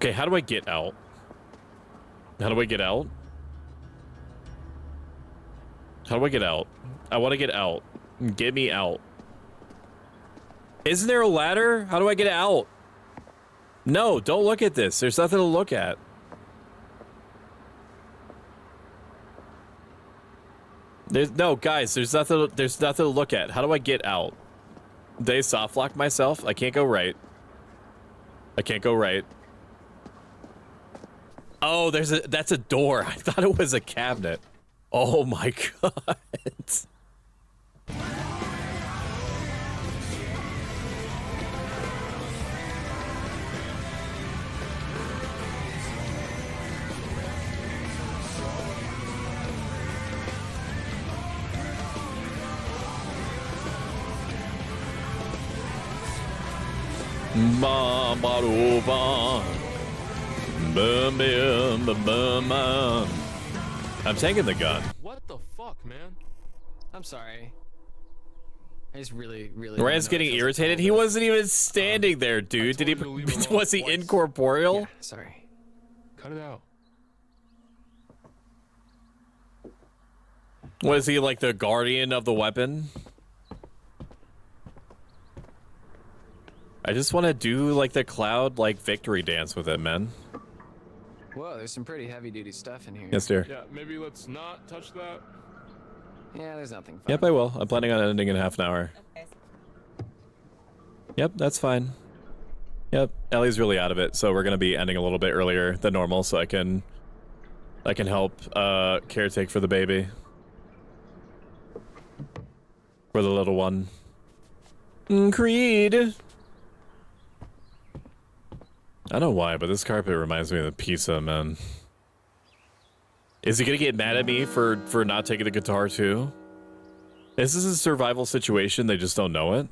Okay, how do I get out? How do I get out? How do I get out? I want to get out. Get me out. Isn't there a ladder? How do I get out? No, don't look at this. There's nothing to look at. No, guys, there's nothing to look at. How do I get out? Did I soft lock myself? I can't go right. I can't go right. Oh, that's a door. I thought it was a cabinet. Oh my god. I'm taking the gun. What the fuck, man? I'm sorry. I just really. Ryan's getting irritated. He wasn't even standing there, dude. Did he? Was he incorporeal? Yeah, sorry. Cut it out. Was he like the guardian of the weapon? I just want to do like the cloud victory dance with it, man. Whoa, there's some pretty heavy duty stuff in here. Yes, dear. Yeah, maybe let's not touch that. Yeah, there's nothing fun. Yep, I will. I'm planning on ending in half an hour. Okay. Yep, that's fine. Yep, Ellie's really out of it, so we're gonna be ending a little bit earlier than normal, so I can help caretake for the baby, for the little one. Creed. I don't know why, but this carpet reminds me of the pizza, man. Is he gonna get mad at me for not taking the guitar too? Is this a survival situation? They just don't know it?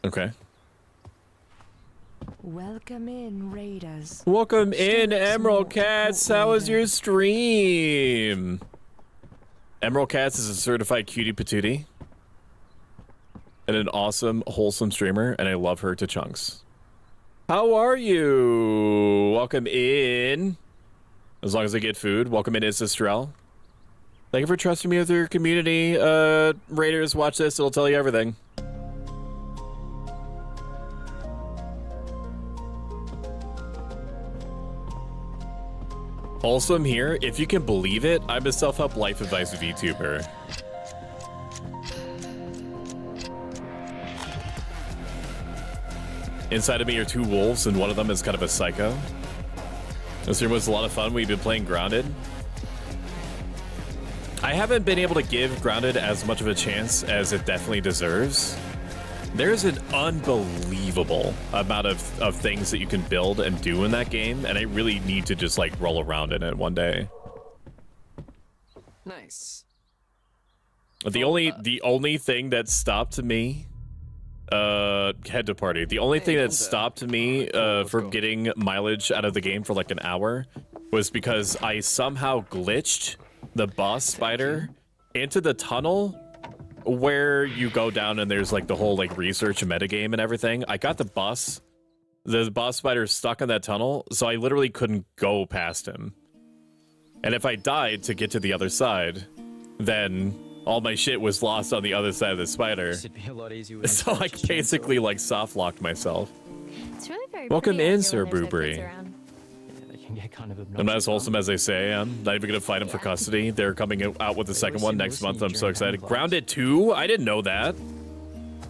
Okay. Welcome in, Raiders. Welcome in, Emerald Cats. How was your stream? Emerald Cats is a certified cutie patootie. And an awesome, wholesome streamer, and I love her to chunks. How are you? Welcome in. As long as I get food. Welcome in, Isistrel. Thank you for trusting me with your community. Raiders, watch this. It'll tell you everything. Wholesome here. If you can believe it, I'm a self-help life advice VTuber. Inside of me are two wolves, and one of them is kind of a psycho. This stream was a lot of fun. We've been playing Grounded. I haven't been able to give Grounded as much of a chance as it definitely deserves. There's an unbelievable amount of things that you can build and do in that game, and I really need to just roll around in it one day. Nice. The only thing that stopped me, head to party. The only thing that stopped me from getting mileage out of the game for an hour was because I somehow glitched the boss spider into the tunnel where you go down and there's the whole research metagame and everything. I got the boss spider stuck in that tunnel, so I literally couldn't go past him. And if I died to get to the other side, then all my shit was lost on the other side of the spider. It'd be a lot easier with So I basically soft locked myself. It's really very Welcome pretty out in, here Sir when there's no Boobry. kids around. They can get kind of I'm not as wholesome as they say I am. Not even gonna fight him for custody. They're coming out with the second one next month. I'm so excited. Grounded 2? I didn't know that.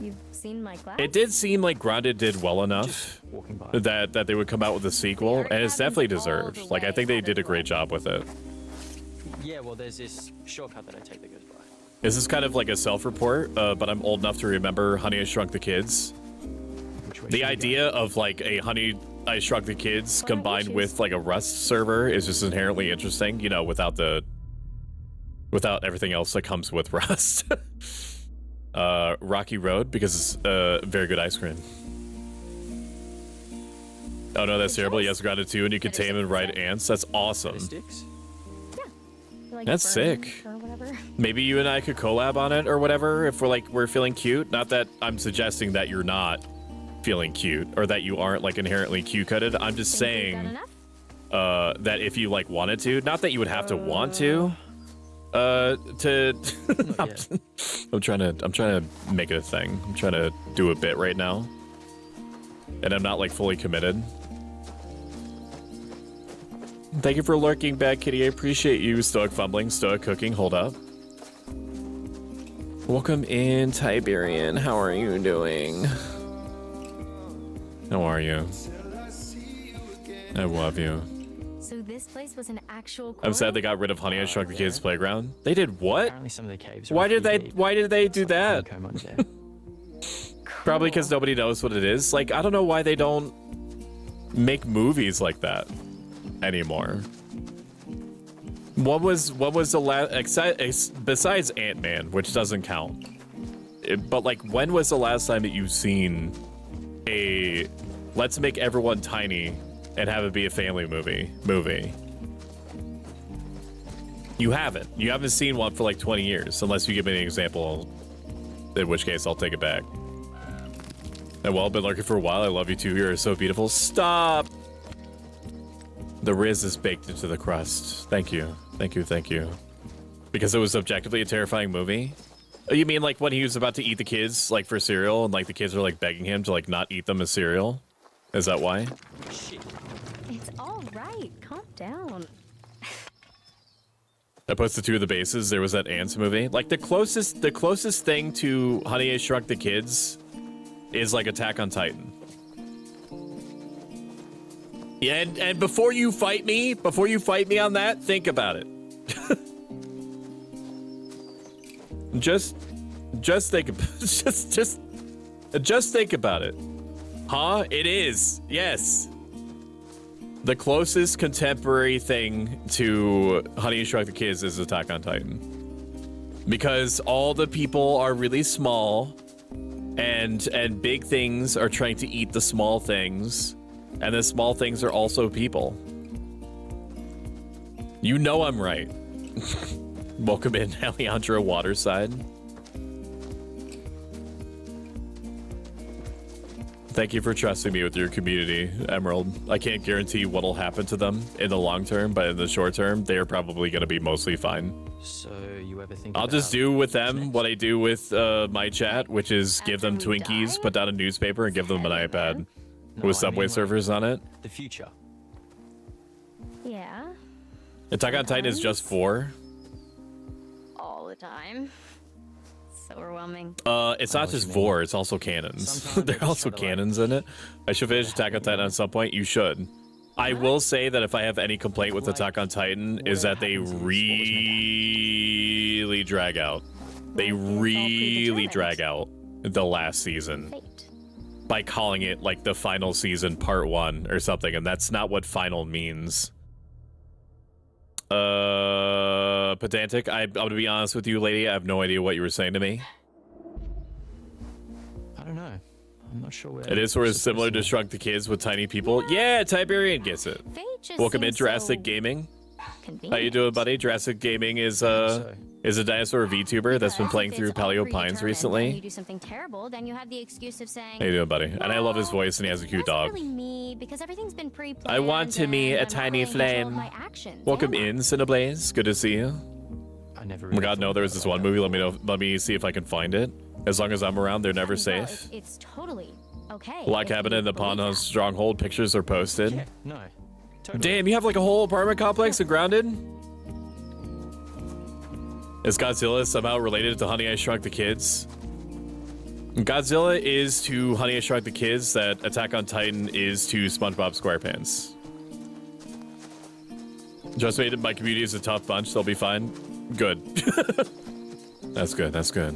You've seen my class? It did seem like Grounded did well enough that they would come out with a sequel, and it's definitely deserved. I think they did a great job with it. Yeah, well, there's this shortcut that I take that goes by. This is kind of like a self-report, but I'm old enough to remember Honey, I Shrunk the Kids. The idea of a Honey, I Shrunk the Kids combined with a Rust server is just inherently interesting, you know, without everything else that comes with Rust. Rocky Road, because it's very good ice cream. Oh no, that's terrible. Yes, Grounded 2, and you can tame and ride ants. That's awesome. That's sick. Or whatever. Maybe you and I could collab on it or whatever if we're feeling cute. Not that I'm suggesting that you're not. feeling cute or that you aren't like inherently cute-cutted. I'm just saying that if you like wanted to, not that you would have to want to I'm trying to make it a thing. I'm trying to do a bit right now. And I'm not like fully committed. Thank you for lurking, Bad Kitty. I appreciate you. Stoic fumbling, stoic cooking. Hold up. Welcome in, Tiberian. How are you doing? How are you? I love you. So this place was an actual I'm sad they got rid of Honey I Shrunk the Kids playground. They did what? Apparently some of the caves. Why did they do that? Probably because nobody knows what it is. Like, I don't know why they don't make movies like that anymore. What was the last, besides Ant-Man, which doesn't count, but like, when was the last time that you've seen a let's make everyone tiny and have it be a family movie? You haven't. You haven't seen one for like 20 years, unless you give me an example, in which case I'll take it back. And well, been lurking for a while. I love you too. You're so beautiful. Stop! The Riz is baked into the crust. Thank you. Thank you, thank you. Because it was objectively a terrifying movie? Oh, you mean like when he was about to eat the kids, like for cereal, and like the kids were like begging him to like not eat them as cereal? Is that why? It's all right. Calm down. I posted 2 of the bases. There was that Ants movie. Like the closest thing to Honey I Shrunk the Kids is like Attack on Titan. Yeah, and before you fight me on that, think about it. just think about it. Huh? It is. Yes. The closest contemporary thing to Honey I Shrunk the Kids is Attack on Titan. Because all the people are really small and big things are trying to eat the small things. And the small things are also people. You know I'm right. Welcome in, Alejandro Waterside. Thank you for trusting me with your community, Emerald. I can't guarantee what'll happen to them in the long term, but in the short term, they are probably going to be mostly fine. So you ever think I'll just do with them what I do with my chat, which is give them Twinkies, put down a newspaper, and give them an iPad. With Subway surfers on it. The future. Yeah. Attack on Titan is just 4. All the time. So overwhelming. It's not just 4, it's also cannons. There are also cannons in it. I should finish Attack on Titan at some point. You should. I will say that if I have any complaint with Attack on Titan is that they really drag out. They really drag out the last season. By calling it like the final season part 1 or something, and that's not what final means. Pedantic, I'm gonna be honest with you, lady, I have no idea what you were saying to me. I don't know. I'm not sure where it is sort of similar to Shrunk the Kids with tiny people. Yeah, Tiberian gets it. Welcome in, Jurassic Gaming. How you doing, buddy? Jurassic Gaming is a dinosaur VTuber that's been playing through Paleo Pines recently. You do something terrible, then you have the excuse of saying, How you doing, buddy? And I love his voice, and he has a cute dog. Really me, because everything's been pre-planned. I want to me a tiny flame. Welcome in, Cineblaze. Good to see you. I never. Oh my God, no! There was this one movie. Let me see if I can find it. As long as I'm around, they're never safe. It's totally okay. Log cabin in the Pond House Stronghold. Pictures are posted. Yeah, no. Totally. Damn, you have like a whole apartment complex in Grounded? Is Godzilla somehow related to Honey I Shrunk the Kids? Godzilla is to Honey I Shrunk the Kids that Attack on Titan is to SpongeBob SquarePants. Just made it. My community is a tough bunch. They'll be fine. Good. That's good. That's good.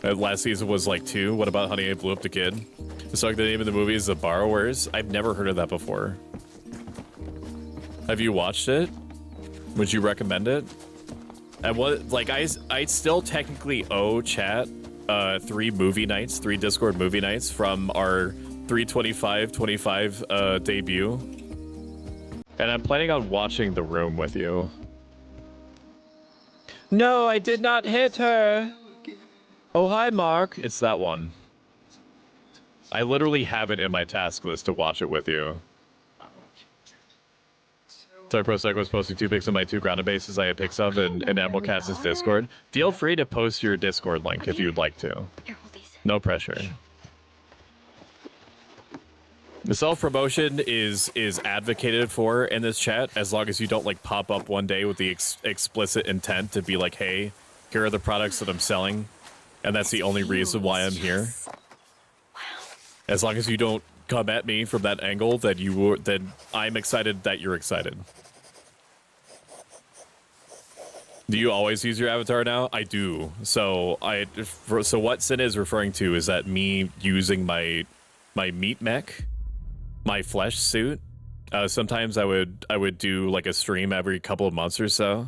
Last season was like 2. What about Honey I Blew Up the Kid? So like the name of the movie is The Borrowers. I've never heard of that before. Have you watched it? Would you recommend it? And what, like, I still technically owe chat 3 movie nights, 3 Discord movie nights from our 3/25/25 debut. And I'm planning on watching The Room with you. No, I did not hit her. Oh, hi, Mark. It's that one. I literally have it in my task list to watch it with you. Sorry, Pro Psycho was posting 2 pics of my 2 grounded bases I have pics of in Animal Cats' Discord. Feel free to post your Discord link if you'd like to. No pressure. The self-promotion is advocated for in this chat as long as you don't like pop up one day with the explicit intent to be like, hey, here are the products that I'm selling, and that's the only reason why I'm here. As long as you don't come at me from that angle, then I'm excited that you're excited. Do you always use your avatar now? I do. So what Sin is referring to is that me using my meat mech, my flesh suit. Sometimes I would do like a stream every couple of months or so,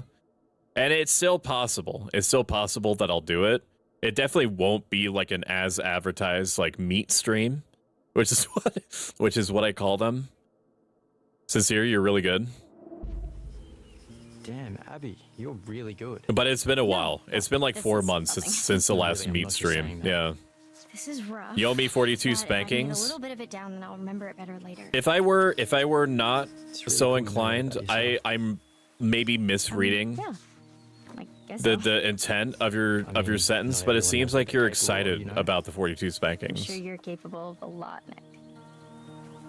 and it's still possible. It's still possible that I'll do it. It definitely won't be like an as advertised like meat stream, which is what I call them. Sincere, you're really good. Damn, Abby, you're really good. But it's been a while. It's been like 4 months since the last meat stream. Yeah. This is rough. You owe me 42 but spankings. a little bit of it down, and I'll remember it better later. If I were not so inclined, I'm maybe misreading the intent of your sentence, but it seems like you're excited about the 42 spankings. I'm sure you're capable of a lot, Nick.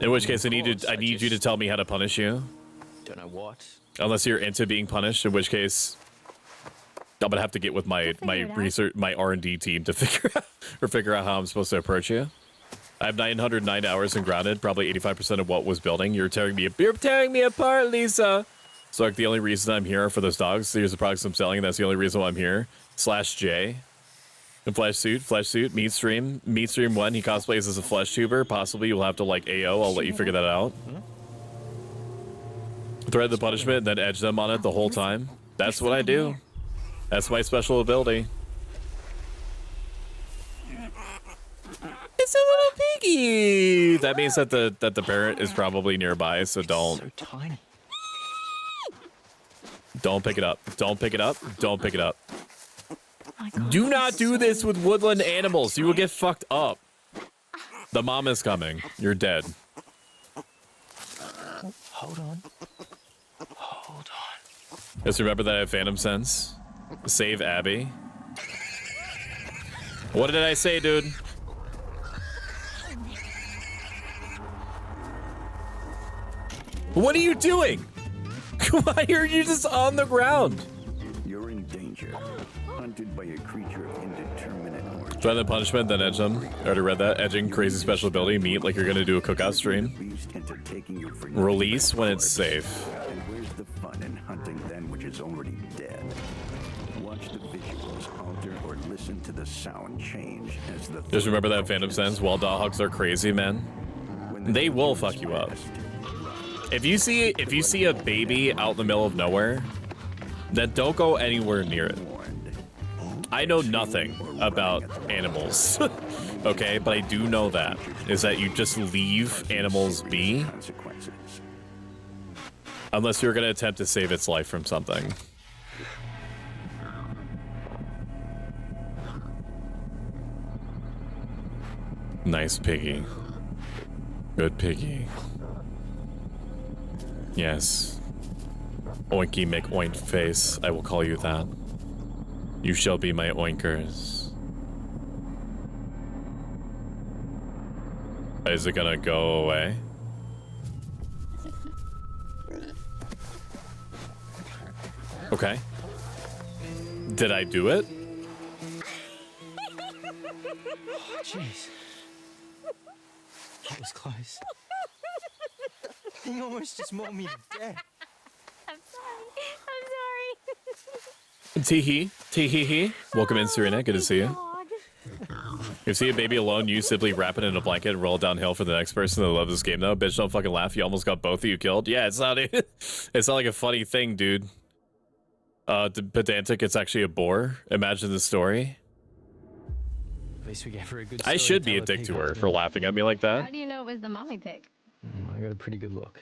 In which case, I need you to tell me how to punish you. Don't know what. Unless you're into being punished, in which case I'm gonna have to get with my research, my R&D team to figure out how I'm supposed to approach you. I have 909 hours in grounded, probably 85% of what was building. You're tearing me apart, Lisa. So like the only reason I'm here for those dogs. Here's the products I'm selling, and that's the only reason why I'm here. /J. And flesh suit, meat stream 1. He cosplays as a flesh tuber. Possibly you'll have to like AO. I'll let you figure that out. Thread the punishment, then edge them on it the whole time. That's what I do. That's my special ability. It's a little piggy. That means that the parent is probably nearby, so don't. So tiny. Don't pick it up. Don't pick it up. Don't pick it up. Do not do this with woodland animals. You will get fucked up. The mom is coming. You're dead. Hold on. Just remember that I have Phantom Sense. Save Abby. What did I say, dude? What are you doing? Why are you just on the ground? You're in danger. Hunted by a creature of indeterminate origin. Try the punishment, then edge them. I already read that. Edging, crazy special ability. Meet like you're gonna do a cookout stream. Release when it's safe. And where's the fun in hunting then which is already dead? Watch the visuals alter or listen to the sound change as the. Just remember that Phantom Sense. Wild dogs are crazy, man. They will fuck you up. If you see a baby out in the middle of nowhere, then don't go anywhere near it. I know nothing about animals, okay, but I do know that is that you just leave animals be, unless you're gonna attempt to save its life from something. Nice piggy. Good piggy. Yes. Oinky McOink face. I will call you that. You shall be my oinkers. Is it gonna go away? Okay. Did I do it? Oh, jeez. That was close. He almost just mauled me to death. I'm sorry. Teehee. Teehee. Welcome in, Serena. Good to see you. If you see a baby alone, you simply wrap it in a blanket and roll it downhill for the next person that loves this game, though. Bitch, don't fucking laugh. You almost got both of you killed. Yeah, it's not like a funny thing, dude. Pedantic, it's actually a boar. Imagine the story. At least we gave her a good I should be a dick to her for laughing at me like that. How do you know it was the mommy pig? I got a pretty good look.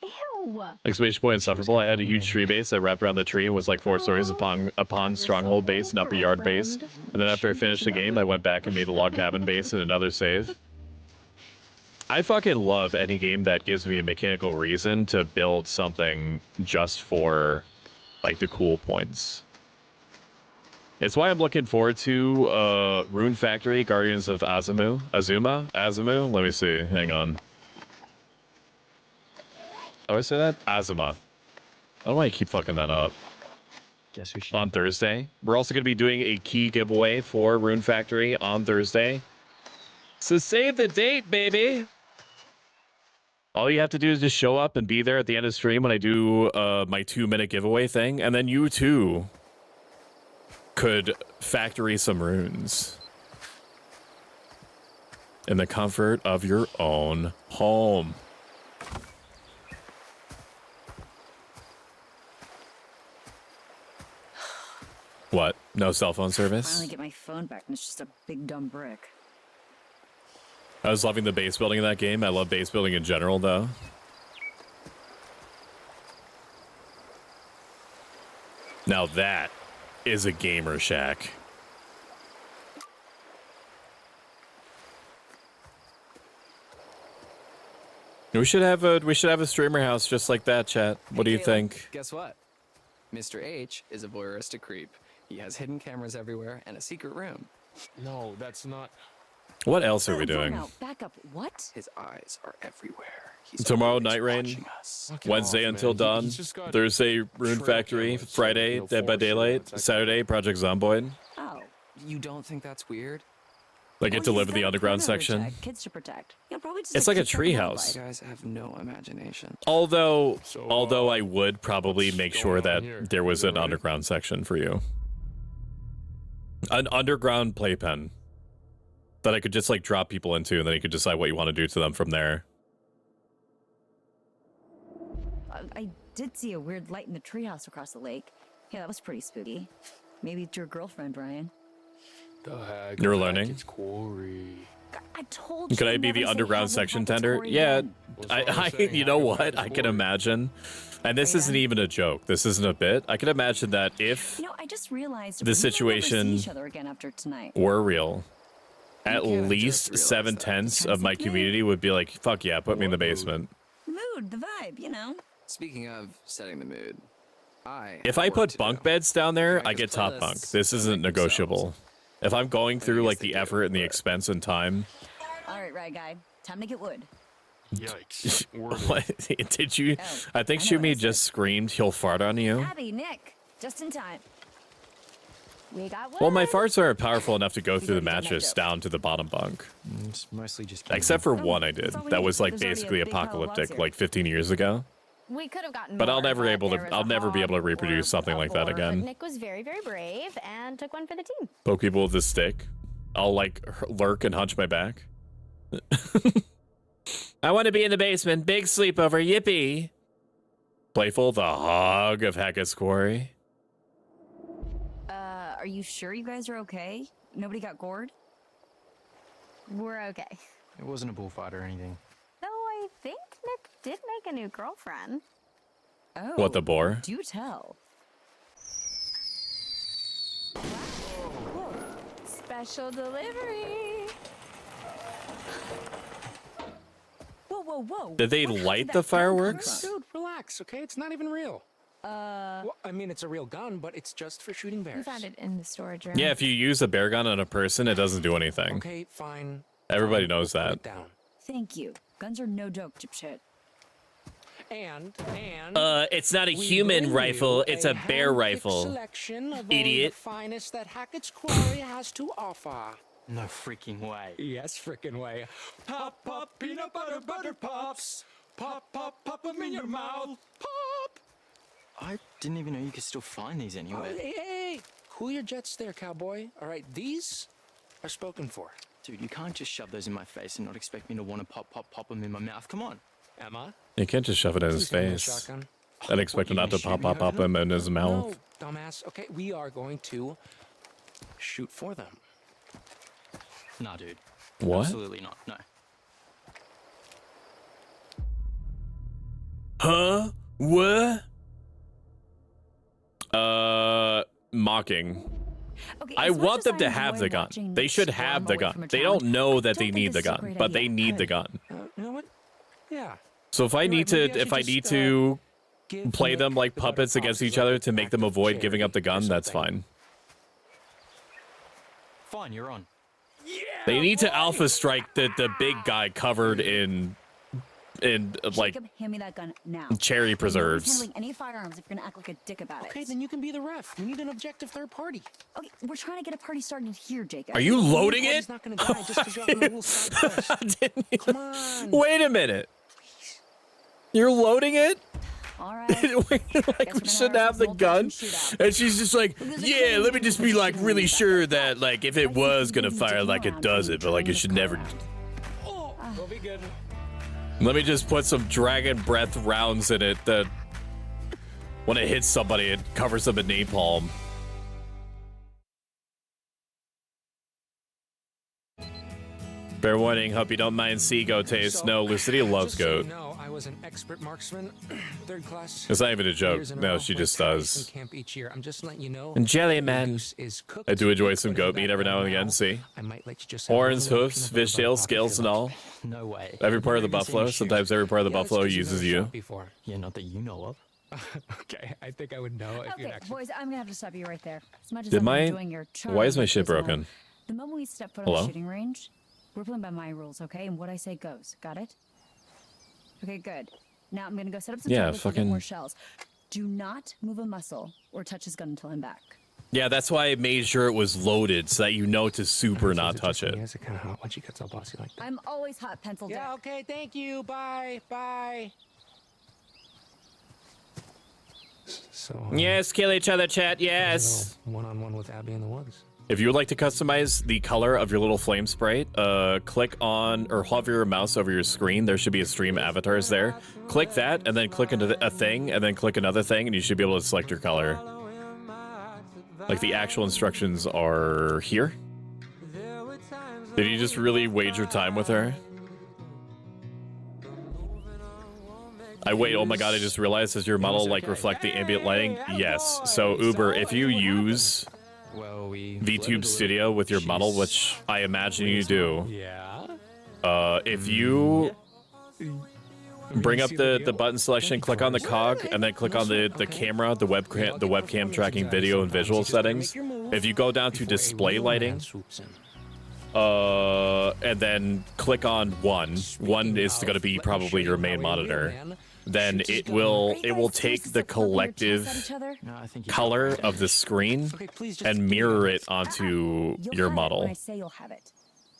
Ew. Exclamation point insufferable. I had a huge tree base that wrapped around the tree and was like 4 stories upon stronghold base and upper yard base. And then after I finished the game, I went back and made a log cabin base and another save. I fucking love any game that gives me a mechanical reason to build something just for, like, the cool points. It's why I'm looking forward to Rune Factory, Guardians of Azuma. Let me see. Hang on. How do I say that? Azuma. I don't want to keep fucking that up. Guess we should. On Thursday. We're also going to be doing a key giveaway for Rune Factory on Thursday. So save the date, baby. All you have to do is just show up and be there at the end of the stream when I do my 2-minute giveaway thing. And then you too could factory some runes in the comfort of your own home. What? No cell phone service? Finally get my phone back, and it's just a big dumb brick. I was loving the base building in that game. I love base building in general, though. Now that is a gamer shack. We should have a streamer house just like that, chat. What do you think? Guess what? Mr. H is a voyeuristic creep. He has hidden cameras everywhere and a secret room. No, that's not. What else are we doing? Back up. What? His eyes are everywhere. Tomorrow, Night Rain. Wednesday, Until Dawn. Thursday, Rune Factory. Friday, Dead by Daylight. Saturday, Project Zomboid. Oh, you don't think that's weird? I get to live in the underground section. Kids to protect. You'll probably just It's like a treehouse. You guys have no imagination. Although I would probably make sure that there was an underground section for you. An underground playpen that I could just like drop people into, and then you could decide what you want to do to them from there. I did see a weird light in the treehouse across the lake. Yeah, that was pretty spooky. Maybe it's your girlfriend, Brian. The heck? You're learning. It's Quarry. I told you. Could I be the underground section tender? Yeah, I you know what? I can imagine. And this isn't even a joke. This isn't a bit. I can imagine that if I just realized the situation each other again after tonight. were real, at least 7/10 of my community would be like, fuck yeah, put me in the basement. The mood, the vibe, you know. Speaking of setting the mood, If I put bunk beds down there, I get top bunk. This isn't negotiable. If I'm going through like the effort and the expense and time. All right, right guy. Time to get wood. Yikes. What did you? I think Shumi just screamed, "He'll fart on you." Abby, Nick, just in time. We got wood. Well, my farts aren't powerful enough to go through the mattress down to the bottom bunk. It's mostly just. Except for one I did. That was like basically apocalyptic, like 15 years ago. We could have gotten But more, I'll never but able there to. was I'll a never be able to hog reproduce or something a like that boar, again. But Nick was very, very brave and took one for the team. Poke people with a stick. I'll like lurk and hunch my back. I want to be in the basement. Big sleepover. Yippee. Playful, the hog of Hackett's Quarry. Are you sure you guys are okay? Nobody got gored? We're okay. It wasn't a bullfight or anything. Though I think Nick did make a new girlfriend. Oh. What, the boar? Do tell. Whoa. Special delivery. Whoa, whoa, whoa. Did they light the fireworks? Dude, relax, okay? It's not even real. Well, I mean, it's a real gun, but it's just for shooting bears. We found it in the storage room. Yeah, if you use a bear gun on a person, it doesn't do anything. Okay, fine. Everybody knows Put that. it down. Thank you. Guns are no joke, dipshit. And it's not a we human bring rifle, you it's a bear handpicked rifle. Selection of Idiot. all the finest that Hackett's Quarry has to offer. No freaking way. Yes, frickin' way. Pop, pop, peanut butter, butter pops. Pop, pop, pop them in your mouth. Pop. I didn't even know you could still find these anywhere. Hey, hey, cool your jets there, cowboy. All right, these are spoken for. Dude, you can't just shove those in my face and not expect me to want to pop them in my mouth. Come on. Emma? You can't just shove it in his Please hand me the face. shotgun. I'd expect him not to pop him in his mouth. No, dumbass. Okay, we are going to shoot for them. Nah, dude. What? Absolutely not. No. Huh? What? Mocking. Okay, I as much want as them to I have enjoy the gun. watching They Nick should storm have the away gun. from a They challenge, don't know I that they think need this the is a gun, great but they idea. need the Hey. gun. You know what? Yeah. So if I need to play them like puppets against each other to make them avoid giving up the gun, that's fine. Fine, you're on. They need to alpha strike the big guy covered in like Jacob, hand me that gun now. cherry No one's preserves. handling any firearms if you're gonna act like a dick about it. Okay, then you can be the ref. We need an objective third party. Okay, we're trying to get a party started here, Jacob. Are you loading it? Not gonna die just 'cause you're on the rule side quest. Come on. Wait a minute. You're loading it? All right. Like we shouldn't have the gun. And she's just like, yeah, let me just be like really sure that like if it was gonna fire like it does it, but like it should never. We'll be good. Let me just put some dragon breath rounds in it that when it hits somebody, it covers them in napalm. Fair warning, hope you don't mind sea goat taste. No, Lucidia loves Just so you goat. know, I was an expert marksman, third class. It's not even a joke. years in a No, row, she with just trophies does. in Camp each year. I'm just letting you know. And jelly, the man. goose is cooked. I do enjoy You some could goat have meat that every now and right again, see? I might let you just have a Horns, little hoofs, peanut butter fishtails, poppy scales, if and you all. like. No way. Every part of the Never seen buffalo. you shoot. Sometimes every part of the Yeah, that's buffalo 'cause you've uses never you. shot before. Yeah, not that you know of. Okay, I think I would know if you'd Okay, actually. boys, I'm gonna have to stop you right there. As much as Did I'm my- enjoying your charm, Why is my shit as well, broken? The moment we step foot on Hello? the shooting range, we're playing by my rules, okay? And what I say goes. Got it? Okay, good. Now I'm gonna go set up some Yeah, targets and get fucking- more shells. Do not move a muscle or touch his gun until I'm back. Yeah, that's why I made sure it was loaded so that you know to super not touch it. Is it kind of hot when she gets all bossy like that? I'm always hot, pencil dick. Yeah, okay, thank you. Bye. Bye. So, Yes, kill each other, chat. Yes. One-on-one with Abby in the woods. If you would like to customize the color of your little flame sprite, click on or hover your mouse over your screen. There should be a stream avatars there. Click that, and then click into a thing, and then click another thing, and you should be able to select your color. Like the actual instructions are here. Did you just really wager time with her? Oh my god, I just realized, does your model like reflect the ambient lighting? Yes. So Uber, if you use VTube Studio with your model, which I imagine you do, if you bring up the button selection, click on the cog, and then click on the camera, the webcam tracking video and visual settings. If you go down to display lighting, and then click on one is going to be probably your main monitor. Then it will take the collective color of the screen and mirror it onto your model. When I say you'll have it.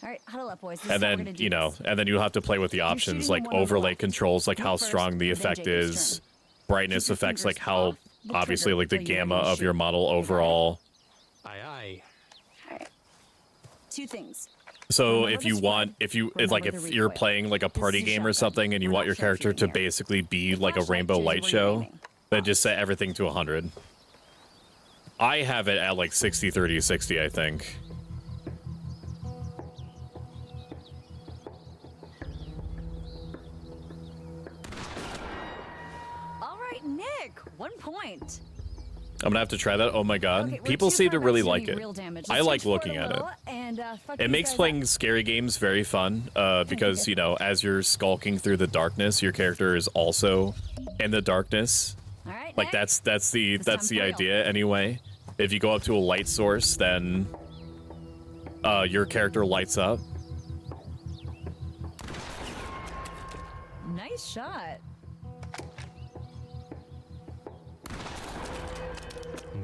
All right, huddle up, boys. This And is how we're then, gonna do you know, this. and then you'll have to play with the options like overlay controls, like how strong the effect is, brightness effects, like how obviously like the gamma of your model overall. Aye, aye. All right. Two things. So if you want, if you're playing like a party game or something and you want your character to basically be like a rainbow light show, then just set everything to 100. I have it at like 60, 30, 60, I think. All right, Nick, 1 point. I'm gonna have to try that. Oh my god. Okay, we're People too seem far to really back like to it. any real damage. I Let's like change forward looking a at it. little and, fuck It these makes guys playing up. scary games very fun because, you know, as you're skulking through the darkness, your character is also in the darkness. All right, Like Nick. that's the time for real. idea anyway. If you go up to a light source, then your character lights up. Nice shot.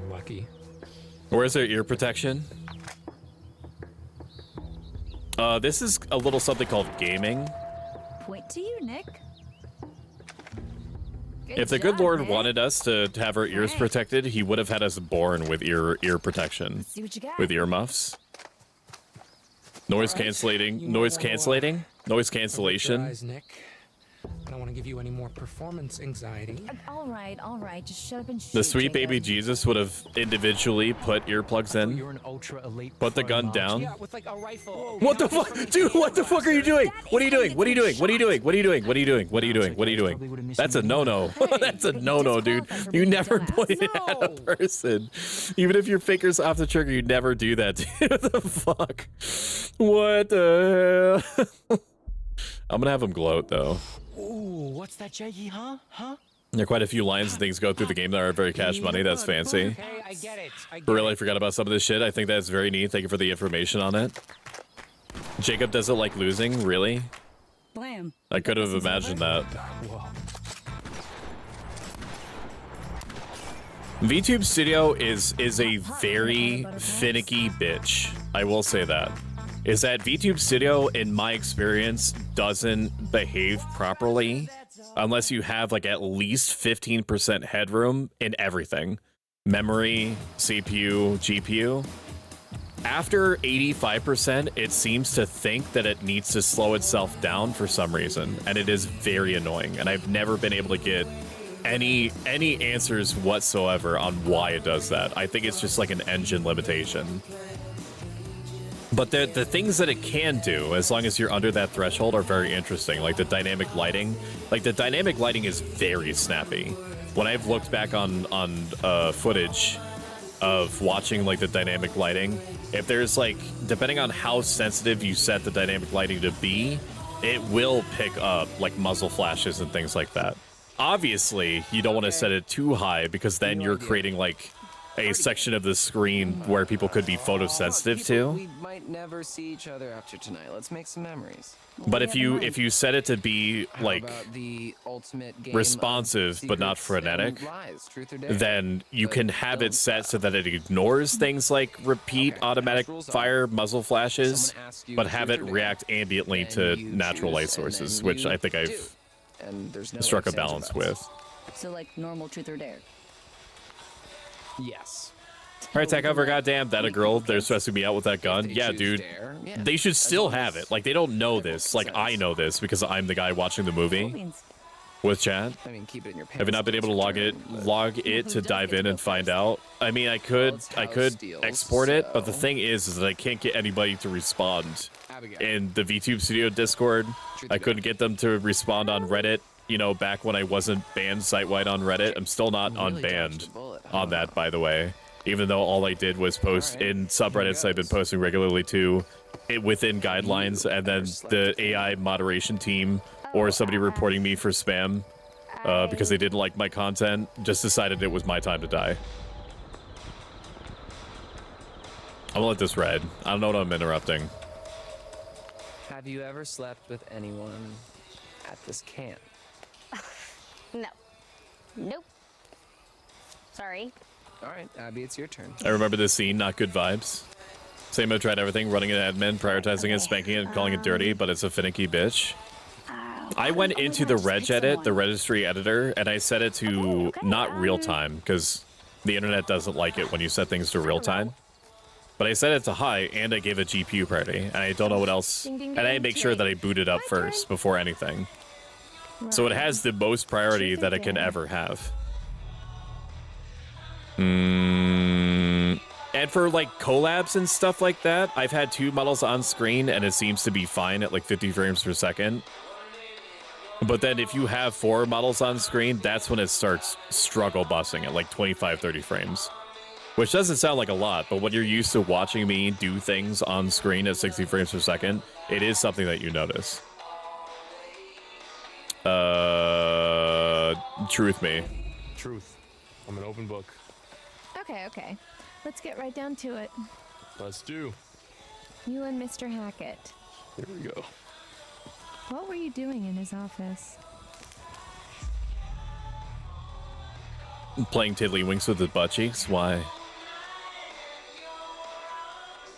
Lucky. Where's their ear protection? This is a little something called gaming. Point to you, Nick. If the good Lord wanted us to have our ears protected, he would have had us born with ear protection. See what you got. With earmuffs. Noise cancellation. Noise cancellation. Noise cancellation. Eyes, Nick. I don't want to give you any more performance anxiety. All right, just shut up and shoot. The sweet baby Jacob. Jesus would have individually put earplugs in. You're an ultra elite. Put the gun down. Yeah, with like a rifle. What the fuck? Dude, what the fuck are you doing? What are you doing? What are you doing? What are you doing? What are you doing? What are you doing? What are you doing? What are you doing? That's a no-no. That's a no-no, dude. You never point it at a person. Even if your finger's off the trigger, you never do that, dude. What the fuck? What the hell? I'm gonna have him gloat though. Ooh, what's that, Jakey? Huh? There are quite a few lines and things go through the game that are very cash money. That's fancy. Okay, I get it. Really forgot about some of this shit. I think that's very neat. Thank you for the information on it. Jacob doesn't like losing, really? Blam. I could have imagined that. VTube Studio is a very finicky bitch. I will say that. Is that VTube Studio, in my experience, doesn't behave properly unless you have like at least 15% headroom in everything. Memory, CPU, GPU. After 85%, it seems to think that it needs to slow itself down for some reason, and it is very annoying, and I've never been able to get any answers whatsoever on why it does that. I think it's just like an engine limitation. But the things that it can do, as long as you're under that threshold, are very interesting, like the dynamic lighting. Like, the dynamic lighting is very snappy. When I've looked back on footage of watching like the dynamic lighting, if there's like, depending on how sensitive you set the dynamic lighting to be, it will pick up like muzzle flashes and things like that. Obviously, you don't want to set it too high because then you're creating like a section of the screen where people could be photosensitive to. We might never see each other after tonight. Let's make some memories. But if you set it to be like the ultimate game responsive but not frenetic, then you can have it set so that it ignores things like repeat automatic fire muzzle flashes, but have it react ambiently to natural light sources, which I think I've struck a balance with. So like normal truth or dare. Yes. All right, tech over, goddamn, that a girl, they're stressing me out with that gun. Yeah, dude, they should still have it. Like, they don't know this. Like, I know this because I'm the guy watching the movie with chat. I mean, keep it in your pants. Have you not been able to log it to dive in and find out? I mean, I could export it, but the thing is that I can't get anybody to respond in the VTube Studio Discord. I couldn't get them to respond on Reddit. You know, back when I wasn't banned site-wide on Reddit. I'm still not unbanned on that, by the way. Even though all I did was post in subreddits I've been posting regularly to, within guidelines, and then the AI moderation team or somebody reporting me for spam because they didn't like my content just decided it was my time to die. I'm gonna let this ride. I don't know what I'm interrupting. Have you ever slept with anyone at this camp? No. Nope. Sorry. All right, Abby, it's your turn. I remember this scene, not good vibes. Same, I've tried everything, running an admin, prioritizing it, spanking it, calling it dirty, but it's a finicky bitch. I went into the reg edit, the registry editor, and I set it to not real time, because the internet doesn't like it when you set things to real time. But I set it to high, and I gave it GPU priority, and I don't know what else. And I make sure that I boot it up first, before anything. So it has the most priority that it can ever have. And for like collabs and stuff like that, I've had 2 models on screen and it seems to be fine at like 50 frames per second. But then if you have 4 models on screen, that's when it starts struggle busing at like 25-30 frames. Which doesn't sound like a lot, but when you're used to watching me do things on screen at 60 frames per second, it is something that you notice. Truth me. Truth. I'm an open book. Okay. Let's get right down to it. Let's do. You and Mr. Hackett. Here we go. What were you doing in his office? Playing tiddlywinks with his butt cheeks? Why?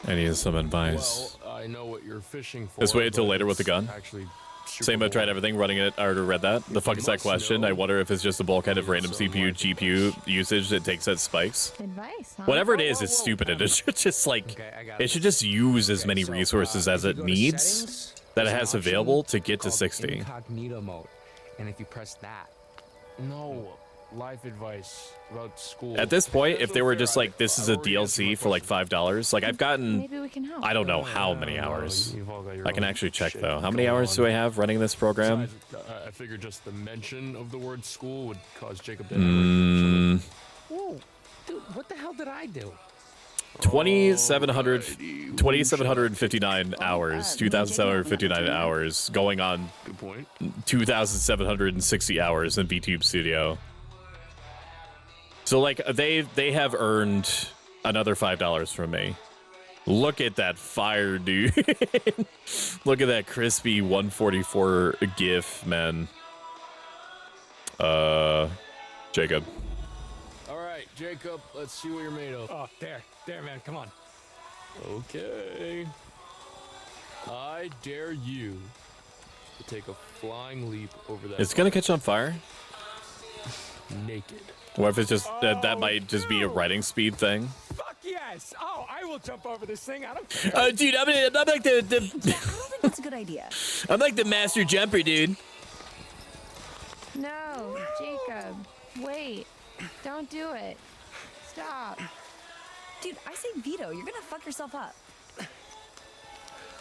I need some advice. Well, I know what you're fishing for. Let's wait until later with the gun. Actually, same, I've tried everything, running it. I already read that. The fuck is that question? I wonder if it's just a bulkhead of random CPU, GPU usage that takes that spikes. Advice, huh? Whatever it is, it's stupid. And it should just like, it should just use as many resources as it needs that it has available to get to 60. Incognito mode, and if you press that, no life advice about school. At this point, if they were just like, this is a DLC for like $5, like I've gotten, Maybe we can help. I don't know how many hours. I can actually check though. How many hours do I have running this program? Besides, I figured just the mention of the word school would cause Jacob to Whoa, dude, what the hell did I do? 2,759 hours, 2,759 hours, going on 2,760 hours in VTube Studio. So like they have earned another $5 from me. Look at that fire, dude. Look at that crispy 144 GIF, man. Jacob. All right, Jacob, let's see what you're made of. Oh, there, man, come on. Okay. I dare you to take a flying leap over that. It's gonna catch on fire? Naked. What if it's just that might just be a writing speed thing? Fuck yes! Oh, I will jump over this thing. I don't care. Dude, I'm like the I don't think that's a good idea. I'm like the master jumper, dude. No, Jacob. Wait. Don't do it. Stop. Dude, I say veto. You're gonna fuck yourself up.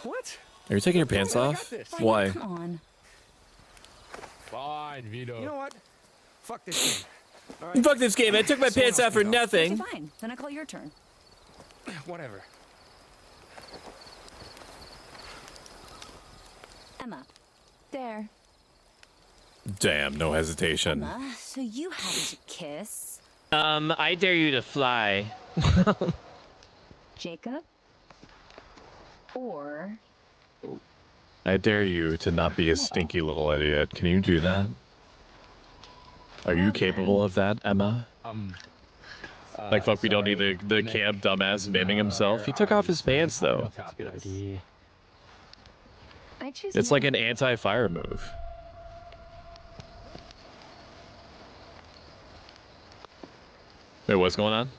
What? Are you taking your pants off? Why? Come on. Fine, Vito. You know what? Fuck this game. All right. Fuck this game. I took my pants off for nothing. Okay, fine. Then I call your turn. Whatever. Emma. There. Damn, no hesitation. Emma, so you haven't a kiss. I dare you to fly. Jacob? Or... I dare you to not be a stinky little idiot. Can you do that? Are you capable of that, Emma? Like, fuck, we don't need the camp dumbass maiming himself. He took off his pants, though. Good idea. I choose It's like an anti-fire move. Wait, what's going on?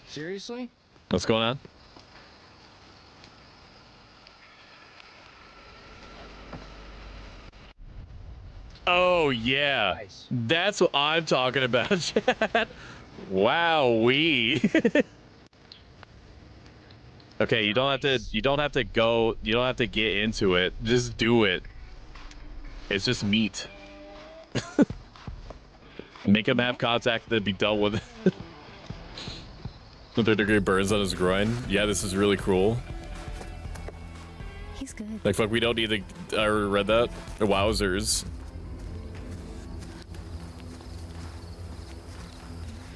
Seriously? What's going on? Oh, yeah. Nice. That's what I'm talking about, chat. Wowee. Okay, you don't have to get into it. Just do it. It's just meat. Make him have contact, then be done with it. The 3rd-degree burns on his groin. Yeah, this is really cruel. He's good. Like, fuck, we don't need to... I read that. Wowzers.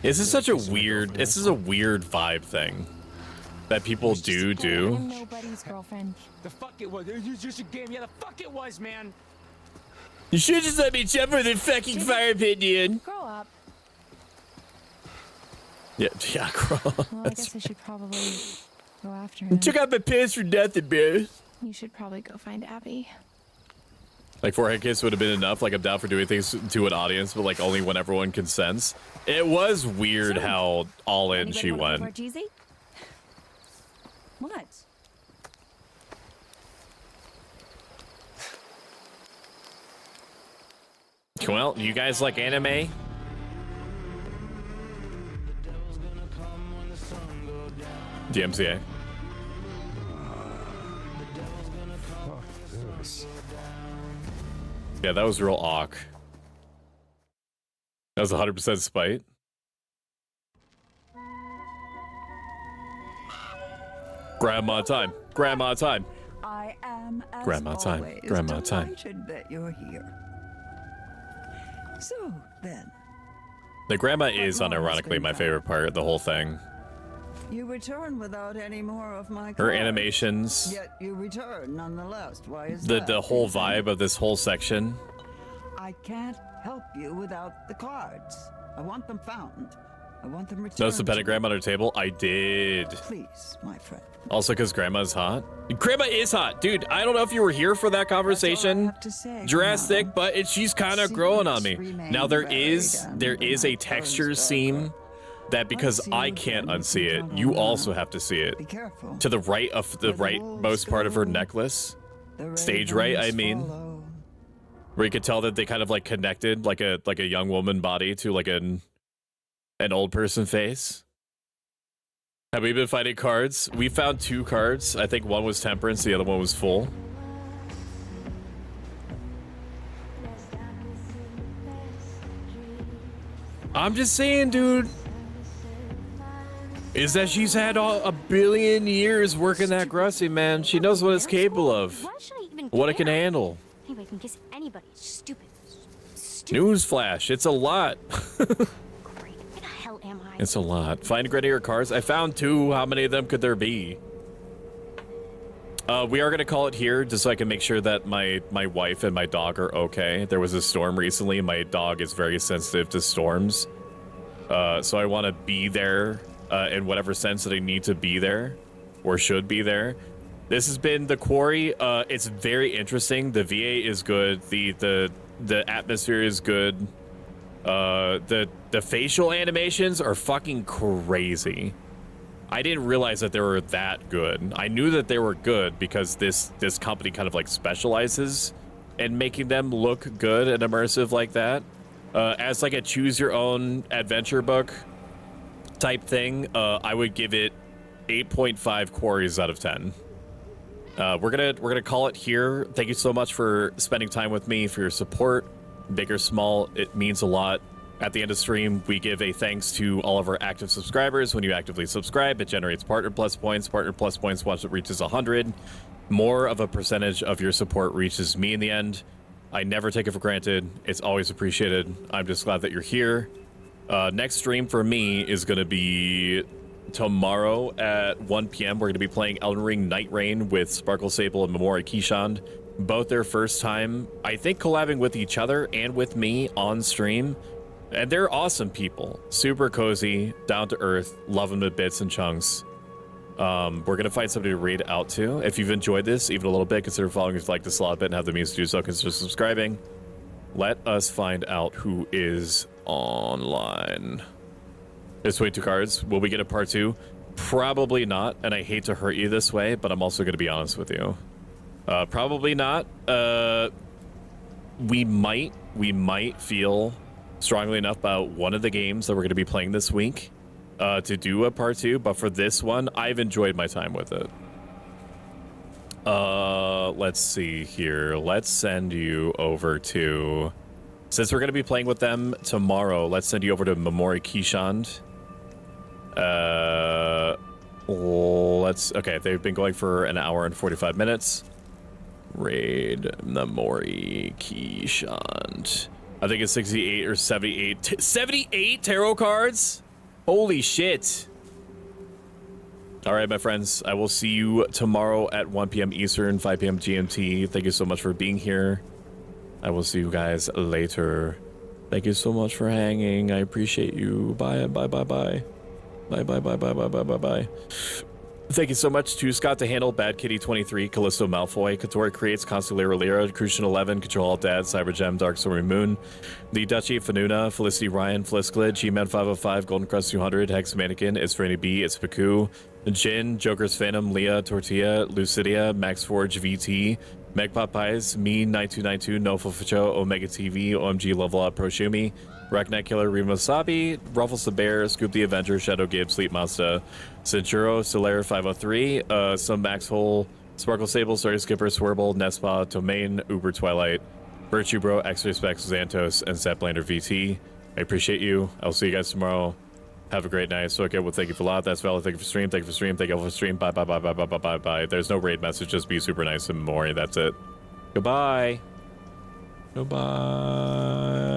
This is such a weird... This is a weird vibe thing. That people do. I'm nobody's girlfriend. The fuck it was. It was just a game. Yeah, the fuck it was, man. You should just let me jump over the fucking fire pit, dude. Grow up. Yeah, grow up. Well, I guess I should probably go after him. Took out my pants for nothing, bro. You should probably go find Abby. Like, forehead kiss would have been enough. Like, I'm down for doing things to an audience, but like only when everyone consents. It was weird how all in she went. What? Well, you guys like anime? DMCA. Yeah, that was real awk. That was 100% spite. Grandma time. Grandma time. I am as Grandma time. always Grandma time. delighted that you're here. So then, The grandma is unironically my favorite part of the whole thing. you return without any more of my Her cards. animations. Yet you return nonetheless. Why is The that? whole vibe of this whole section. I can't help you without the cards. I want them found. I want them returned. Notice the to me. pentagram on her table? I did. Please, my friend. Also because grandma's hot. Grandma is hot. Dude, I don't know if you were here for that conversation, Jurassic, but she's kind of growing on me. Now there is a texture seam that because I can't unsee it, you also have to see it. To the right of the rightmost part of her necklace. Stage right, I mean. Where you could tell that they kind of like connected like a young woman body to like an old person face. Have we been fighting cards? We found 2 cards. I think one was temperance, the other one was full. I'm just saying, dude. is that she's had a billion years working that Grusty, man. She knows what it's capable of, Why should I even what it can care? handle. Anybody can kiss anybody. Stupid. Newsflash, it's a lot. Where the hell am I? It's a lot. Find grenadier cars. I found 2. How many of them could there be? We are gonna call it here just so I can make sure that my wife and my dog are okay. There was a storm recently. My dog is very sensitive to storms. So I want to be there in whatever sense that I need to be there or should be there. This has been the Quarry. It's very interesting. The VA is good. The atmosphere is good. The facial animations are fucking crazy. I didn't realize that they were that good. I knew that they were good because this company kind of like specializes in making them look good and immersive like that. As like a choose your own adventure book type thing, I would give it 8.5 quarries out of 10. We're gonna call it here. Thank you so much for spending time with me, for your support, big or small. It means a lot. At the end of stream, we give a thanks to all of our active subscribers. When you actively subscribe, it generates Partner Plus points. Partner Plus points once it reaches 100. More of a percentage of your support reaches me in the end. I never take it for granted. It's always appreciated. I'm just glad that you're here. Next stream for me is going to be tomorrow at 1 p.m. We're going to be playing Elden Ring Night Rain with Sparkle Sable and Memori Kishand. Both their first time, I think, collabing with each other and with me on stream. And they're awesome people. Super cozy, down to earth, love them to bits and chunks. We're going to find somebody to read out to. If you've enjoyed this even a little bit, consider following if you like this a lot bit and have the means to do so. Consider subscribing. Let us find out who is online. It's 22 cards. Will we get a part 2? Probably not. And I hate to hurt you this way, but I'm also going to be honest with you. Probably not. We might feel strongly enough about one of the games that we're going to be playing this week to do a part 2, but for this one, I've enjoyed my time with it. Let's see here. Let's send you over to, since we're going to be playing with them tomorrow, let's send you over to Memori Kishand. Okay, they've been going for an hour and 45 minutes. Raid Memori Kishand. I think it's 68 or 78. 78 tarot cards? Holy shit. All right, my friends. I will see you tomorrow at 1 p.m. Eastern, 5 p.m. GMT. Thank you so much for being here. I will see you guys later. Thank you so much for hanging. I appreciate you. Bye, bye, bye, bye. Bye, bye, bye, bye, bye, bye, bye, bye. Thank you so much to Scott to Handle, Bad Kitty 23, Callisto Malfoy, Katori Creates, Constellera Lira, Crucian 11, Control Alt Dad, Cybergem, Dark Stormy Moon, The Duchy, Fanuna, Felicity Ryan, Flisklid, G-Man 505, Golden Crust 200, Hex Mannequin, It's Franny B, It's Paku, Jin, Joker's Phantom, Leah, Tortilla, Lucidia, Max Forge, VT, Meg Popeyes, Me 9292, Nofo Facho, Omega TV, OMG Level Up, Proshumi, Rocknet Killer, Rima Sabi, Ruffles the Bear, Scoop the Avenger, Shadow Gibbs, Sleep Monster, Centuro, Solaire 503, some Max Hole, Sparkle Sable, Story Skipper, Swerble, Nespa, Domain, Uber Twilight, Virtue Bro, X-Ray Specs, Xantos, and Setblander VT. I appreciate you. I'll see you guys tomorrow. Have a great night. So okay, well, thank you for a lot. That's valid. Thank you for stream. Thank you for stream. Thank you for stream. Bye, bye, bye, bye, bye, bye, bye, bye. There's no raid message. Just be super nice and Memori. That's it. Goodbye. Goodbye.